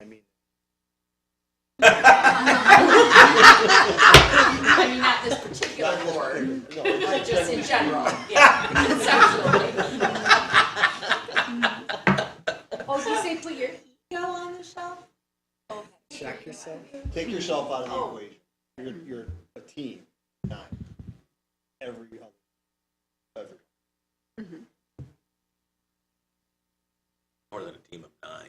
[SPEAKER 6] I mean,
[SPEAKER 14] I mean, not this particular board, but just in general, yeah, conceptually.
[SPEAKER 3] Oh, you say put your ego on the shelf? Okay.
[SPEAKER 10] Check yourself.
[SPEAKER 6] take yourself out of the equation. You're a team, not every other.
[SPEAKER 20] More than a team of 9.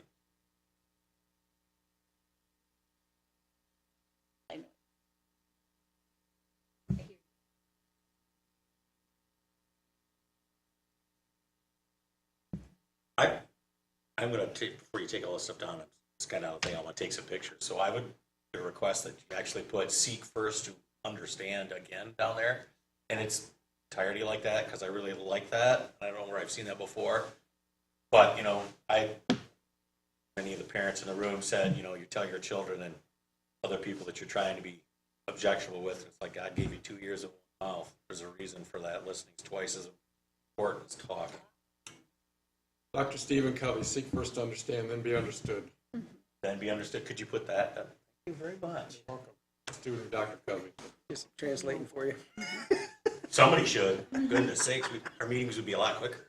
[SPEAKER 20] I'm going to take, before you take all this stuff down, it's kind of a thing, I want to take some pictures. So I would the request that you actually put seek first to understand again down there. And it's entirely like that, because I really like that. I don't know where I've seen that before. But, you know, many of the parents in the room said, you know, you tell your children and other people that you're trying to be objectionable with, it's like God gave you 2 ears and 1 mouth. There's a reason for that. Listening's twice as important as talking.
[SPEAKER 9] Dr. Stephen Covey, seek first to understand, then be understood.
[SPEAKER 20] Then be understood. Could you put that? Thank you very much.
[SPEAKER 9] Welcome. Student of Dr. Covey.
[SPEAKER 10] Just translating for you.
[SPEAKER 20] Somebody should. Goodness sakes, our meetings would be a lot quicker.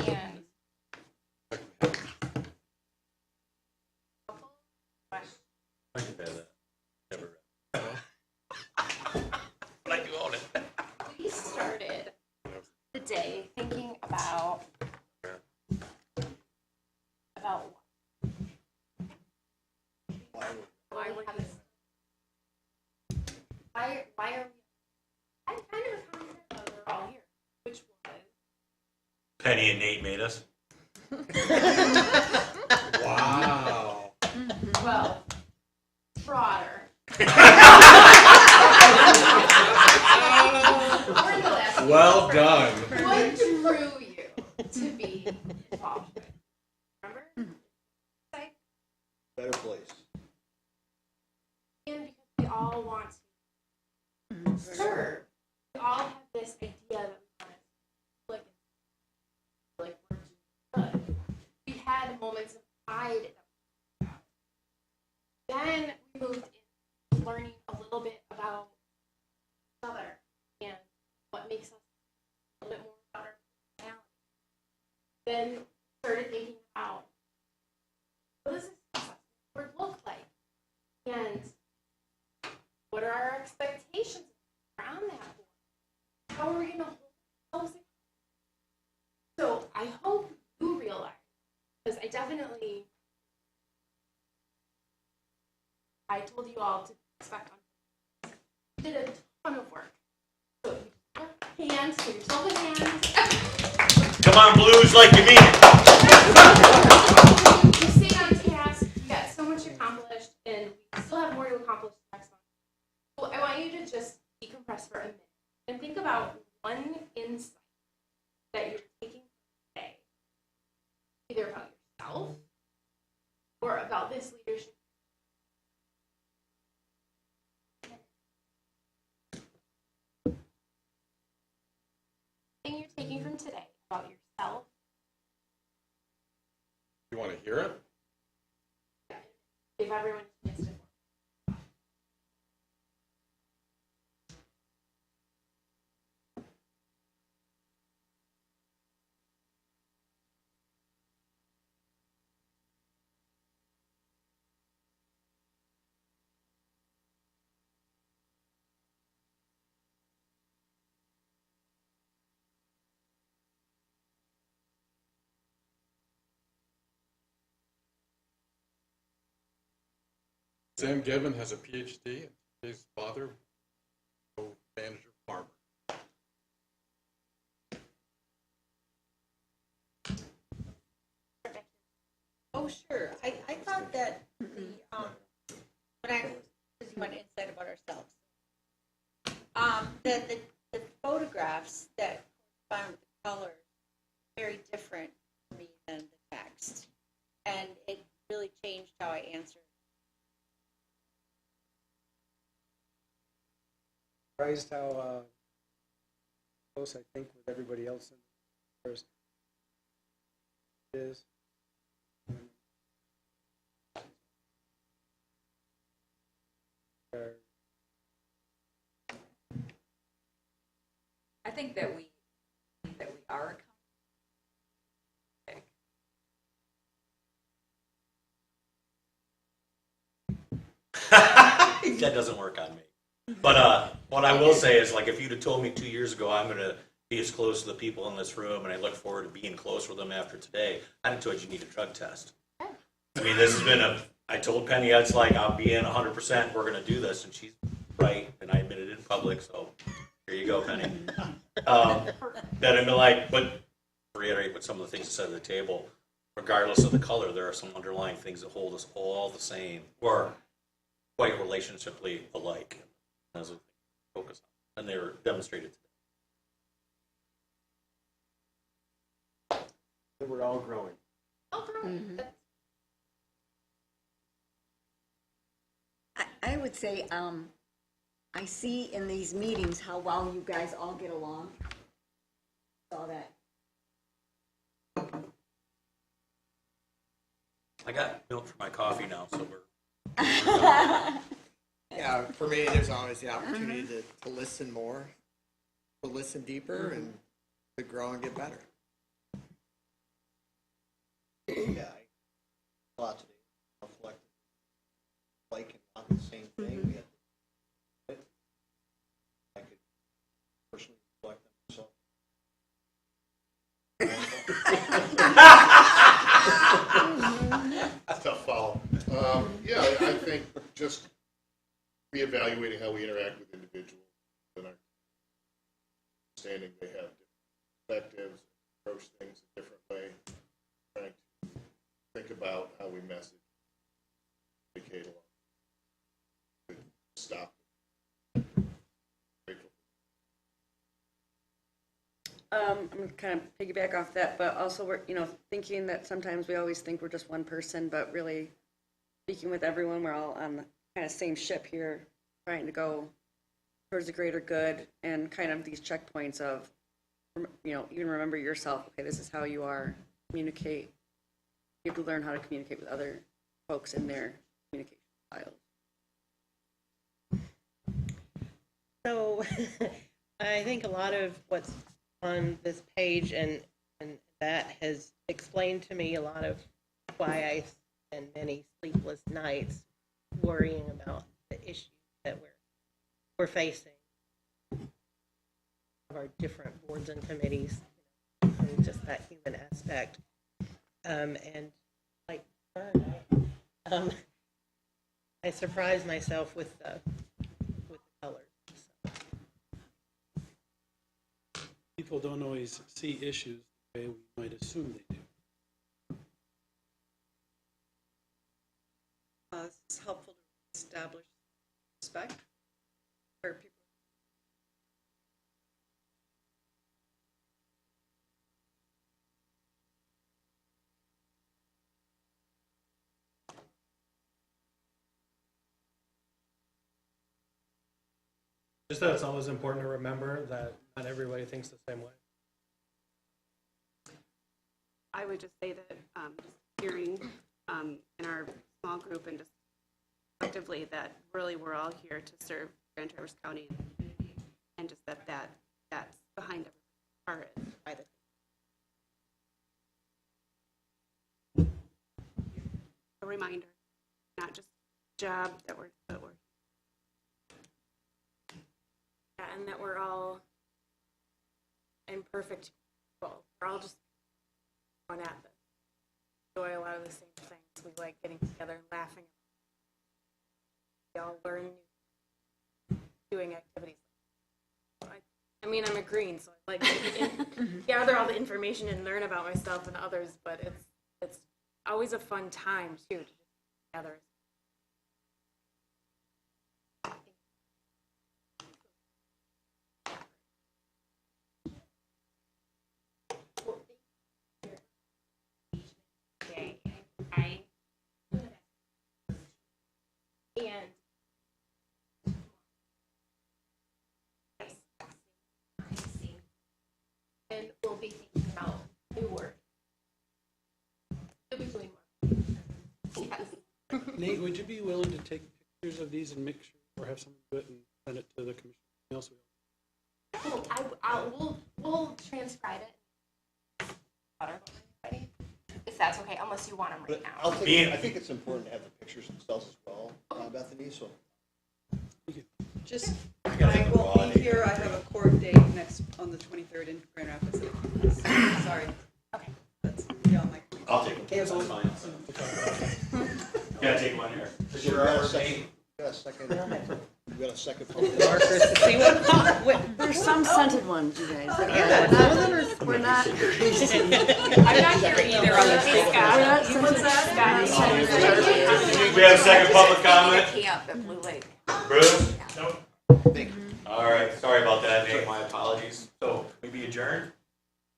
[SPEAKER 8] And
[SPEAKER 20] I can bear that. Never read. But I do own it.
[SPEAKER 8] we started the day thinking about why we're having why are we? I kind of a concept of we're all here, which was
[SPEAKER 20] Penny and Nate made us.
[SPEAKER 9] Wow.
[SPEAKER 8] well broader.
[SPEAKER 9] Well done.
[SPEAKER 8] What drew you to be involved with? Remember? Like,
[SPEAKER 6] Better place.
[SPEAKER 8] and because we all want to serve. We all have this idea that we want to like we're good. We had moments of pride. Then we moved into learning a little bit about each other and what makes us a little bit more about our personality. Then started thinking about what does this word look like, and what are our expectations around that board? How are we going to hold ourselves accountable? So I hope you realize, because I told you all to expect on. You did a ton of work. So hands, give yourself a hand.
[SPEAKER 20] Come on, Blues, like you mean it.
[SPEAKER 8] You stayed on task. You got so much accomplished, and we still have more to accomplish next month. So I want you to just decompress for a minute and think about one insight that you're taking today, either about yourself or about this leadership. Thing you're taking from today about yourself.
[SPEAKER 9] You want to hear it?
[SPEAKER 8] Give everyone a chance to.
[SPEAKER 9] Sam Gibbon has a PhD, and his father, manager farmer.
[SPEAKER 3] Oh, sure. I thought that the, when I was one insight about ourselves, that the photographs that correspond with the colors are very different for me than the text. And it really changed how I answered.
[SPEAKER 10] Surprised how close I think with everybody else in the first is.
[SPEAKER 18] I think that we are
[SPEAKER 20] That doesn't work on me. But what I will say is, like, if you'd have told me 2 years ago I'm going to be as close to the people in this room, and I look forward to being close with them after today, I'd have told you need a drug test. I mean, this has been a I told Penny, it's like, I'll be in 100%, we're gonna do this, and she's right, and I admitted it in public, so here you go, Penny. That I'd be like, but reiterate what some of the things I said at the table, regardless of the color, there are some underlying things that hold us all the same, or quite relationshiply alike, as we focus on, and they were demonstrated today.
[SPEAKER 4] That we're all growing.
[SPEAKER 8] All growing.
[SPEAKER 14] I would say, I see in these meetings how well you guys all get along. Saw that.
[SPEAKER 20] I got milk for my coffee now, so we're.
[SPEAKER 10] Yeah, for me, there's always the opportunity to listen more, to listen deeper, and to grow and get better.
[SPEAKER 6] Yeah, a lot today. Reflect, like, and not the same thing. We have to, I could personally reflect on myself.
[SPEAKER 21] Tough follow. Yeah, I think just reevaluating how we interact with individuals and our understanding they have different perspectives, approach things a different way, trying to think about how we message, communicate along, stop.
[SPEAKER 19] I'm gonna kind of piggyback off that, but also we're, thinking that sometimes we always think we're just one person, but really speaking with everyone, we're all on the kind of same ship here, trying to go towards the greater good, and kind of these checkpoints of, even remember yourself, okay, this is how you are, communicate. You have to learn how to communicate with other folks in their communication styles.
[SPEAKER 5] So I think a lot of what's on this page and that has explained to me a lot of why I spend many sleepless nights worrying about the issues that we're facing of our different boards and committees, and just that human aspect. And like I surprised myself with the colors. So.
[SPEAKER 17] People don't always see issues the way we might assume they do.
[SPEAKER 13] It's helpful to establish respect for people.
[SPEAKER 1] Just that it's always important to remember that not everybody thinks the same way.
[SPEAKER 16] I would just say that just hearing in our small group and just collectively that really we're all here to serve Grand Traverse County and just that's behind every part by the a reminder, not just a job that we're yeah, and that we're all imperfect people. We're all just going at this. Enjoy a lot of the same things. We like getting together and laughing. We all learn doing activities. I mean, I'm a green, so I like to gather all the information and learn about myself and others, but it's always a fun time, too, to just gather. And we'll be thinking about new work. You'll be doing more. Yes.
[SPEAKER 17] Nate, would you be willing to take pictures of these and make sure, or have someone do it and send it to the commission?
[SPEAKER 8] We'll transcribe it. Ready? If that's okay, unless you want them right now.
[SPEAKER 6] I think it's important to have the pictures themselves as well, Bethany, so.
[SPEAKER 13] Just, I won't be here, I have a court date on the 23rd in Grand Rapids. Sorry.
[SPEAKER 8] Okay.
[SPEAKER 13] That's beyond my.
[SPEAKER 20] I'll take them.
[SPEAKER 13] Yeah,
[SPEAKER 20] That's fine. Yeah, take one here.
[SPEAKER 6] We got a second. We got a second. We got a second.
[SPEAKER 19] Markers to see what.
[SPEAKER 13] There's some scented ones, you guys.
[SPEAKER 19] Yeah,
[SPEAKER 13] We're not.
[SPEAKER 18] I'm not here either on this.
[SPEAKER 20] We have a second public comment.
[SPEAKER 14] Camp at Blue Lake.
[SPEAKER 20] Bruce?
[SPEAKER 1] Nope.
[SPEAKER 20] All right, sorry about that, Nick, my apologies. So, we be adjourned?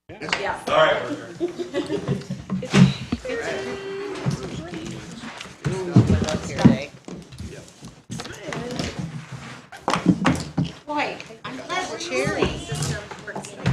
[SPEAKER 14] Yeah.
[SPEAKER 20] All right, we're adjourned.
[SPEAKER 14] Boy, I'm glad we're sharing.